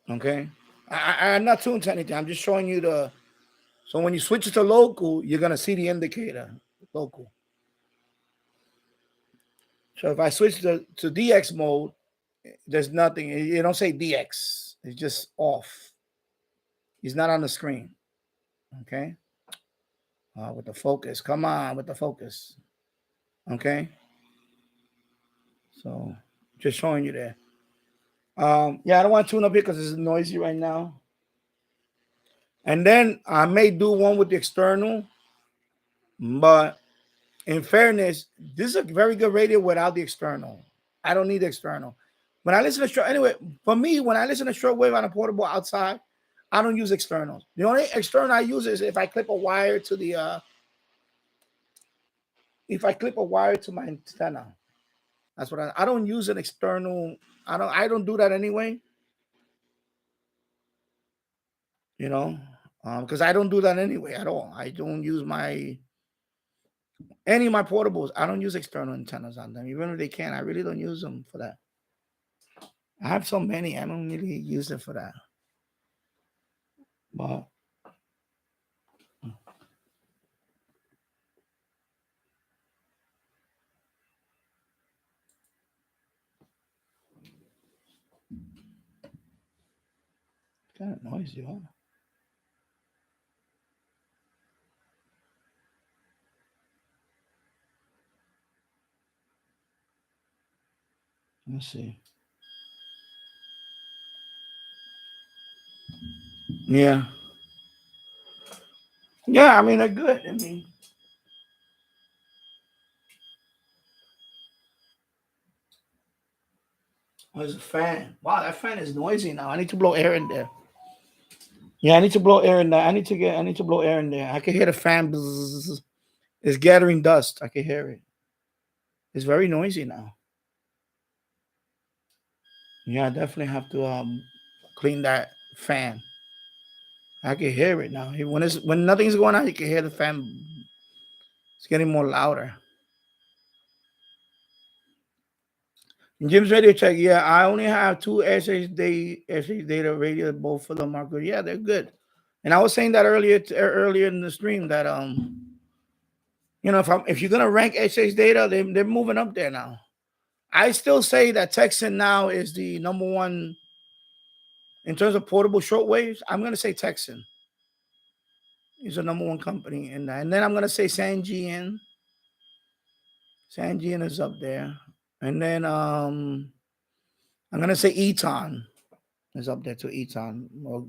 Okay? I'm not tuned to anything. I'm just showing you the. So when you switch it to local, you're going to see the indicator. Local. So if I switch to DX mode, there's nothing. You don't say DX. It's just off. He's not on the screen. Okay? With the focus. Come on with the focus. Okay? So just showing you there. Yeah, I don't want to tune up here because it's noisy right now. And then I may do one with the external, but in fairness, this is a very good radio without the external. I don't need the external. When I listen to anyway, for me, when I listen to shortwave on a portable outside, I don't use externals. The only external I use is if I clip a wire to the my antenna. That's what I don't use an external. I don't do that anyway. You know, because I don't do that anyway at all. I don't use any of my portables. I don't use external antennas on them, even if they can. I really don't use them for that. I have so many. I don't really use them for that. But kind of noisy, huh? Let's see. Yeah. Yeah, I mean, they're good. I mean, there's a fan. Wow, that fan is noisy now. I need to blow air in there. Yeah, I need to blow air in there. I need to blow air in there. I can hear the fan. Bzzz. It's gathering dust. I can hear it. It's very noisy now. Yeah, I definitely have to clean that fan. I can hear it now. When nothing's going on, you can hear the fan. It's getting more louder. Jim's radio check. Yeah, I only have two SH data radio. Both of them are good. Yeah, they're good. And I was saying that earlier in the stream that if you're gonna rank SH data, they're moving up there now. I still say that Texan now is the number one in terms of portable shortwaves. I'm gonna say Texan is the number one company in that, and then I'm gonna say Sangean. Sangean is up there, and then I'm gonna say Eton is up there too. Eton, well,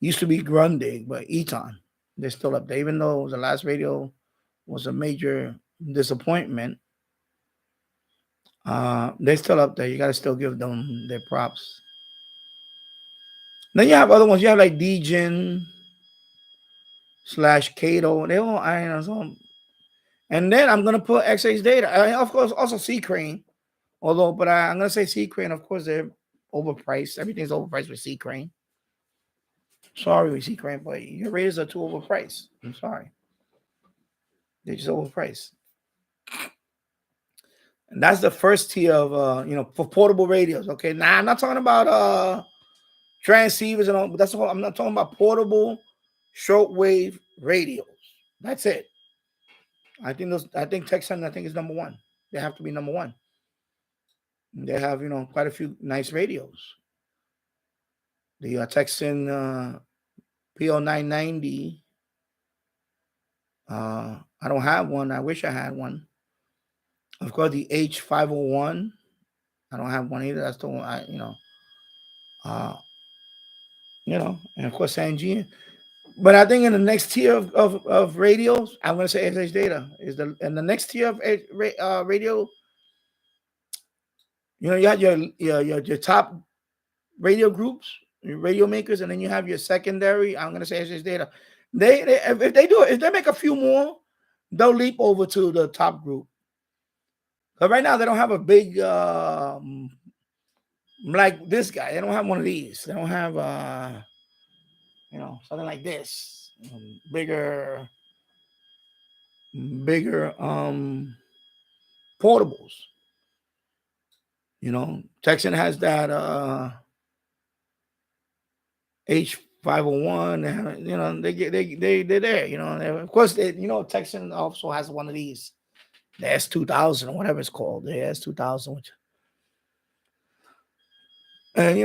used to be Grundig, but Eton, they're still up there, even though the last radio was a major disappointment. They're still up there. You gotta still give them their props. Then you have other ones. You have like Degen / Cato. They all and then I'm gonna put XH data. Of course, also C Crane. But I'm gonna say C Crane. Of course, they're overpriced. Everything's overpriced with C Crane. Sorry, with C Crane, but your radios are too overpriced. I'm sorry. They're just overpriced. And that's the first tier of for portable radios. Okay, now I'm not talking about transceivers and all, but I'm not talking about portable shortwave radios. That's it. I think Texan is number one. They have to be number one. They have quite a few nice radios. The Texan PO990 I don't have one. I wish I had one. Of course, the H501. I don't have one either. That's the one uh, and of course Sangean. But I think in the next tier of radios, I'm going to say SH Data is the next tier of radio. You have your top radio groups, your radio makers, and then you have your secondary. I'm going to say SH Data. They if they make a few more, they'll leap over to the top group. But right now they don't have a big like this guy. They don't have one of these. They don't have something like this, bigger portables. Texan has that H501. They're there. Of course, Texan also has one of these, the S2000 or whatever it's called, the S2000. Which, and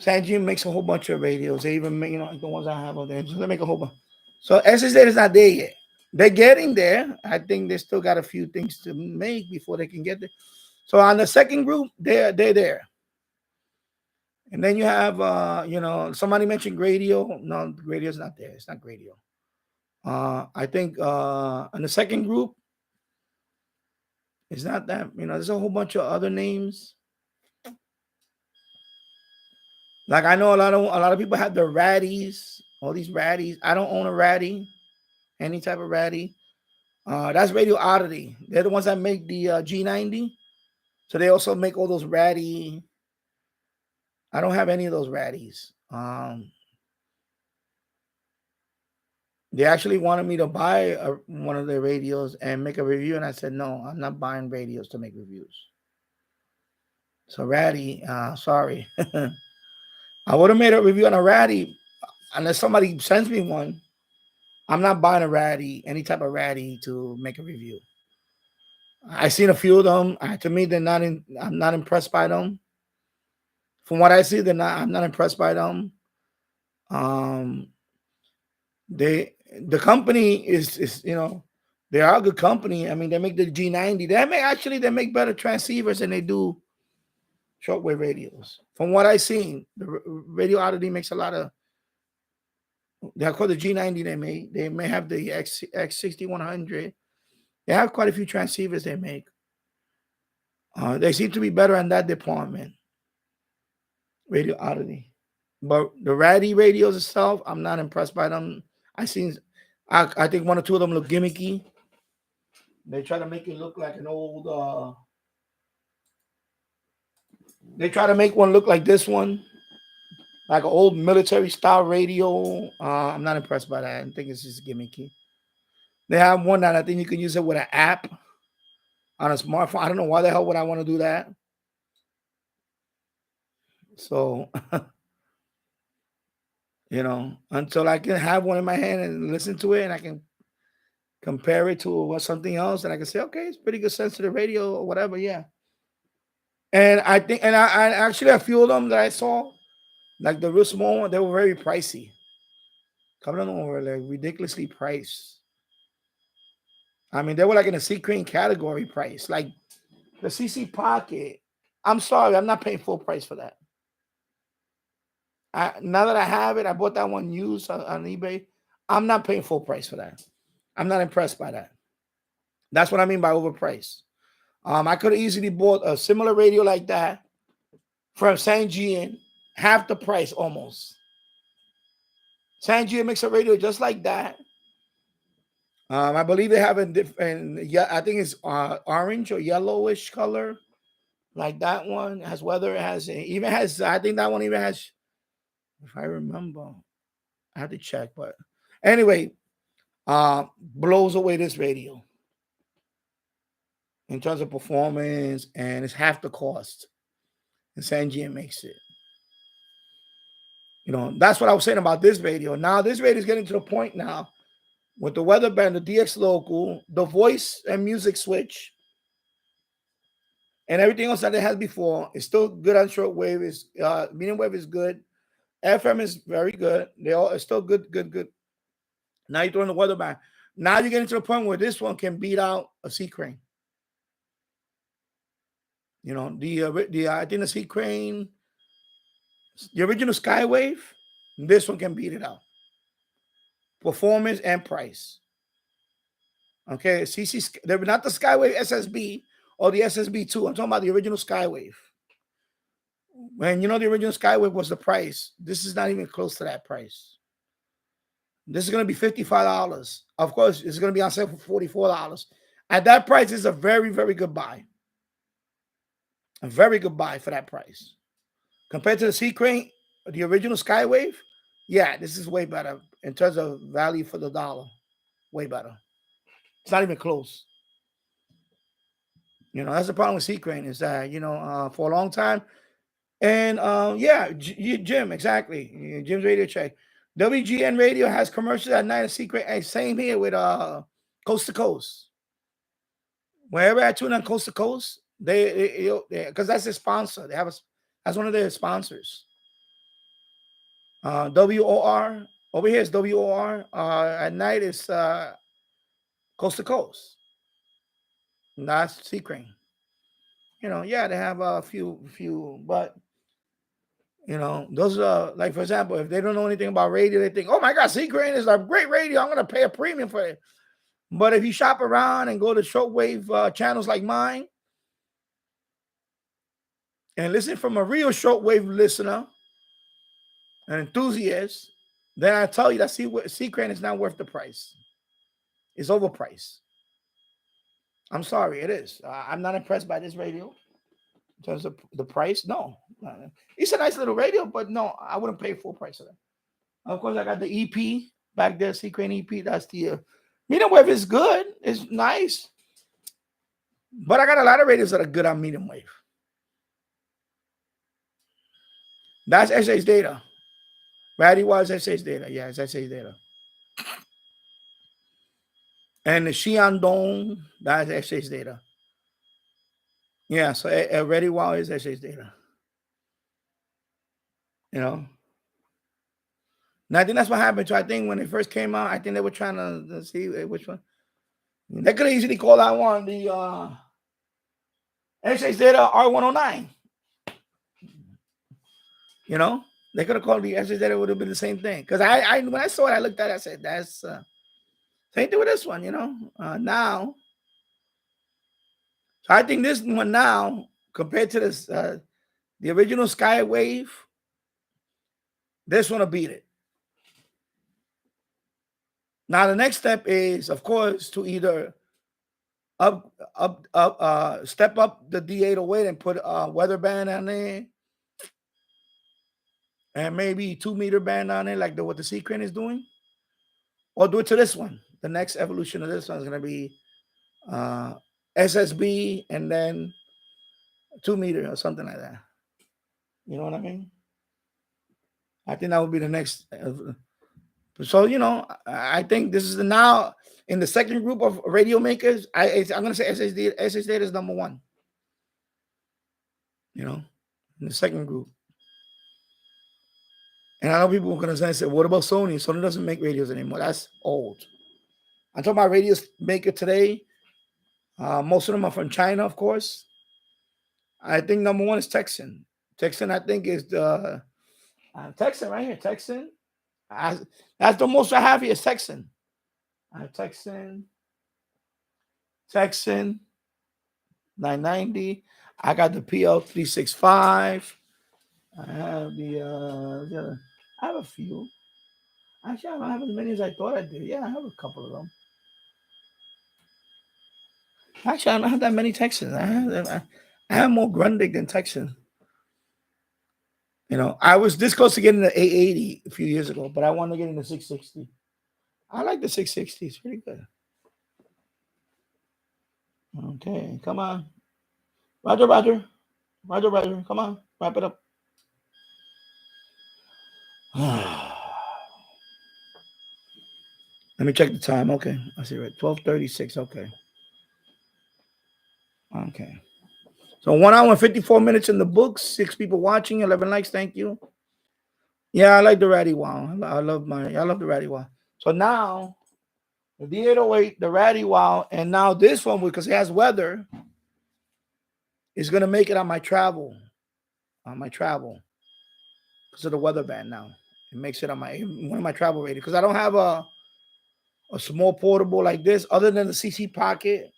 Sangean makes a whole bunch of radios. They even make the ones I have over there. So they make a whole bunch. So SSD is not there yet. They're getting there. I think they still got a few things to make before they can get there. So on the second group, they're there. And then you have somebody mentioned Gradio. No, Gradio's not there. It's not Gradio. I think on the second group, it's not that. There's a whole bunch of other names. Like I know a lot of people have the Raddies, all these Raddies. I don't own a Raddy, any type of Raddy. That's Radio Oddity. They're the ones that make the G90. So they also make all those Raddy. I don't have any of those Raddies. They actually wanted me to buy one of their radios and make a review, and I said no, I'm not buying radios to make reviews. So Raddy, sorry. I would have made a review on a Raddy unless somebody sends me one. I'm not buying a Raddy, any type of Raddy, to make a review. I've seen a few of them. To me, I'm not impressed by them. From what I see, I'm not impressed by them. The company is they are a good company. I mean, they make the G90. They make better transceivers than they do shortwave radios. From what I've seen, the Radio Oddity makes a lot of. They're called the G90. They may have the X6100. They have quite a few transceivers they make. They seem to be better in that department. Radio Oddity, but the Raddy radios itself, I'm not impressed by them. I think one or two of them look gimmicky. They try to make it look like an old. They try to make one look like this one, like an old military style radio. I'm not impressed by that. I think it's just gimmicky. They have one that I think you can use it with an app on a smartphone. I don't know why the hell would I want to do that. So, until I can have one in my hand and listen to it, and I can compare it to something else, and I can say, okay, it's pretty good sensitive radio or whatever, yeah. And I think, and I actually a few of them that I saw, like the real small one, they were very pricey. Some of them were like ridiculously priced. I mean, they were like in a C-Crane category price, like the CC Pocket. I'm sorry, I'm not paying full price for that. Now that I have it, I bought that one used on eBay. I'm not paying full price for that. I'm not impressed by that. That's what I mean by overpriced. I could have easily bought a similar radio like that from Sangean, half the price almost. Sangean makes a radio just like that. I believe they have a different, I think it's orange or yellowish color, like that one. It has weather. I think that one even has, if I remember, I have to check, but anyway, blows away this radio in terms of performance, and it's half the cost. And Sangean makes it. That's what I was saying about this radio. Now this radio is getting to the point now with the weather band, the DX local, the voice and music switch, and everything else that it had before. It's still good on shortwave. Is medium wave is good. FM is very good. It's still good. Now you throw in the weather band. Now you're getting to the point where this one can beat out a C crane. You know, I think the C crane, the original Skywave, this one can beat it out. Performance and price. Okay, they're not the Skywave SSB or the SSB2. I'm talking about the original Skywave. When you know the original Skywave was the price, this is not even close to that price. This is going to be $55. Of course, it's going to be on sale for $44. At that price, it's a very, very good buy. A very good buy for that price. Compared to the C crane, the original Skywave, yeah, this is way better in terms of value for the dollar. Way better. It's not even close. You know, that's the problem with C crane is that, you know, for a long time. And yeah, Jim, exactly. Jim's radio check. WGN radio has commercials at night. C crane. And same here with Coast to Coast. Wherever I tune on Coast to Coast, they because that's their sponsor. They have that's one of their sponsors. WOR over here is WOR. At night is Coast to Coast. And that's C crane. You know, yeah, they have a few, but you know, those are like, for example, if they don't know anything about radio, they think, oh my God, C crane is a great radio. I'm gonna pay a premium for it. But if you shop around and go to shortwave channels like mine and listen from a real shortwave listener, an enthusiast, then I tell you that C crane is not worth the price. It's overpriced. I'm sorry, it is. I'm not impressed by this radio in terms of the price. No, it's a nice little radio, but no, I wouldn't pay full price of that. Of course, I got the EP back there, C crane EP. That's the medium wave is good. It's nice, but I got a lot of radios that are good on medium wave. That's SH data. Radio was SH data. Yeah, it's SH data. And the Xiandong, that's SH data. Yeah, so Ready Wow is SH data. You know? And I think that's what happened to, I think when it first came out, I think they were trying to see which one. They could have easily called that one the SH data R109. You know? They could have called the SH data, would have been the same thing. Because I when I saw it, I looked at it, I said, that's same thing with this one, you know. Now, so I think this one now, compared to this, the original Skywave, this one will beat it. Now the next step is, of course, to either step up the D808 and put a weather band on there, and maybe 2-meter band on it, like what the C crane is doing, or do it to this one. The next evolution of this one is going to be SSB and then 2-meter or something like that. You know what I mean? I think that would be the next. So, you know, I think this is now in the second group of radio makers. I'm going to say SH data is number one. You know, in the second group. And I know people are going to say, what about Sony? Sony doesn't make radios anymore. That's old. I'm talking about radio maker today. Most of them are from China, of course. I think number one is Texan. Texan, I think, is the Texan right here. Texan. That's the most I have here is Texan. Texan 990. I got the PL365. I have I have a few. Actually, I don't have as many as I thought I did. Yeah, I have a couple of them. Actually, I don't have that many Texans. I have more Grundig than Texan. You know, I was this close to getting the 880 a few years ago, but I wanted to get in the 660. I like the 660. It's pretty good. Okay, come on. Roger. Come on, wrap it up. Let me check the time. Okay, I see right. 12:36. Okay. So 1 hour and 54 minutes in the books. 6 people watching. 11 likes. Thank you. Yeah, I like the Ratty Wow. I love the Ratty Wow. So now The D808, the Ratty Wow, and now this one, because it has weather, is going to make it on my travel. Because of the weather band now. It makes it on one of my travel radios. Because I don't have a small portable like this, other than the CC Pocket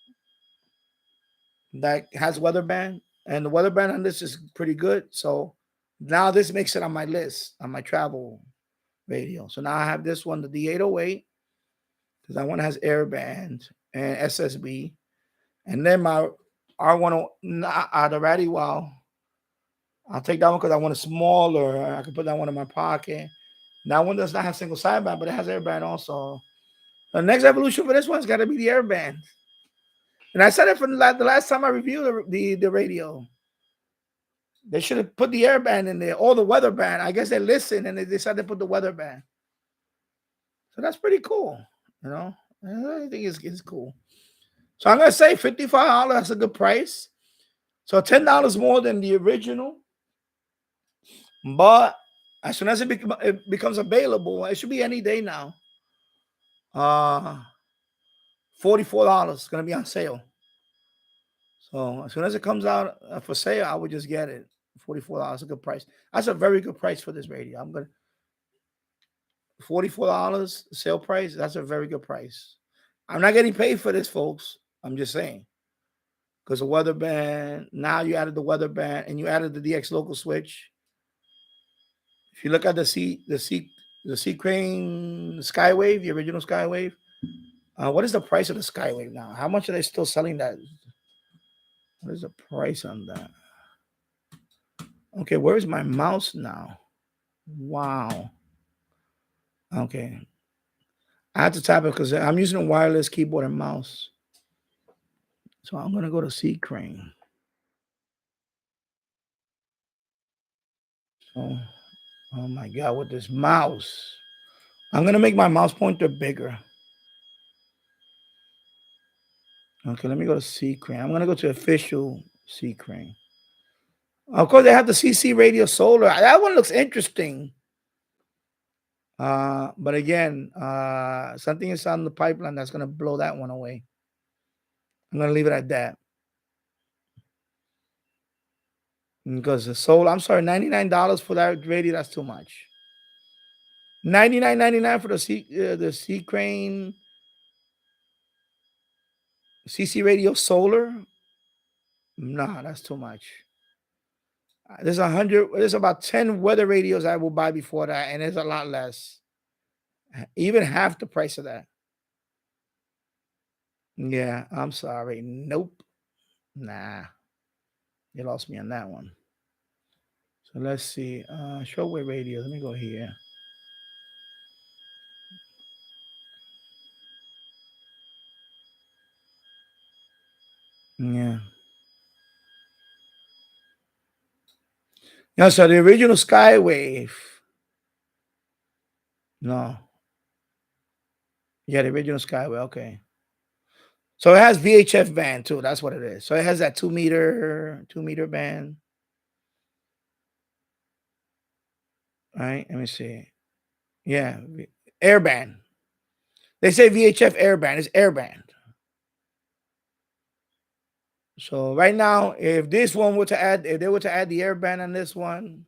that has weather band. And the weather band on this is pretty good. So now this makes it on my list, on my travel radio. So now I have this one, the D808, because that one has airband and SSB. And then my R10, the Ratty Wow, I'll take that one because I want it smaller. I can put that one in my pocket. That one does not have single sideband, but it has airband also. The next evolution for this one's got to be the airband. And I said it from the last time I reviewed the radio. They should have put the airband in there, or the weather band. I guess they listened and they decided to put the weather band. So that's pretty cool. You know, I think it's cool. So I'm going to say $55. That's a good price. So $10 more than the original. But as soon as it becomes available, it should be any day now. $44 is going to be on sale. So as soon as it comes out for sale, I would just get it. $44, a good price. That's a very good price for this radio. I'm going to $44 sale price. That's a very good price. I'm not getting paid for this, folks. I'm just saying. Because the weather band, now you added the weather band and you added the DX local switch. If you look at the C Crane Skywave, the original Skywave, what is the price of the Skywave now? How much are they still selling that? What is the price on that? Okay, where is my mouse now? Wow. Okay. I have to tap it because I'm using a wireless keyboard and mouse. So I'm going to go to C Crane. So, oh my God, with this mouse. I'm going to make my mouse pointer bigger. Okay, let me go to C Crane. I'm going to go to official C Crane. Of course, they have the CC Radio Solar. That one looks interesting. But again, something is on the pipeline that's going to blow that one away. I'm going to leave it at that. Because the solar, I'm sorry, $99 for that radio, that's too much. $99.99 for the C Crane CC Radio Solar. Nah, that's too much. There's about 10 weather radios I will buy before that, and there's a lot less. Even half the price of that. Yeah, I'm sorry. Nope. Nah. You lost me on that one. So let's see. Shortwave radio. Let me go here. Yeah. Yeah, so the original Skywave. No. Yeah, the original Skyway. Okay. So it has VHF band too. That's what it is. So it has that 2 meter band. All right. Let me see. Yeah. Airband. They say VHF airband. It's airband. So right now, if they were to add the airband on this one,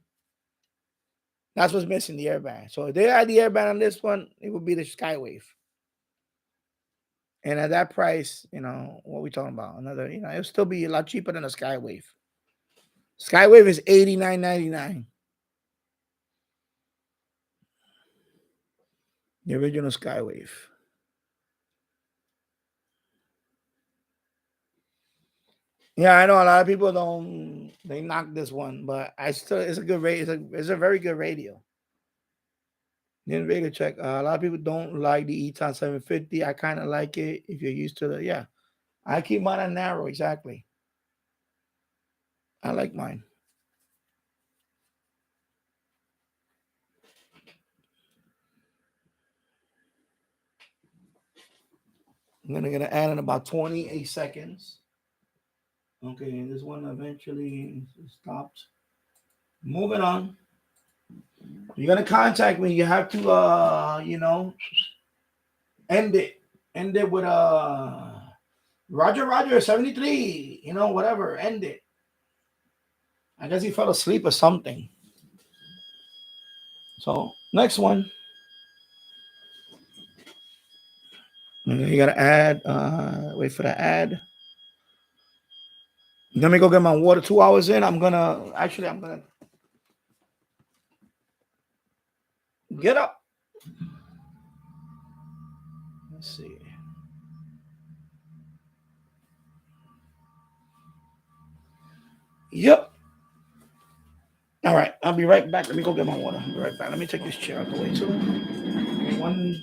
that's what's missing, the airband. So if they add the airband on this one, it would be the Skywave. And at that price, what we talking about? It'll still be a lot cheaper than a Skywave. Skywave is $89.99. The original Skywave. Yeah, I know a lot of people they knock this one, but it's a good radio. It's a very good radio. Then radio check. A lot of people don't like the Eton 750. I kind of like it if you're used to I keep mine on narrow, exactly. I like mine. I'm gonna add in about 28 seconds. Okay, this one eventually stopped. Moving on. You're gonna contact me. You have to end it End it with Roger 73, you know, whatever, end it. I guess he fell asleep or something. So next one. You gotta add, wait for the ad. Let me go get my water. 2 hours in, I'm gonna get up. Let's see. Yep. All right, I'll be right back. Let me go get my water. I'll be right back. Let me take this chair out the way too. 1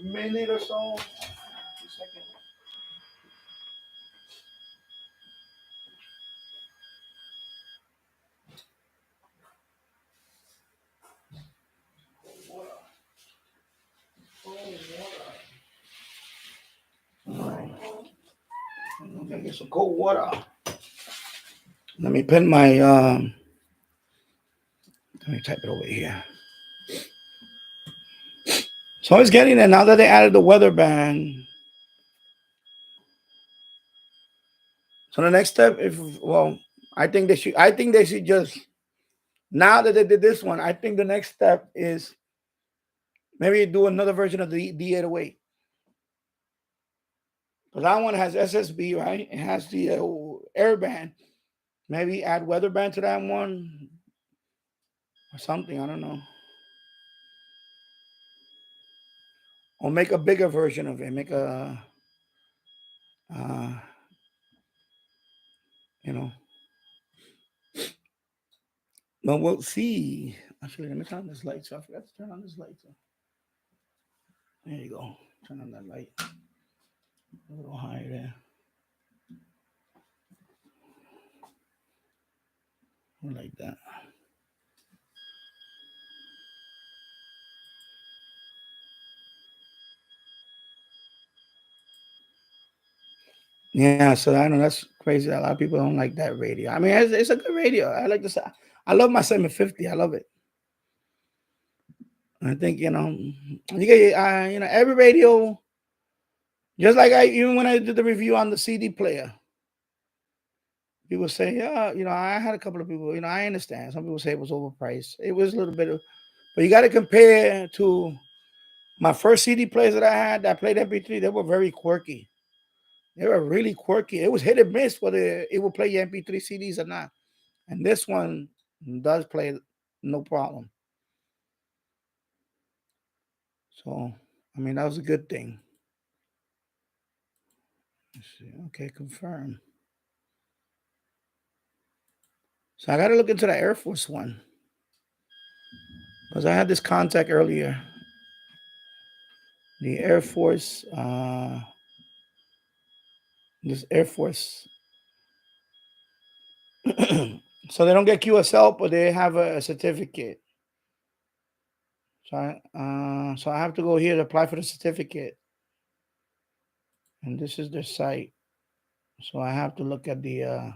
minute or so. 2 seconds. Water. All right. I'm gonna get some cold water. Let me pin my let me type it over here. So it's getting there now that they added the weather band. So the next step, I think they should just, now that they did this one, I think the next step is maybe do another version of the D808. Because that one has SSB, right? It has the air band. Maybe add weather band to that one or something. I don't know. Or make a bigger version of it. Make a, you know. But we'll see. Actually, let me turn on this light. So I forgot to turn on this light. So. There you go. Turn on that light. A little higher there. Like that. Yeah, so I know that's crazy. A lot of people don't like that radio. I mean, it's a good radio. I like this. I love my 750. I love it. I think you get every radio. Just like even when I did the review on the CD player, people say, yeah, I had a couple of people. I understand. Some people say it was overpriced. It was a little bit but you got to compare to my first CD players that I had that played MP3. They were very quirky. They were really quirky. It was hit and miss whether it would play your MP3 CDs or not. And this one does play no problem. So, I mean, that was a good thing. Let's see. Okay, confirm. So I got to look into the Air Force one. Because I had this contact earlier. The Air Force, this Air Force. So they don't get QSL, but they have a certificate. So I have to go here to apply for the certificate. And this is their site. So I have to look at the,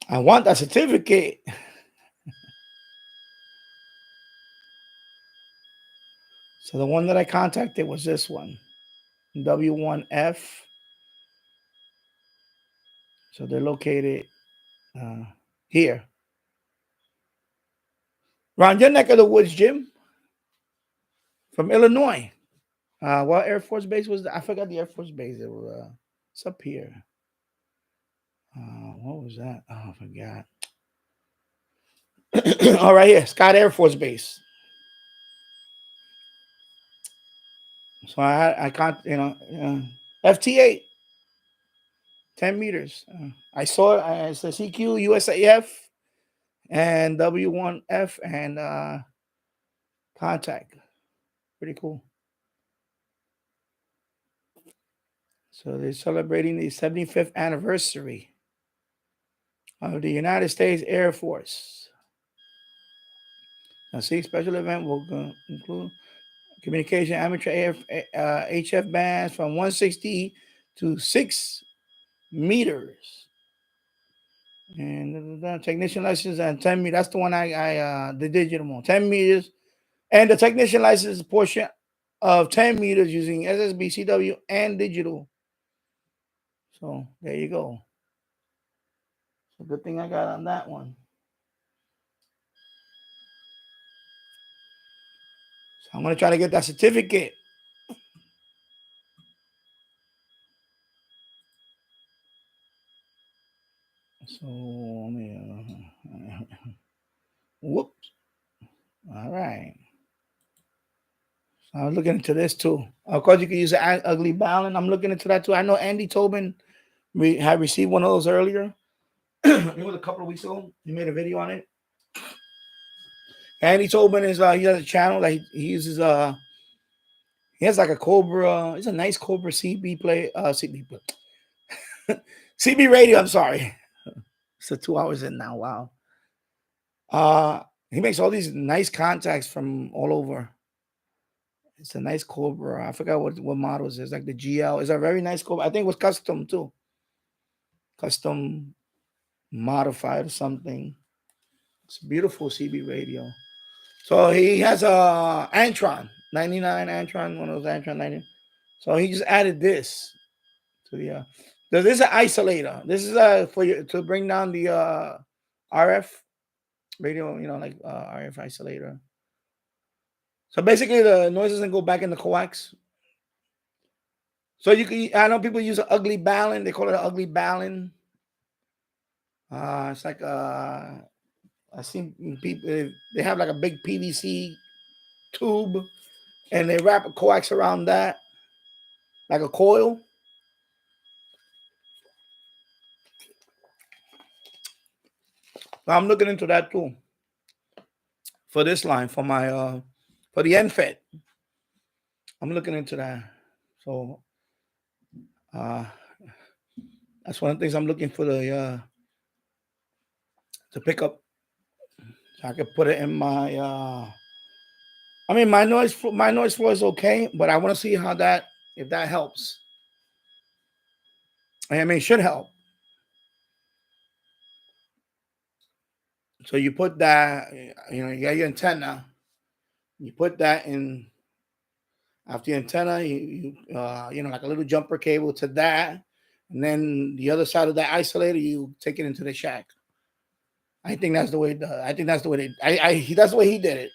I want that certificate. So the one that I contacted was this one, W1F. So they're located here. Around your neck of the woods, Jim, from Illinois. What Air Force base was that? I forgot the Air Force base. It's up here. What was that? Oh, I forgot. All right, here, Scott Air Force Base. So I can't, FT8, 10 meters. I saw it as a CQ, USAF, and W1F, and contact. Pretty cool. So they're celebrating the 75th anniversary of the United States Air Force. Now, see, special event will include communication amateur HF bands from 160 to 6 meters. And the technician license and 10 meters. That's the one the digital one. 10 meters. And the technician license portion of 10 meters using SSB, CW, and digital. So there you go. It's a good thing I got on that one. So I'm going to try to get that certificate. So, whoops. All right. So I was looking into this too. Of course, you can use an ugly balance. I'm looking into that too. I know Andy Tobin had received one of those earlier. It was a couple of weeks ago. He made a video on it. Andy Tobin is he has a channel that he uses he has like a Cobra. It's a nice Cobra CB play CB CB radio. I'm sorry. So 2 hours in now. Wow. He makes all these nice contacts from all over. It's a nice Cobra. I forgot what model it is. Like the GL. It's a very nice Cobra. I think it was custom too. Custom modified or something. It's a beautiful CB radio. So he has a Antron 99 Antron, one of those Antron 90. So he just added this to the. This is an isolator. This is for you to bring down the RF radio. Like RF isolator. So basically, the noise doesn't go back in the coax. So you can. I know people use an ugly balun. They call it an ugly balun. It's like I see people. They have like a big PVC tube, and they wrap a coax around that, like a coil. So I'm looking into that too. For this line, for my for the NFET. I'm looking into that. So that's one of the things I'm looking for the to pick up. So I can put it in my I mean my noise floor is okay, but I want to see how that if that helps. I mean it should help. So you put that, you got your antenna. You put that in after your antenna, you like a little jumper cable to that, and then the other side of that isolator, you take it into the shack. I think that's the way. That's the way that's the way he did it.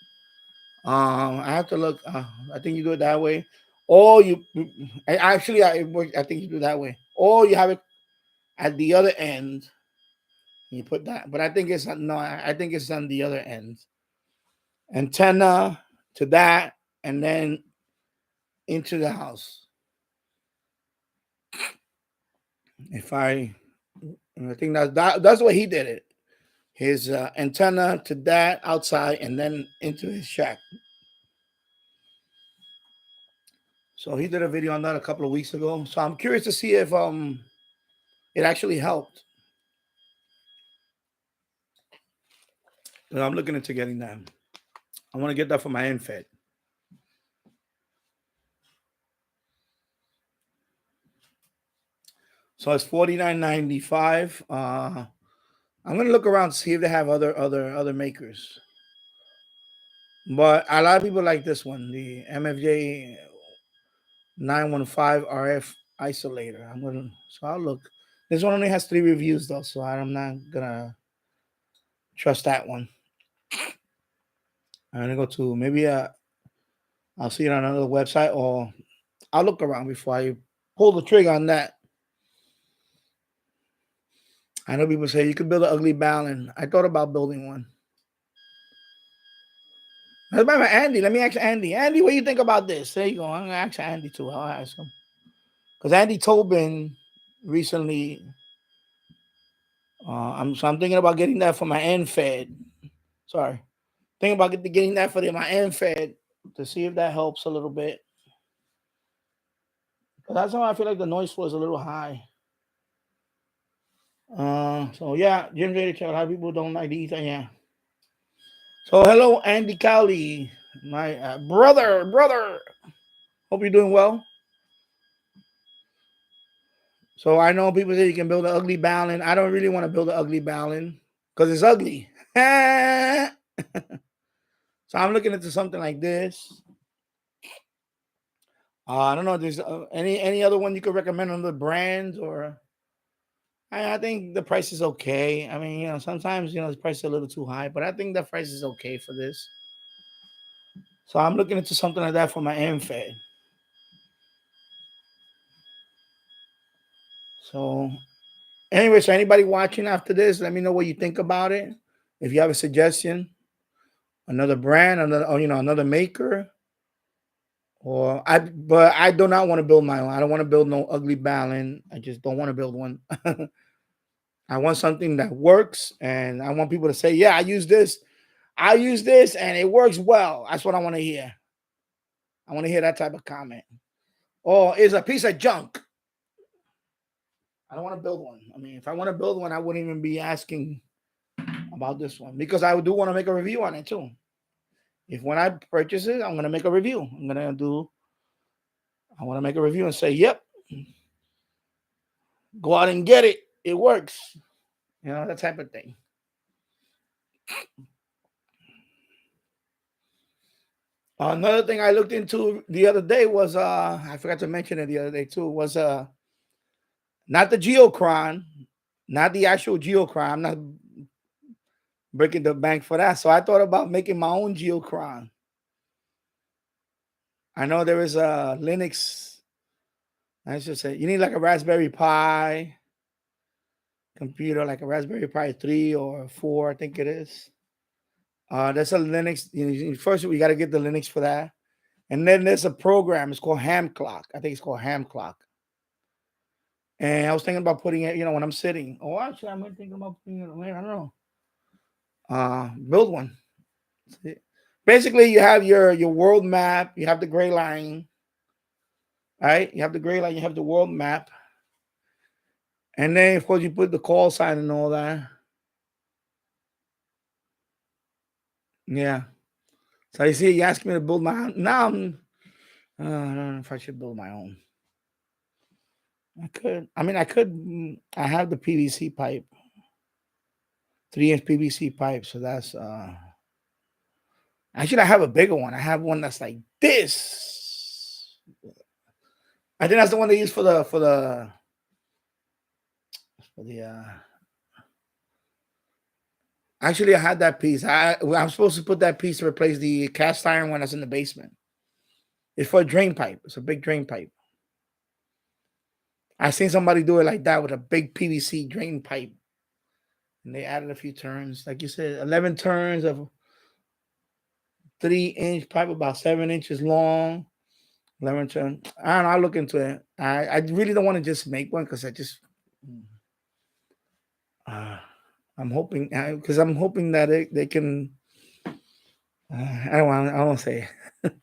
I have to look. I think you do it that way, or I think you do it that way, or you have it at the other end. You put that, but I think it's no. I think it's on the other end. Antenna to that, and then into the house. I think that's the way he did it. His antenna to that outside, and then into his shack. So he did a video on that a couple of weeks ago. So I'm curious to see if it actually helped. And I'm looking into getting that. I want to get that for my NFET. So it's $49.95. I'm gonna look around to see if they have other makers. But a lot of people like this one, the MFJ 915 RF isolator. So I'll look. This one only has 3 reviews though, so I'm not gonna trust that one. I'm gonna go to maybe I'll see it on another website, or I'll look around before I pull the trigger on that. I know people say you could build an ugly balun. I thought about building one. That's about Andy. Let me ask Andy. Andy, what do you think about this? There you go. I'm gonna ask Andy too. I'll ask him. Because Andy Tobin recently, I'm thinking about getting that for my NFED. Sorry. Thinking about getting that for my NFED to see if that helps a little bit. But that's how I feel like the noise floor is a little high. So yeah, Jim J. A lot of people don't like the ether, yeah. So hello, Andy Cowley, my brother. Hope you're doing well. So I know people say you can build an ugly balun. I don't really want to build an ugly balun because it's ugly. So I'm looking into something like this. I don't know. There's any other one you could recommend on the brands, or I think the price is okay. I mean, sometimes the price is a little too high, but I think the price is okay for this. So I'm looking into something like that for my MFed. So anyway, so anybody watching after this, let me know what you think about it. If you have a suggestion, another brand, another maker, but I do not want to build my own. I don't want to build no ugly balun. I just don't want to build one. I want something that works, and I want people to say, "Yeah, I use this, and it works well." That's what I want to hear. I want to hear that type of comment. Or it's a piece of junk. I don't want to build one. I mean, if I want to build one, I wouldn't even be asking about this one, because I do want to make a review on it too. If when I purchase it, I'm going to make a review. I want to make a review and say, "Yep, go out and get it. It works." That type of thing. Another thing I looked into the other day was I forgot to mention it the other day too, was not the geocron, not the actual geocron. I'm not breaking the bank for that. So I thought about making my own geocron. I know there is a Linux. I should say you need like a Raspberry Pi computer, like a Raspberry Pi 3 or 4, I think it is. There's a Linux. First, we got to get the Linux for that. And then there's a program. It's called Ham Clock. I think it's called Ham Clock. And I was thinking about putting it, when I'm sitting. Oh, actually, I'm thinking about putting it. I don't know. Build one. Basically, you have your world map. You have the gray line. Right? You have the gray line. You have the world map. And then, of course, you put the call sign and all that. Yeah. So you see, you asked me to build my own. Now I don't know if I should build my own. I could. I mean, I could. I have the PVC pipe, 3-inch PVC pipe. So that's actually I have a bigger one. I have one that's like this. I think that's the one they use for the Actually, I had that piece. I'm supposed to put that piece to replace the cast iron one that's in the basement. It's for a drain pipe. It's a big drain pipe. I seen somebody do it like that with a big PVC drain pipe. And they added a few turns. Like you said, 11 turns of 3-inch pipe, about 7 inches long. 11 turn. I don't know. I'll look into it. I really don't want to just make one because I'm hoping, because I'm hoping that they can. I don't want to say it.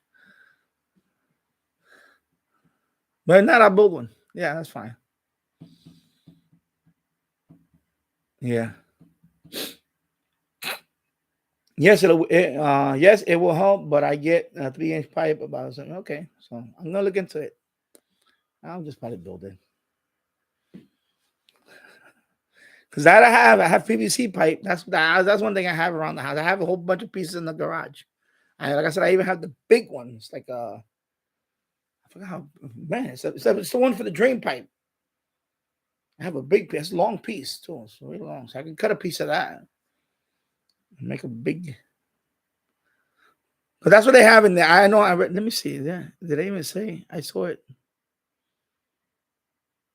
But not, I'll build one. Yeah, that's fine. Yeah. Yes, yes, it will help, but I get a 3-inch pipe about something. Okay, so I'm gonna look into it. I'll just probably build it. Because I have PVC pipe. That's one thing I have around the house. I have a whole bunch of pieces in the garage. And like I said, I even have the big ones. Like I forgot how, man, it's the one for the drain pipe. I have a big piece, long piece too. It's really long. So I can cut a piece of that and make a big. But that's what they have in there. I know. Let me see. Yeah. Did they even say? I saw it.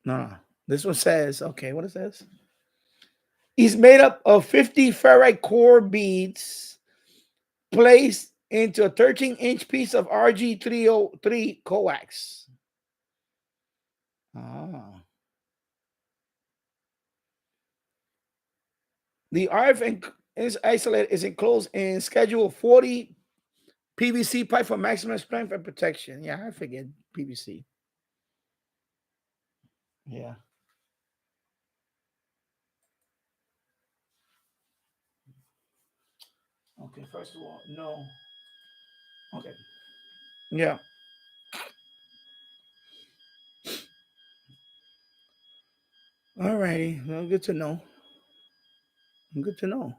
No. This one says, okay, what it says? He's made up of 50 ferrite core beads placed into a 13-inch piece of RG303 coax. The RF isolate is enclosed in Schedule 40 PVC pipe for maximum strength and protection. Yeah, I figured PVC. Yeah. Okay, first of all, no. Okay. Yeah. All righty. Well, good to know. Good to know.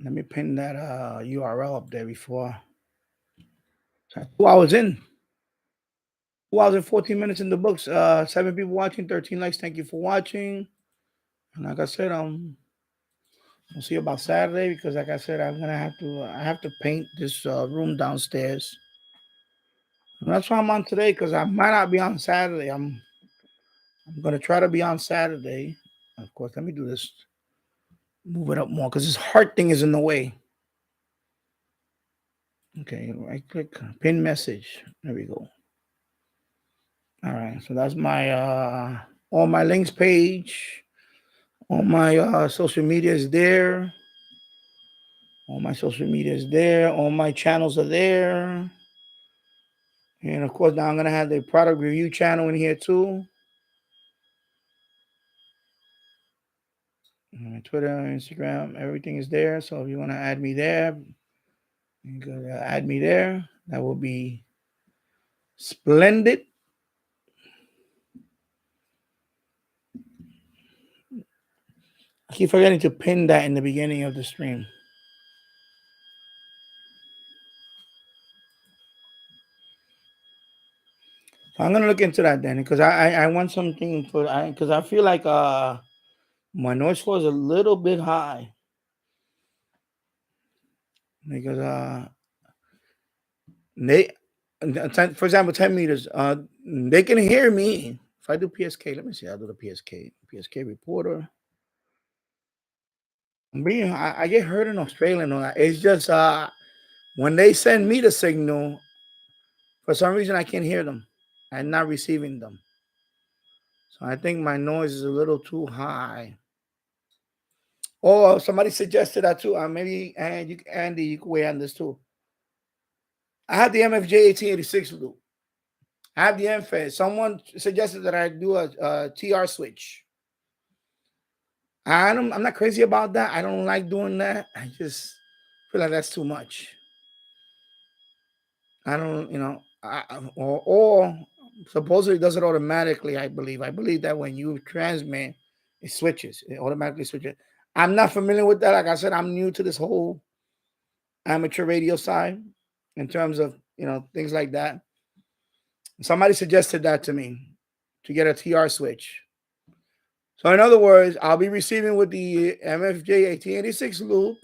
Let me pin that URL up there before. So 2 hours in. 2 hours and 14 minutes in the books. 7 people watching, 13 likes. Thank you for watching. And like I said, we'll see you about Saturday because, like I said, I have to paint this room downstairs. And that's why I'm on today because I might not be on Saturday. I'm gonna try to be on Saturday. Of course, let me do this. Move it up more because this heart thing is in the way. Okay, right click, pin message. There we go. All right, so that's my all my links page. All my social media is there. All my social media is there. All my channels are there. And of course, now I'm gonna have the product review channel in here too. My Twitter, Instagram, everything is there. So if you want to add me there, you can add me there. That will be splendid. I keep forgetting to pin that in the beginning of the stream. So I'm gonna look into that then because I want something for because I feel like my noise floor is a little bit high. Because they, for example, 10 meters, they can hear me. If I do PSK, let me see, I'll do the PSK reporter. I get heard in Australia and all that. It's just when they send me the signal, for some reason I can't hear them. I'm not receiving them. So I think my noise is a little too high. Oh, somebody suggested that too. Maybe Andy, you can weigh on this too. I have the MFJ 1886 loop. I have the MFED. Someone suggested that I do a TR switch. I'm not crazy about that. I don't like doing that. I just feel like that's too much. I don't, or supposedly it does it automatically. I believe that when you transmit, it switches. It automatically switches. I'm not familiar with that. Like I said, I'm new to this whole amateur radio side in terms of things like that. Somebody suggested that to me to get a TR switch. So in other words, I'll be receiving with the MFJ 1886 loop.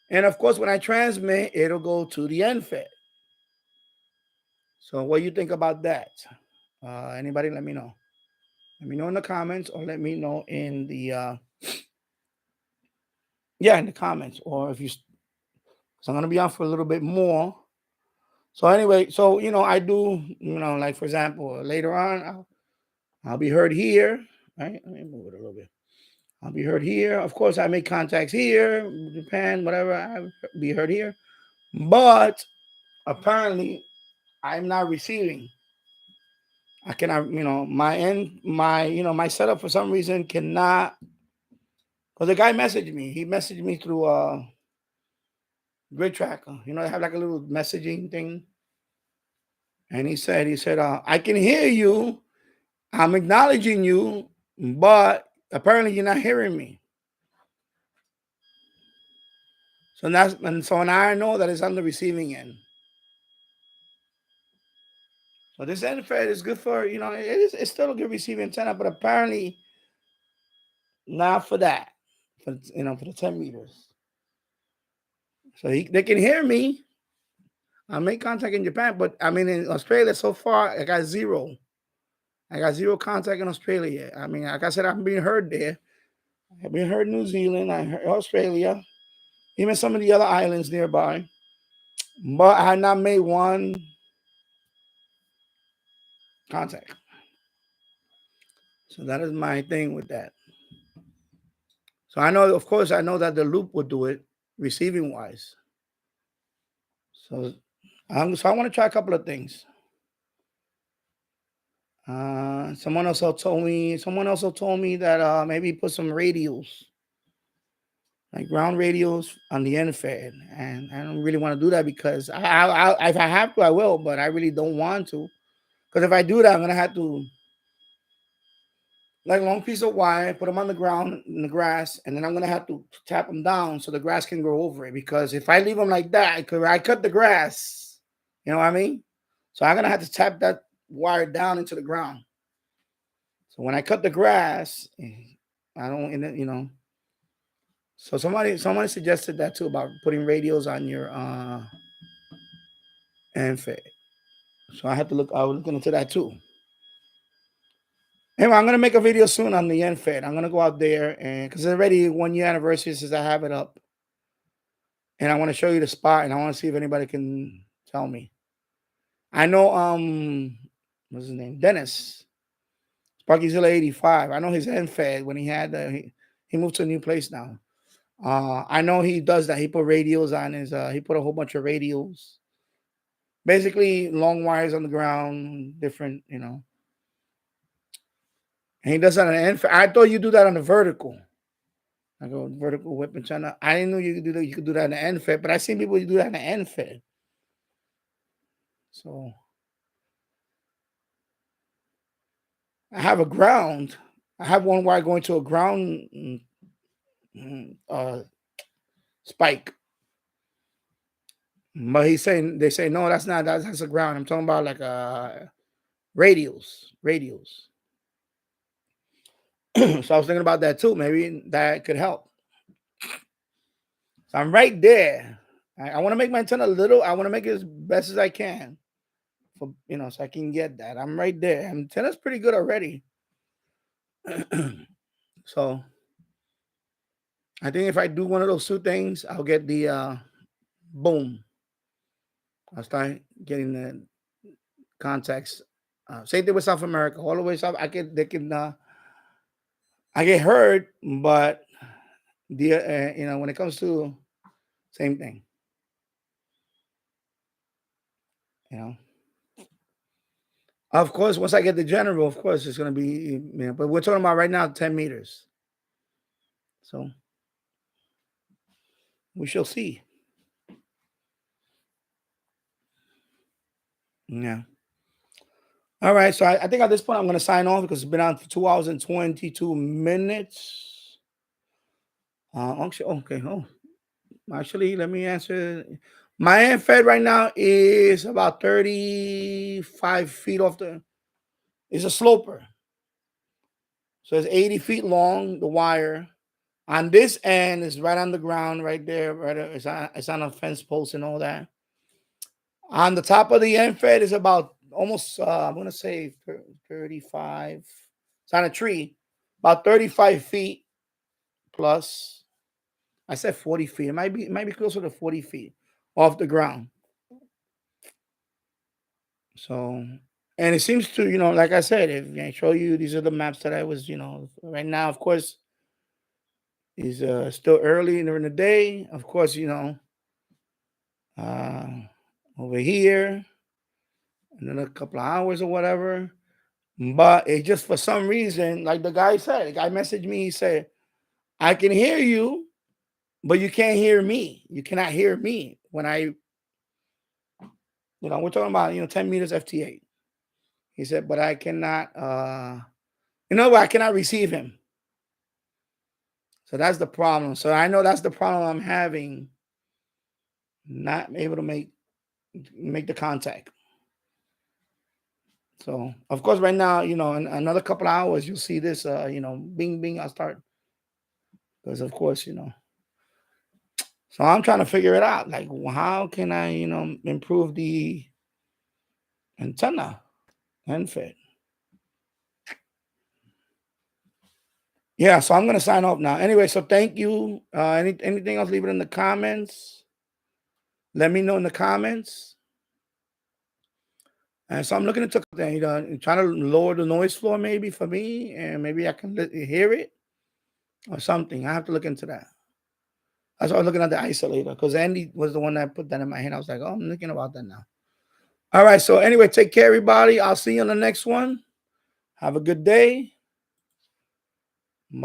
And of course, when I transmit, it'll go to the NFED. So what do you think about that? Anybody, let me know. Let me know in the comments or let me know in the, in the comments. Or if you, so I'm going to be on for a little bit more. So anyway, so, I do, like for example, later on, I'll be heard here, right? Let me move it a little bit. I'll be heard here. Of course, I make contacts here, Japan, whatever. I'll be heard here. But apparently, I'm not receiving. I cannot, my setup for some reason cannot. Because the guy messaged me. He messaged me through Grid Tracker. They have like a little messaging thing. And he said, I can hear you. I'm acknowledging you, but apparently you're not hearing me. So now I know that it's on the receiving end. So this NFED is good for, it's still a good receiving antenna, but apparently not for that, for the 10 meters. So they can hear me. I make contact in Japan, but I mean, in Australia so far, I got zero. I got zero contact in Australia. I mean, like I said, I'm being heard there. I've been heard in New Zealand, I heard Australia, even some of the other islands nearby. But I had not made one contact. So that is my thing with that. So I know, of course, I know that the loop would do it receiving wise. So I want to try a couple of things. Someone also told me that maybe put some radios, like ground radios on the NFED, and I don't really want to do that because if I have to, I will, but I really don't want to, because if I do that, I'm gonna have to like long piece of wire, put them on the ground in the grass, and then I'm gonna have to tap them down so the grass can grow over it. Because if I leave them like that, I cut the grass You know what I mean? So I'm gonna have to tap that wire down into the ground. So when I cut the grass, I don't, you know. So somebody suggested that too about putting radios on your end fed. So I was looking into that too. Anyway, I'm gonna make a video soon on the end fed. I'm gonna go out there and because it's already 1 year anniversary since I have it up, and I want to show you the spot, and I want to see if anybody can tell me. I know what's his name, Dennis Sparkyzilla 85. I know his end fed when he had he moved to a new place now. I know he does that. He put radios on his. He put a whole bunch of radios, basically long wires on the ground, different, you know. And he does that on the end. I thought you do that on the vertical. I go vertical whip and channel. I didn't know you could do that. You could do that on the end fed, but I seen people do that on the end fed. So I have a ground. I have one wire going to a ground spike. But they say no, that's not, that's a ground. I'm talking about like radials. So I was thinking about that too. Maybe that could help. So I'm right there. I want to make my antenna little. I want to make it as best as I can, for, you know, so I can get that. I'm right there. Antenna's pretty good already. So I think if I do one of those two things, I'll get the boom. I'll start getting the contacts. Same thing with South America. All the way south, I get heard, but the you know, when it comes to same thing, you know. Of course, once I get the general, of course, it's going to be, you know, but we're talking about right now 10 meters. So we shall see. Yeah. All right. So I think at this point, I'm going to sign off because it's been on for 2 hours and 22 minutes. Actually, okay. Oh, actually, let me answer. My end fed right now is about 35 feet off the, it's a sloper. So it's 80 feet long, the wire. On this end is right on the ground, right there. Right, it's on a fence post and all that. On the top of the end fed is about almost, I'm going to say 35. It's on a tree, about 35 feet plus. I said 40 feet. It might be closer to 40 feet off the ground. So, and it seems to, you know, like I said, if I show you, these are the maps that I was, you know, right now, of course, is still early during the day. Of course, you know, over here, another couple of hours or whatever. But it just, for some reason, like the guy said, the guy messaged me, he said, I can hear you, but you can't hear me. You cannot hear me when I, you know, we're talking about, you know, 10 meters FT8. He said, but I cannot, you know, I cannot receive him. So that's the problem. So I know that's the problem I'm having, not able to make the contact. So, of course, right now, you know, in another couple of hours, you'll see this, you know, bing, bing, I'll start. Because, of course, you know. So I'm trying to figure it out. Like, how can I, you know, improve the antenna and fit? Yeah, so I'm going to sign off now. Anyway, so thank you. Anything else, leave it in the comments. Let me know in the comments. And so I'm looking into, you know, trying to lower the noise floor maybe for me, and maybe I can hear it or something. I have to look into that. That's why I was looking at the isolator, because Andy was the one that put that in my hand. I was like, oh, I'm thinking about that now. All right. So anyway, take care, everybody. I'll see you on the next one. Have a good day.